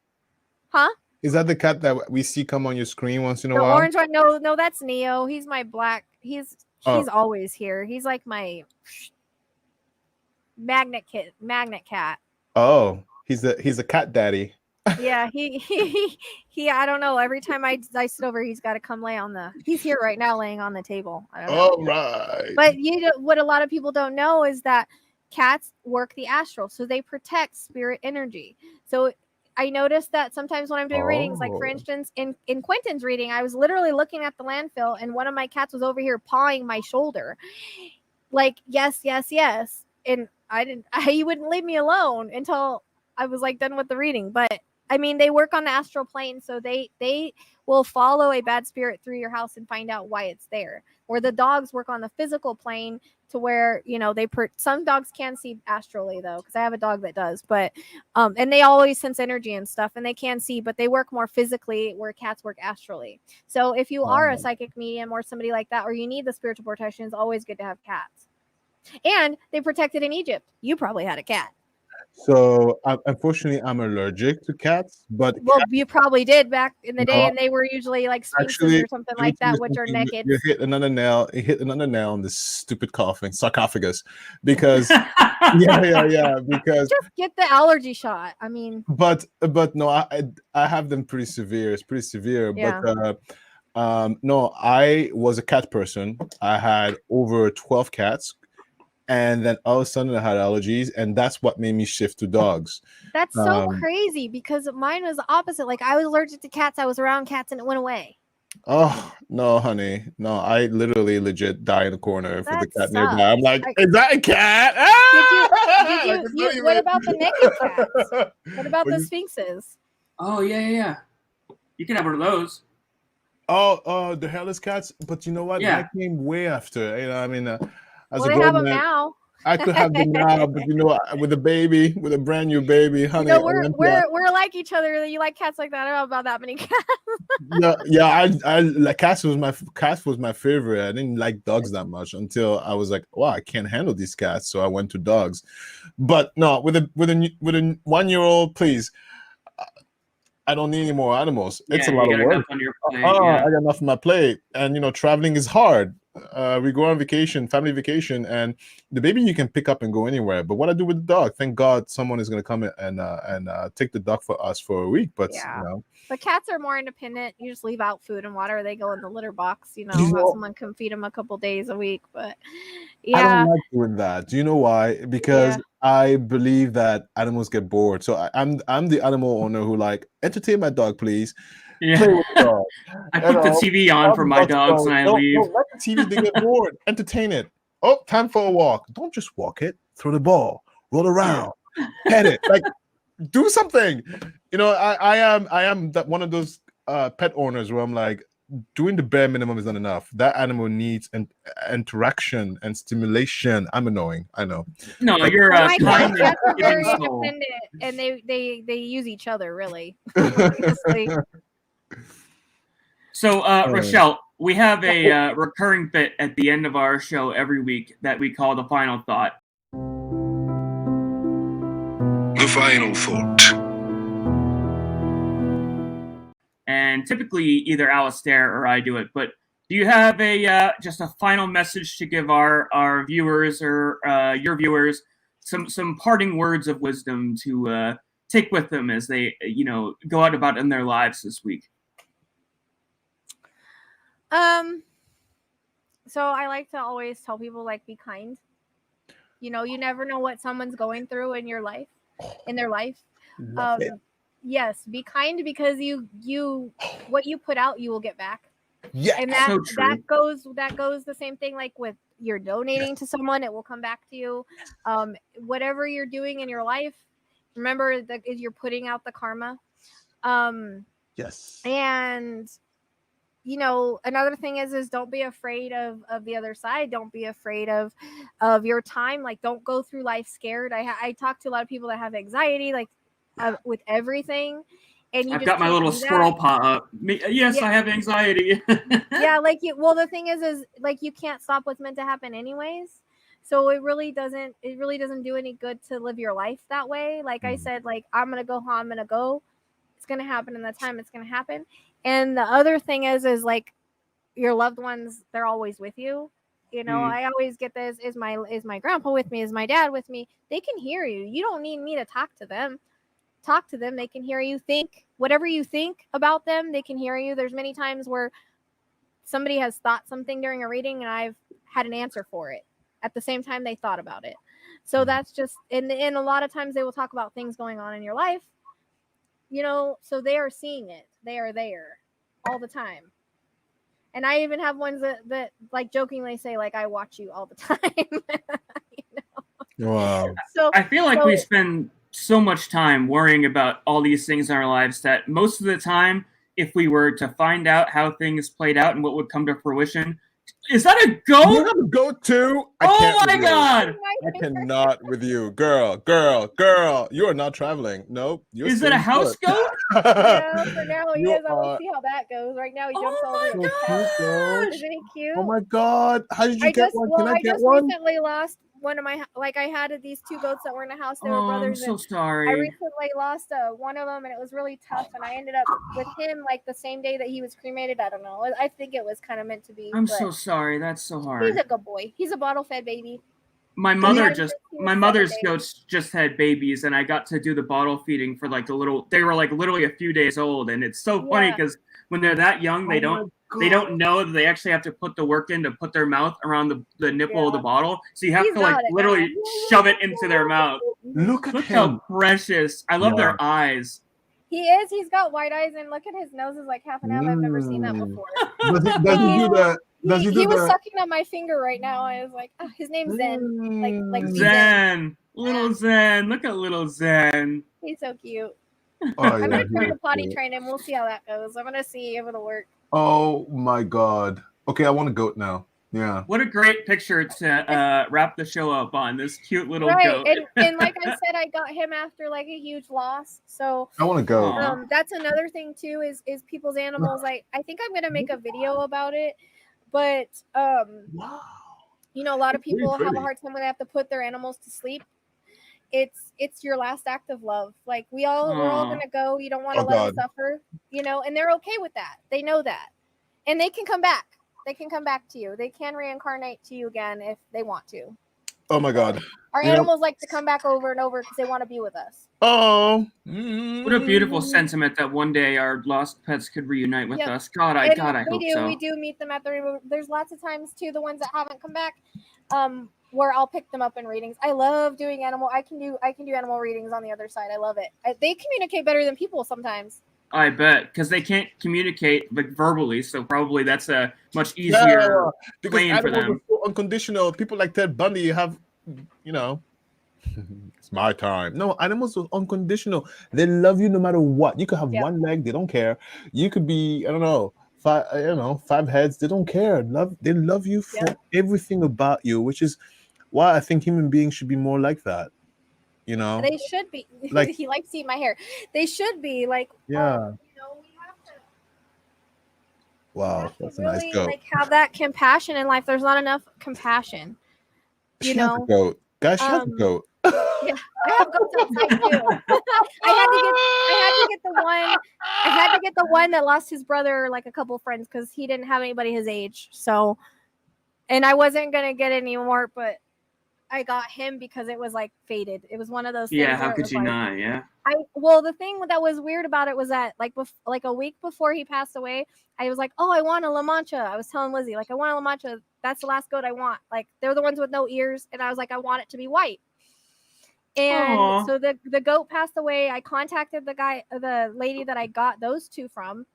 Huh? Is that the cat that we see come on your screen once in a the while? Orange one? No, that's Neo. He's my black. He's always here. He's like my magnet cat. Oh, he's a cat daddy. Yeah, he I don't know. Every time I sit over, he's got to come lay on he's here right now laying on the table. I don't know. All right. But what a lot of people don't know is that cats work the astral, so they protect spirit energy. So I noticed that sometimes when I'm doing readings, like for instance, in Quentin's reading, I was literally looking at the landfill, and one of my cats was over here pawing my shoulder. Like, yes. And he wouldn't leave me alone until I was like done with the reading. But I mean, they work on the astral plane, so they will follow a bad spirit through your house and find out why it's there. Where the dogs work on the physical plane, to where, you know, some dogs can see astrally though, because I have a dog that does, but and they always sense energy and stuff, and they can see, but they work more physically, where cats work astrally. So if you are a psychic medium or somebody like that, or you need the spiritual protection, it's always good to have cats. And they protected in Egypt. You probably had a cat. So unfortunately, I'm allergic to cats. But you probably did back in the day, and they were usually like sphinxes or something like that, which are naked. You hit another nail. You hit another nail on this stupid coughing sarcophagus, because because just get the allergy shot. I mean, but no, I have them pretty severe. It's pretty severe. Yeah. But no, I was a cat person. I had over 12 cats. And then all of a sudden I had allergies, and that's what made me shift to dogs. That's so crazy, because mine was the opposite. Like, I was allergic to cats. I was around cats and it went away. Oh, no, honey. No, I literally legit die in the corner for the cat nearby. I'm like, is that a cat? What about the naked cats? What about the sphinxes? Oh, yeah. You can have one of those. Oh, the hairless cats. But you know what? Yeah. That came way after. You know, I mean, they have them now. I could have them now, but you know, with a brand new baby, honey. You know, we're like each other. You like cats like that. I don't know about that many cats. I like cats was my favorite. I didn't like dogs that much until I was like, wow, I can't handle these cats, so I went to dogs. But no, with a 1-year-old, please. I don't need any more animals. It's a lot of work. On your plate, I got enough on my plate, and you know, traveling is hard. we go on vacation, family vacation, and the baby you can pick up and go anywhere. But what I do with the dog? Thank God someone is going to come and take the dog for us for a week. But But cats are more independent. You just leave out food and water. They go in the litter box. Have someone come feed them a couple days a week. But I don't like doing that. Do you know why? Because I believe that animals get bored. So I'm the animal owner who entertain my dog, please. Yeah. Play with the dog. I put the TV on for my dogs and I leave. No, let the TV, they get bored. Entertain it. Oh, time for a walk. Don't just walk it. Throw the ball. Roll around. Pet it. Do something. I am that one of those pet owners where I'm like, doing the bare minimum is not enough. That animal needs interaction and stimulation. I'm annoying. I know. No, you're my cats are very independent, and they use each other really. Honestly. So, Rochelle, we have a recurring bit at the end of our show every week that we call the final thought. The final thought. And typically either Alistair or I do it, but do you have just a final message to give our viewers or your viewers some parting words of wisdom to take with them as they go out about in their lives this week? So I like to always tell people be kind. You never know what someone's going through in their life. Yes, be kind, because you what you put out, you will get back. Yeah, and that goes the same thing with you're donating to someone, it will come back to you. Whatever you're doing in your life, remember that you're putting out the karma. Yes. And another thing is don't be afraid of the other side. Don't be afraid of your time. Don't go through life scared. I talk to a lot of people that have anxiety with everything, and I've got my little squirrel paw up. Yes, I have anxiety. The thing is you can't stop what's meant to happen anyways. So it really doesn't do any good to live your life that way. I said, I'm gonna go how I'm gonna go. It's gonna happen in the time it's gonna happen. And the other thing is your loved ones, they're always with you. I always get this: is my grandpa with me? Is my dad with me? They can hear you. You don't need me to talk to them. Talk to them. They can hear you. Think whatever you think about them, they can hear you. There's many times where somebody has thought something during a reading and I've had an answer for it at the same time they thought about it. So that's just, and a lot of times they will talk about things going on in your life, so they are seeing it. They are there all the time. And I even have ones that jokingly say, I watch you all the time. Wow. So I feel like we spend so much time worrying about all these things in our lives that most of the time, if we were to find out how things played out and what would come to fruition, is that a goat? You have a goat too? Oh my God! I cannot with you, girl. You are not traveling. Nope. Is it a house goat? Yeah, for now he is. I will see how that goes. Right now he jumps over. So cute, girl. Isn't he cute? Oh my God! How did you get one? Can I get one? Recently lost one of my I had these two goats that were in the house. They were brothers. I'm so sorry. I recently lost one of them, and it was really tough. And I ended up with him the same day that he was cremated. I don't know. I think it was kind of meant to be. I'm so sorry. That's so hard. He's a good boy. He's a bottle-fed baby. My mother's goats just had babies, and I got to do the bottle feeding for they were literally a few days old, and it's so funny because when they're that young, they don't know that they actually have to put the work in to put their mouth around the nipple of the bottle. So you have to literally shove it into their mouth. Look him. How precious. I love their eyes. He is. He's got white eyes, and look at his nose is like half an hour. I've never seen that before. Does he do that? He was sucking on my finger right now. I was like, his name's Zen. Like Zen. Little Zen. Look at little Zen. He's so cute. Oh, I'm going to try to potty train him. We'll see how that goes. I'm going to see if it'll work. Oh, my God. Okay, I want a goat now. Yeah. What a great picture to wrap the show up on, this cute little goat. And like I said, I got him after a huge loss. So I want to go. That's another thing too is people's animals. I think I'm gonna make a video about it. But wow. A lot of people have a hard time when they have to put their animals to sleep. It's your last act of love. We're all gonna go. You don't want to let them suffer, and they're okay with that. They know that. And they can come back. They can come back to you. They can reincarnate to you again if they want to. Oh my God. Our You know- animals like to come back over and over because they want to be with us. Oh. What a beautiful sentiment that one day our lost pets could reunite with us. God, I And hope so. We do meet them at the. There's lots of times too, the ones that haven't come back, where I'll pick them up in readings. I love doing animal. I can do animal readings on the other side. I love it. They communicate better than people sometimes. I bet, because they can't communicate verbally, so probably that's a much easier because playing for animals them. are so unconditional. People like Ted Bundy have, you know, it's my time. No, animals are unconditional. They love you no matter what. You could have one leg, they don't care. You could be, I don't know, five heads, they don't care. They love you for everything about you, which is why I think human beings should be more like that. You know, they should be. Like, he likes to eat my hair. They should be like. Yeah. We have to. Wow, that's a really, nice goat. like have that compassion in life. There's not enough compassion. She has a goat, guys. She has a goat. Yeah, I have goats outside too. I had to get the one that lost his brother, like a couple friends, because he didn't have anybody his age. So, and I wasn't gonna get any more, but I got him because it was like faded. It was one of those things. Yeah, how could you not? Yeah. The thing that was weird about it was that like a week before he passed away, I was like, oh, I want a La Mancha. I was telling Lizzie, like, I want a La Mancha. That's the last goat I want. Like, they're the ones with no ears, and I was like, I want it to be white. And so the goat passed away. I contacted the lady that I got those two from,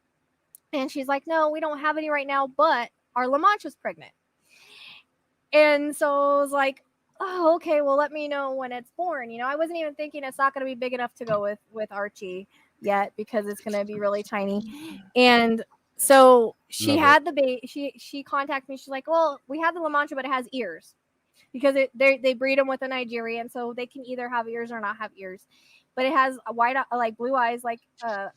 and she's like, no, we don't have any right now, but our La Mancha's pregnant. And so I was like, oh, okay, well, let me know when it's born. You know, I wasn't even thinking it's not going to be big enough to go with Archie yet because it's going to be really tiny. And so she had the baby. She contacted me. She's like, well, we have the La Mancha, but it has ears because they breed them with a Nigerian, so they can either have ears or not have ears. But it has a white, like blue eyes, like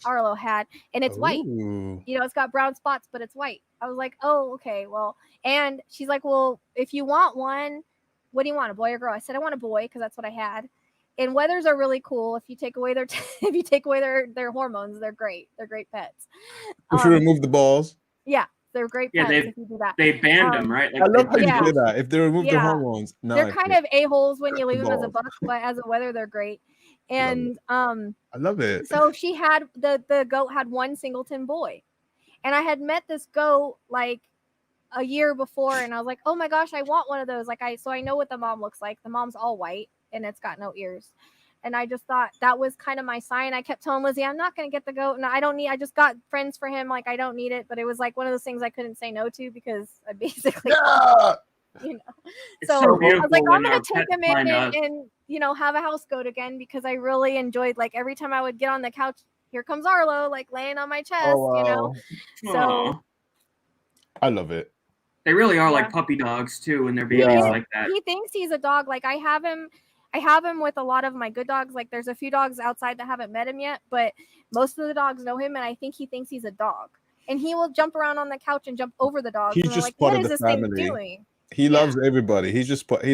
Arlo had, and it's white. You know, it's got brown spots, but it's white. I was like, oh, okay, well. And she's like, well, if you want one, what do you want, a boy or girl? I said I want a boy because that's what I had. And wethers are really cool. If you take away their hormones, they're great. They're great pets. If you remove the balls. Yeah, they're great pets if you do that. They banned them, right? Like, I love how you say that. If they remove the hormones. No, they're kind of a-holes when you leave them as a buck, but as a wether, they're great. And I love it. So she had the goat had one singleton boy. And I had met this goat like a year before, and I was like, oh my gosh, I want one of those. So I know what the mom looks like. The mom's all white and it's got no ears. And I just thought that was kind of my sign. I kept telling Lizzie, I'm not going to get the goat. And I just got friends for him. Like, I don't need it. But it was like one of those things I couldn't say no to because I basically, you know. So I was like, I'm going to take him in and, you know, have a house goat again because I really enjoyed, like, every time I would get on the couch, here comes Arlo, like laying on my chest, you know. So I love it. They really are like puppy dogs too when they're babies like that. He thinks he's a dog. Like I have him with a lot of my good dogs. Like there's a few dogs outside that haven't met him yet, but most of the dogs know him, and I think he thinks he's a dog. And he will jump around on the couch and jump over the dogs. He's just like, part what of is the this family. thing doing? He loves everybody. He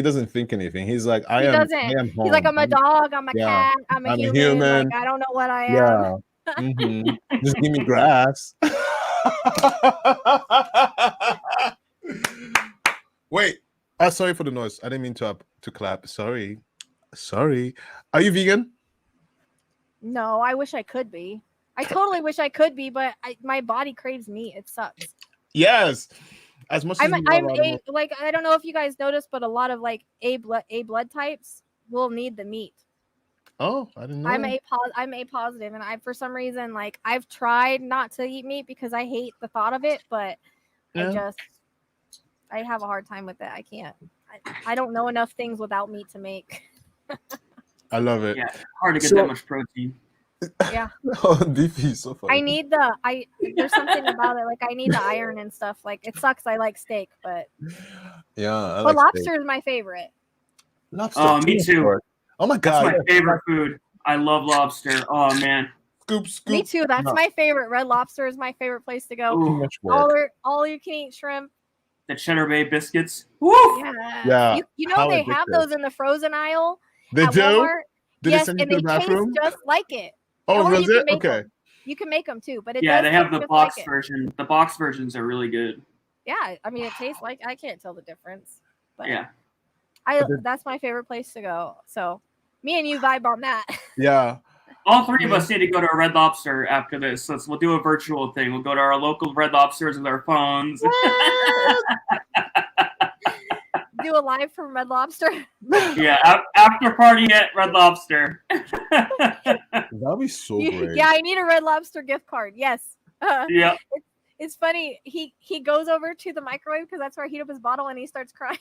doesn't think anything. He's like, I am home. He's like, I'm a dog, I'm a cat, I'm a human. Like, I don't know what I am. Yeah. Mm-hmm. Just give me grass. Wait. Sorry for the noise. I didn't mean to clap. Sorry. Are you vegan? No, I wish I could be. I totally wish I could be, but my body craves meat. It sucks. Yes. As much as I don't know if you guys noticed, but a lot of like A blood types will need the meat. Oh, I didn't know. I'm A positive, and I for some reason like I've tried not to eat meat because I hate the thought of it, but I have a hard time with it. I can't. I don't know enough things without meat to make. I love it. Yeah, hard to get that much protein. Yeah. Beefy is so funny. There's something about it. Like I need the iron and stuff. Like it sucks. I like steak, but but lobster steak. is my favorite. Lobster. Oh, me too. Oh my god, that's my favorite food. I love lobster. Oh man. Scoop. Me too. That's my favorite. Red Lobster is my favorite place to go. Ooh, all you can eat shrimp. The Cheddar Bay biscuits. Woo! Yeah. You know they have those in the frozen aisle. They do. Walmart. Yes, and they taste just like it. Oh, is it? Okay. You can make them too, but they have the box version. The box versions are really good. Yeah, I mean, it tastes like I can't tell the difference. But Yeah. that's my favorite place to go. So me and you vibe on that. Yeah. All three of us need to go to a Red Lobster after this. So we'll do a virtual thing. We'll go to our local Red Lobsters with our phones. Do a live from Red Lobster. Yeah, after party at Red Lobster. That'd be so great. Yeah, I need a Red Lobster gift card. Yes. Yeah. It's funny. He goes over to the microwave because that's where I heat up his bottle, and he starts crying.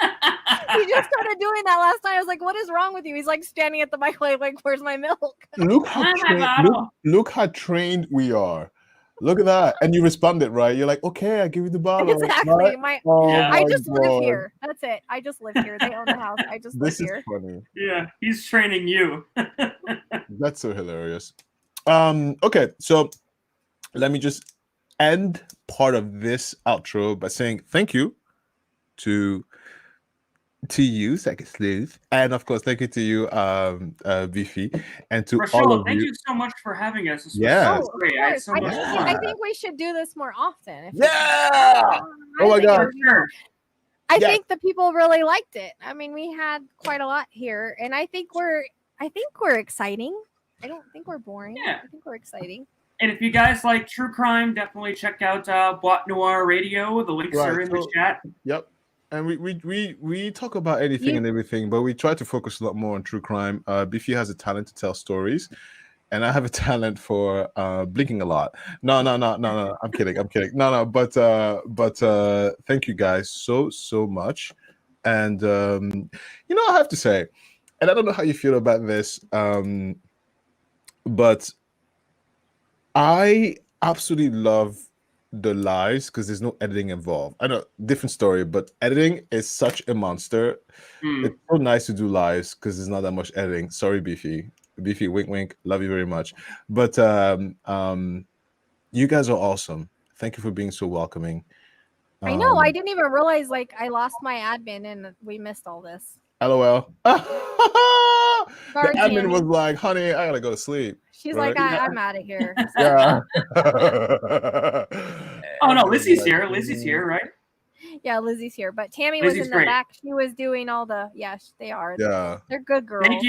He just started doing that last night. I was like, "What is wrong with you?" He's like standing at the microwave, like, "Where's my milk?" Look how trained we are. Look at that. And you responded, right? You're like, okay, I give you the bottle. Exactly. Right? I just live here. That's it. I just live here. They own the house. I just live here. This is funny. Yeah, he's training you. That's so hilarious. Okay, so let me just end part of this outro by saying thank you to you, Second Sleuth, and of course, thank you to you, Beefy, and to Rochelle, all of thank you. you so much for having us. This Yeah. was so great. I had so much fun. I think we should do this more often. Yeah. Oh my God. For sure. I think the people really liked it. I mean, we had quite a lot here, and I think we're exciting. I don't think we're boring. Yeah. I think we're exciting. And if you guys like true crime, definitely check out Boîte Noire Radio. The links are in the chat. Yep. And we talk about anything and everything, but we try to focus a lot more on true crime. Beefy has a talent to tell stories, and I have a talent for blinking a lot. No. I'm kidding. No. But thank you guys so much. And I have to say, and I don't know how you feel about this, but I absolutely love the lives because there's no editing involved. I know, different story, but editing is such a monster. It's so nice to do lives because there's not that much editing. Sorry, Beefy, wink wink, love you very much. But you guys are awesome. Thank you for being so welcoming. I know, I didn't even realize I lost my admin and we missed all this. LOL. Sorry, the admin Tammy. was like, honey, I gotta go to sleep. She's right? like, I'm out of here. Yeah. Oh no, Lizzie's here. Lizzie's here, right? Yeah, Lizzie's here, but Tammy Lizzie's was in the great. back. She was doing all the. Yes, they are. Yeah. They're good girls. Thank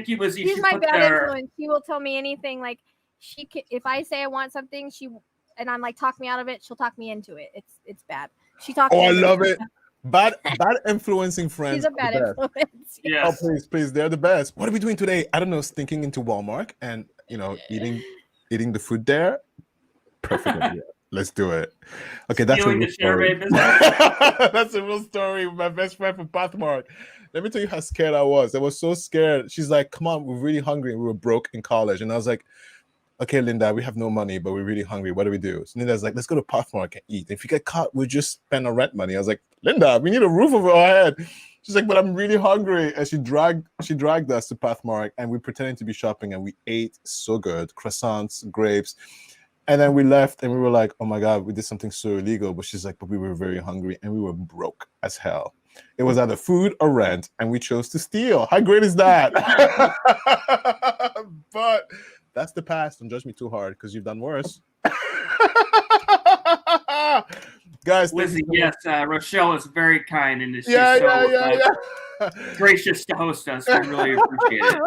you, Lizzie. She's She my put bad their- influence. She will tell me anything. Like if I say I want something, and I'm like, talk me out of it. She'll talk me into it. It's bad. She talks. Oh, I love it. Bad influencing friends. She's a bad influence. Yes. Oh, please, they're the best. What are we doing today? I don't know. Stinking into Walmart and eating the food there. Perfect idea. Let's do it. Okay, that's a Stealing real the story. Chevrolet business. That's a real story. My best friend from Pathmark. Let me tell you how scared I was. I was so scared. She's like, "Come on, we're really hungry. And we were broke in college." And I was like, "Okay, Linda, we have no money, but we're really hungry. What do we do?" So Linda's like, "Let's go to Pathmark and eat. If you get caught, we'll just spend our rent money." I was like, "Linda, we need a roof over our head." She's like, "But I'm really hungry." And she dragged us to Pathmark, and we pretended to be shopping, and we ate so good, croissants, grapes. And then we left, and we were like, "Oh my God, we did something so illegal." But she's like, "But we were very hungry, and we were broke as hell. It was either food or rent, and we chose to steal." How great is that? But that's the past. Don't judge me too hard because you've done worse. Guys, Lizzie, yes, Rochelle is very kind and she's yeah. gracious to host us. We really appreciate it.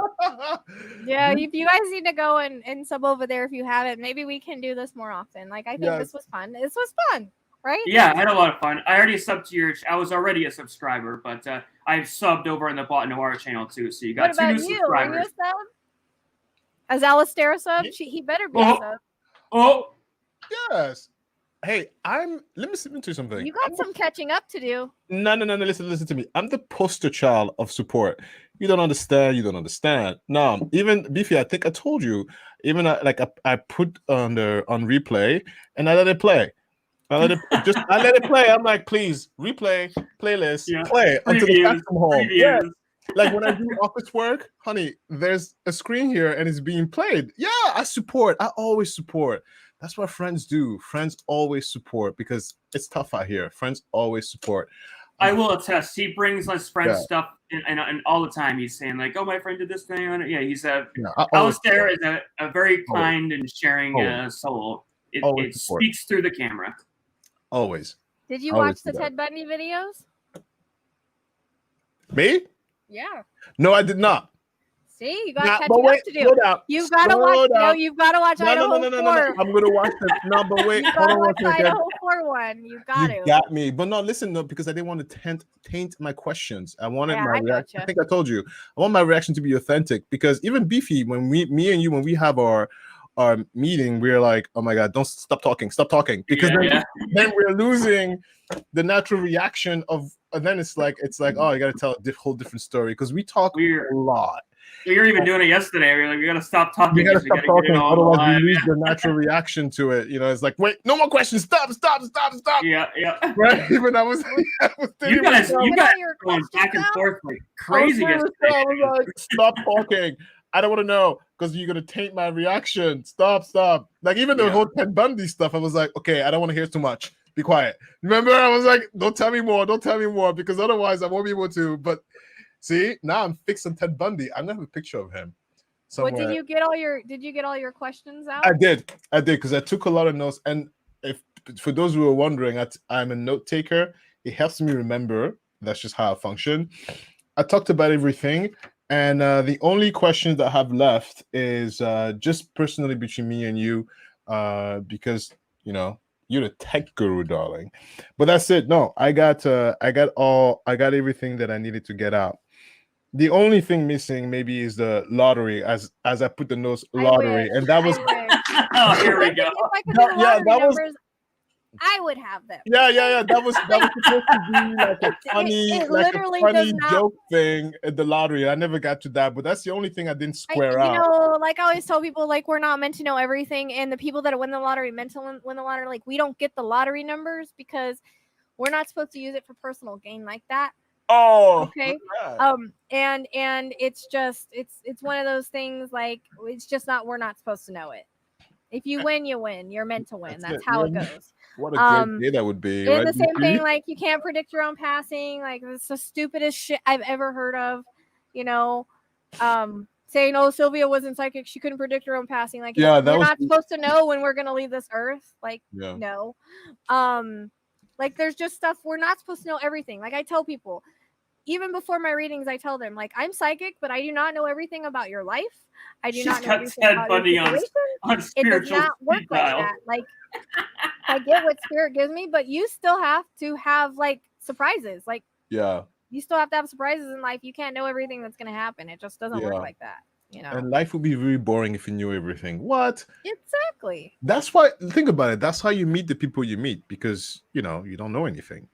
Yeah, if you guys need to go and sub over there if you haven't, maybe we can do this more often. Like, I think this was fun. This was fun, right? Yeah, I had a lot of fun. I already subbed to your. I was already a subscriber, but I've subbed over in the Boîte Noire channel too. So you got What two new about you? Are subscribers. you a sub? As Alistair a sub? He better be a sub. Oh, Yes. Hey, let me tell you something. You got some catching up to do. No. Listen to me. I'm the poster child of support. You don't understand. No, even Beefy, I think I told you. Even I put on replay and I let it play. I let it play. I'm like, please replay, playlist, play until the cats come home. Yeah. Like when I do office work, honey, there's a screen here and it's being played. Yeah, I always support. That's what friends do. Friends always support because it's tough out here. Friends always support. I will attest. He brings his friends stuff and all the time. He's saying like, "Oh, my friend did this thing." Yeah, he's Alistair is a very kind and sharing soul. It speaks through the camera. Always. Did you Always watch the do that. Ted Bundy videos? Me? Yeah. No, I did not. See, you got Nah, catching but wait, up to do. slow down. You've got to Slow watch. No, down. you've got to watch Idaho 4. I'm gonna watch it. No, but wait, You hold got to on one watch second. Idaho 4 one. You got You to. got me, but no, listen, no, because I didn't want to taint my questions. I wanted Yeah, my I reaction. gotcha. I think I told you, I want my reaction to be authentic. Because even Beefy, when me and you, when we have our meeting, we're like, oh my god, don't stop talking, because then we're losing the natural reaction of. And then it's like, oh, you got to tell a whole different story because we talk a lot. We were even doing it yesterday. We were like, we gotta stop talking. We gotta stop talking, otherwise we lose the Yeah. natural reaction to it. You know, it's like, wait, no more questions. Stop. Yeah. Right? Even I was You guys Get all your going back and questions out. forth like crazy. I was like, stop talking. I don't want to know because you're gonna taint my reaction. Stop. Like even the whole Ted Bundy stuff, I was like, okay, I don't want to hear too much. Be quiet. Remember, I was like, don't tell me more, because otherwise I won't be able to. But see, now I'm fixed on Ted Bundy. I have a picture of him somewhere. What did you get all your questions out? I did because I took a lot of notes. And if for those who are wondering, I'm a note taker. It helps me remember. That's just how I function. I talked about everything, and the only questions that I have left is just personally between me and you, because you know you're the tech guru, darling. But that's it. No, I got everything that I needed to get out. The only thing missing maybe is the lottery, as I put the notes lottery, and that was. Oh, here we go. If I could do the lottery numbers, I would have them. Yeah. That was supposed to be like a funny joke thing at the lottery. I never got to that, but that's the only thing I didn't square out. You know, like I always tell people, like we're not meant to know everything, and the people that win the lottery meant to win the lottery. Like we don't get the lottery numbers because we're not supposed to use it for personal gain like that. Oh, okay. And it's just it's one of those things. Like it's just not. We're not supposed to know it. If you win, you win. You're meant to win. That's how it goes. What a great day that would be. It's the same thing. Like you can't predict your own passing. Like it's the stupidest shit I've ever heard of. You know, saying, "Oh, Sylvia wasn't psychic; she couldn't predict her own passing." Like, we're not supposed to know when we're gonna leave this earth. Like, no. Like there's just stuff we're not supposed to know everything. Like I tell people, even before my readings, I tell them, like, I'm psychic, but I do not know everything about your life. I do not know everything about your situation. It does not work like that. Like, I get what spirit gives me, but you still have to have like surprises. Like, you still have to have surprises in life. You can't know everything that's going to happen. It just doesn't work like that. You know, and life would be very boring if you knew everything. What? Exactly. That's why. Think about it. That's how you meet the people you meet, because you don't know anything.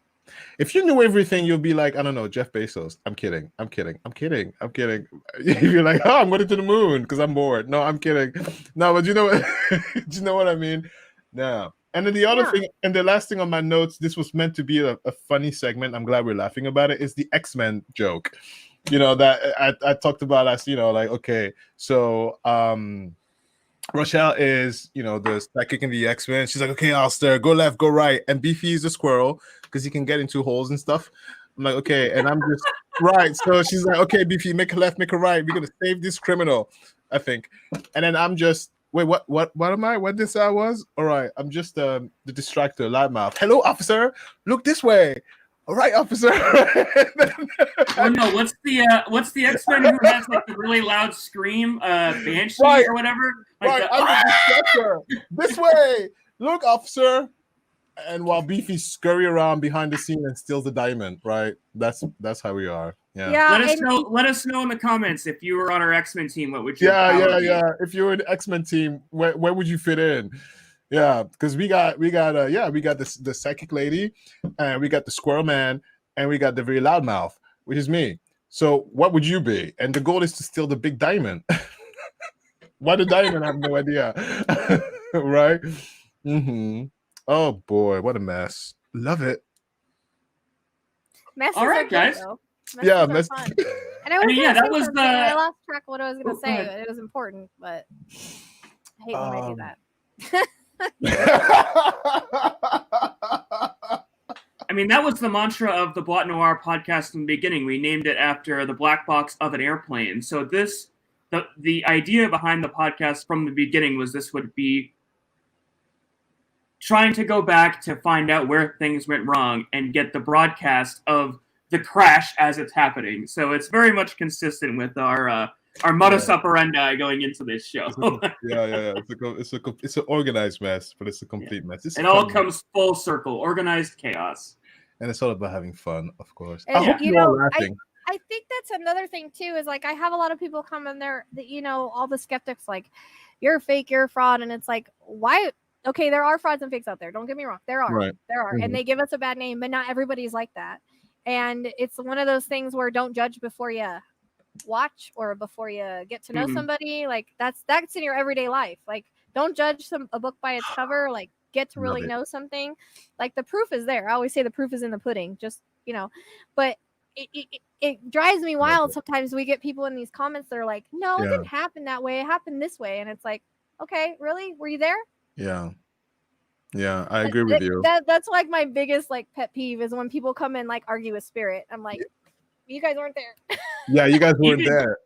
If you knew everything, you'll be like, I don't know, Jeff Bezos. I'm kidding. You're like, oh, I'm going to the moon because I'm bored. No, I'm kidding. No, but you know what? Do you know what I mean? No. And then the other thing, and the last thing on my notes, this was meant to be a funny segment. I'm glad we're laughing about it. Is the X-Men joke. That I talked about as, like, okay, so Rochelle is, the psychic in the X-Men. She's like, okay, Alistair, go left, go right. And Beefy is a squirrel because he can get into holes and stuff. I'm like, okay. And I'm just, right. So she's like, okay, Beefy, make a left, make a right. We're going to save this criminal, I think. And then I'm just, wait, what am I? What this I was? All right. I'm just the distractor, loudmouth. Hello, officer. Look this way. All right, officer. Oh no, what's the X-Men who has like the really loud scream, Banshee or whatever? Like I'm the distractor. This way. Look, officer. And while Beefy scurry around behind the scene and steals the diamond, right? That's how we are. Yeah. Let us know in the comments if you were on our X-Men team. What would you? Yeah. If you were in the X-Men team, where would you fit in? Yeah, because we got the psychic lady, and we got the squirrel man, and we got the very loud mouth, which is me. So what would you be? And the goal is to steal the big diamond. Why the diamond? I have no idea. Right? Mm-hmm. Oh boy, what a mess. Love it. Messes all right, guys. Mess. Fun. And I was I lost track of what I was going to say. But it was important, but I hate when I do that. I mean, that was the mantra of the Boîte Noire podcast in the beginning. We named it after the black box of an airplane. So the idea behind the podcast from the beginning was this would be trying to go back to find out where things went wrong and get the broadcast of the crash as it's happening. So it's very much consistent with our modus operandi going into this show. It's an organized mess, but it's a complete mess. It all comes full circle, organized chaos. And it's all about having fun, of course. And, I hope you're all laughing. I think that's another thing too, is like I have a lot of people come in there that, all the skeptics like, you're fake, you're a fraud. And it's like, why? Okay, there are frauds and fakes out there. Don't get me wrong. There are. Right. There are. And they give us a bad name, but not everybody's like that. And it's one of those things where don't judge before you watch or before you get to know somebody. Like that's in your everyday life. Like don't judge a book by its cover. Like get to really know something. Like the proof is there. I always say the proof is in the pudding. Just but it drives me wild. Sometimes we get people in these comments that are like, no, it didn't happen that way. It happened this way, and it's like, okay, really? Were you there? Yeah, I agree with you. That's like my biggest like pet peeve is when people come in like argue with spirit. I'm like, you guys weren't there. Yeah, you guys weren't there.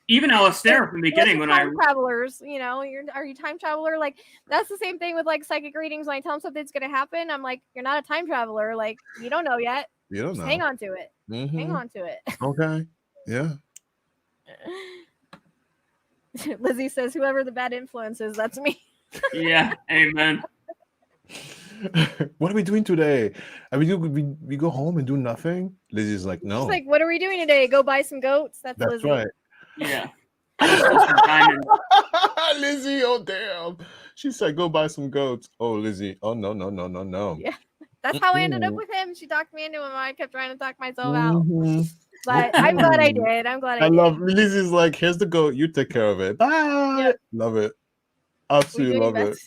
Even Alistair from the beginning when time travelers, are you time traveler? Like that's the same thing with like psychic readings. When I tell them something's gonna happen, I'm like, you're not a time traveler. Like you don't know yet. You don't Just know. hang on to it. Hang on to it. Okay. Yeah. Lizzie says, whoever the bad influence is, that's me. Yeah, amen. What are we doing today? We go home and do nothing? Lizzie's like, no. She's like, what are we doing today? Go buy some goats? That's Lizzie. Right. Yeah. Lizzie, oh damn. She said, go buy some goats. Oh, Lizzie. Oh, no. Yeah. That's how I ended up with him. She talked me into him. I kept trying to talk myself out. But I'm glad I did. I love Lizzie's like, here's the goat. You take care of it. Bye. Yep. Love it. Absolutely love it.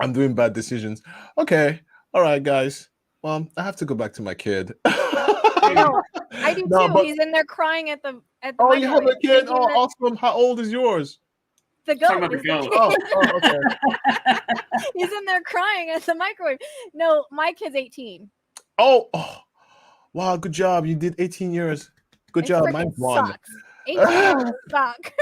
I'm doing bad decisions. Okay. All right, guys. Well, I have to go back to my kid. I know. I do too. But... He's in there crying at the Oh, you have a kid? Oh, awesome. How old is yours? The goat. Okay. He's in there crying at the microwave. No, my kid's 18. Oh, wow. Good job. You did 18 years. Good job. Mine's one. Sucks. 18 years suck.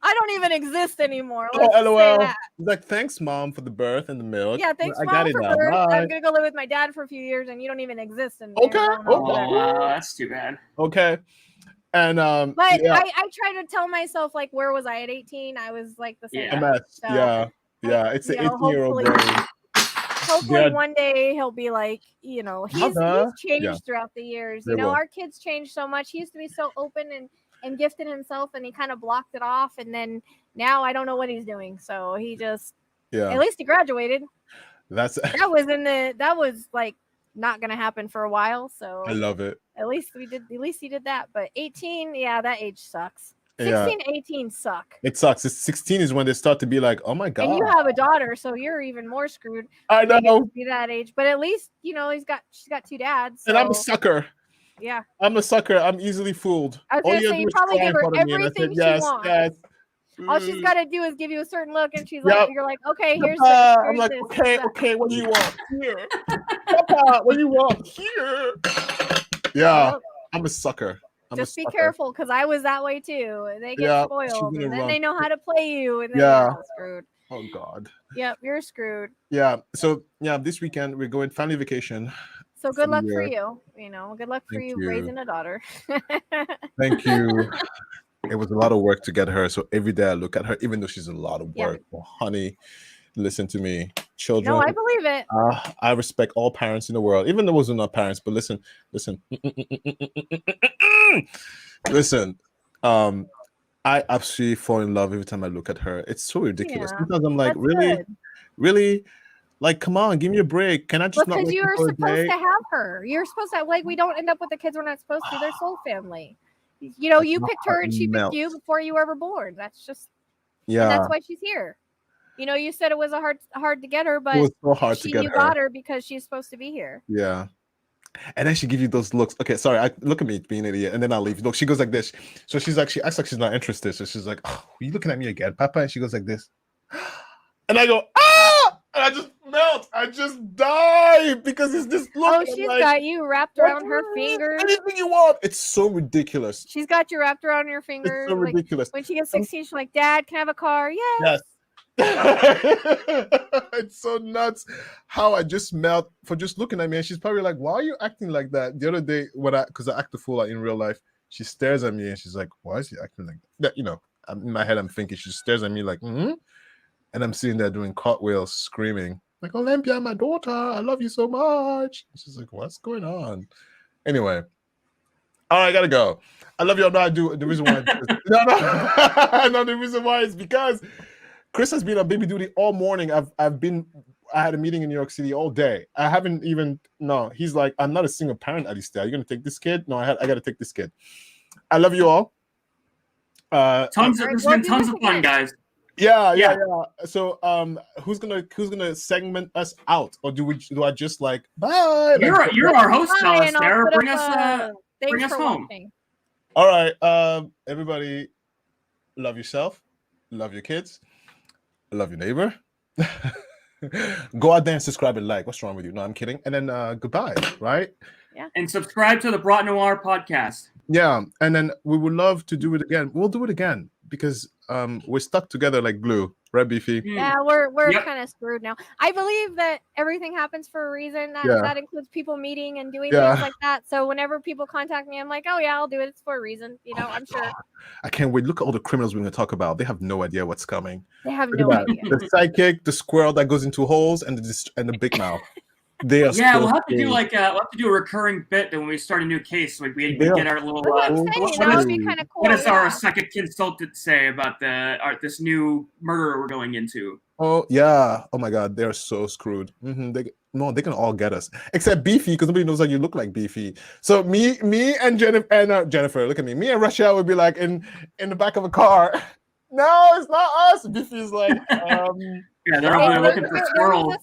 I don't even exist anymore. LOL. Like, thanks, Mom, for the birth and the milk. Yeah, thanks, Mom, for birth. Bye. I'm gonna go live with my dad for a few years, and you don't even exist anymore. Okay. Oh, that's too bad. Okay. And but I try to tell myself, like, where was I at 18? I was like the same. So, it's an 18-year-old brain. Hopefully one day he'll be like, he's changed throughout the years. Our kids changed so much. He used to be so open and gifted himself, and he kind of blocked it off. And then now I don't know what he's doing. So he just, at least he graduated. That was like not going to happen for a while. So I love it. At least he did that. But 18, that age sucks. 16, 18 suck. It sucks. 16 is when they start to be like, oh my God. And you have a daughter, so you're even more screwed. I know. Be that age. But at least, she's got two dads. So. And I'm a sucker. Yeah. I'm a sucker. I'm easily fooled. I was going to say, you probably give her everything she wants. Yes. All she's got to do is give you a certain look, and she's like, you're like, okay, here's I'm like, okay, what do you want? Here. Papa, what do you want? Here. Yeah, I'm a sucker. Just be careful, because I was that way too. They get spoiled, and then they know how to play you, and then you're screwed. Oh God. Yep, you're screwed. Yeah. So this weekend we're going family vacation. So good luck for you. Good luck for you raising a daughter. Thank you. It was a lot of work to get her. So every day I look at her, even though she's a lot of work. Oh, honey, listen to me. Children. No, I believe it. I respect all parents in the world, even those who are not parents. But listen. Listen. I absolutely fall in love every time I look at her. It's so ridiculous. Sometimes I'm like, really? Like, come on, give me a break. Can I just not? Because you were supposed to have her. You're supposed to we don't end up with the kids we're not supposed to. They're soul family. You picked her and she picked you before you were ever born. That's just and that's why she's here. You said it was hard to get her, but it was so hard to get her. You got her because she's supposed to be here. Yeah. And then she give you those looks. Okay, sorry. Look at me being an idiot, and then I'll leave. Look, she goes like this. So she acts like she's not interested. So she's like, "Oh, are you looking at me again, Papa?" And she goes like this. And I go, "Ah!" And I just melt. I just die because it's this look. Oh, I'm she's like, got you wrapped around her fingers. anything you want. It's so ridiculous. She's got you wrapped around your It's fingers. so Like, ridiculous. when she gets 16, she's like, Dad, can I have a car? Yes. It's so nuts how I just melt for just looking at me, and she's probably like, why are you acting like that? The other day because I act a fool in real life, she stares at me and she's like, why is he acting like that? You know, in my head I'm thinking she stares at me like, and I'm sitting there doing cartwheels screaming like, Olympia, my daughter, I love you so much. And she's like, what's going on? Anyway, all right, I gotta go. I love you. No, I do. The reason why no, the reason why is because Chris has been on baby duty all morning. I had a meeting in New York City all day. I haven't even, no, he's like, I'm not a single parent at least. Are you going to take this kid? No, I got to take this kid. I love you all. This has been tons of fun, guys. Yeah. So, who's gonna segment us out, or do I just like bye? You're our host now, Bye, and I'll Sarah. put Bring up, us thanks for home. watching. All right, everybody, love yourself, love your kids, love your neighbor. Go out there and subscribe and like. What's wrong with you? No, I'm kidding. And then goodbye, right? Yeah. And subscribe to the Boîte Noire podcast. Yeah, and then we would love to do it again. We'll do it again because we're stuck together like glue, right, Beefy? Yeah, we're kind of screwed now. I believe that everything happens for a reason. That includes people meeting and doing things like that. So whenever people contact me, I'm like, oh yeah, I'll do it. It's for a reason. You know, I'm sure. I can't wait. Look at all the criminals we're going to talk about. They have no idea what's coming. They have no idea. The sidekick, the squirrel that goes into holes, and the big mouth. They are we'll have to do a recurring bit that when we start a new case, like we get our little. That would be kind of cool. What does our second consultant say about this new murder we're going into? Oh yeah! Oh my God, they're so screwed. They can all get us except Beefy because nobody knows that you look like Beefy. So me and Jennifer, look at me. Me and Russia would be like in the back of a car. No, it's not us. Beefy's like. Yeah, they're all looking for squirrels.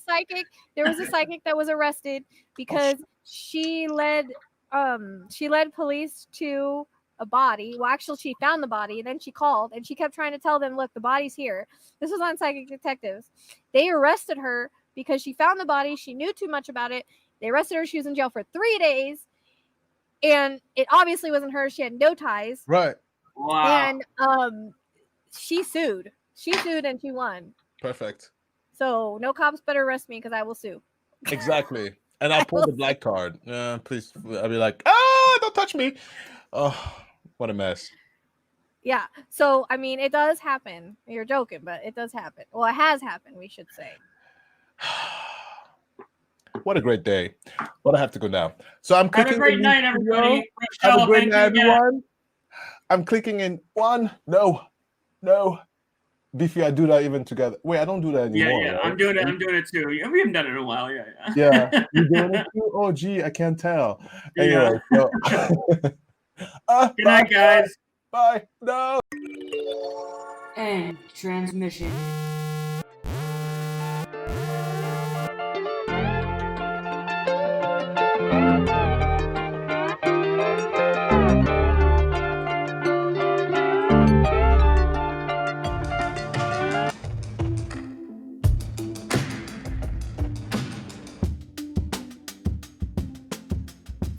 There was a psychic that was arrested because she led police to a body. Well, actually, she found the body. Then she called and she kept trying to tell them, "Look, the body's here." This was on Psychic Detectives. They arrested her because she found the body. She knew too much about it. They arrested her. She was in jail for 3 days, and it obviously wasn't her. She had no ties. Right. Wow. And she sued. She sued and she won. Perfect. So no cops better arrest me because I will sue. Exactly. And I'll pull the black card. Please. I'll be like, don't touch me. Oh, what a mess. Yeah. So, I mean, it does happen. You're joking, but it does happen. Well, it has happened, we should say. What a great day. But I have to go now. So I'm clicking. Have a great night, everybody. Have a great night, everyone. I'm clicking in one. No. Beefy, I do that even together. Wait, I don't do that anymore. Yeah. Right? I'm doing it too. We haven't done it in a while. Yeah. Yeah. You doing it too? Oh, gee, I can't tell. Anyway. So, good night, guys. Bye. No. End transmission.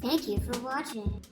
Thank you for watching.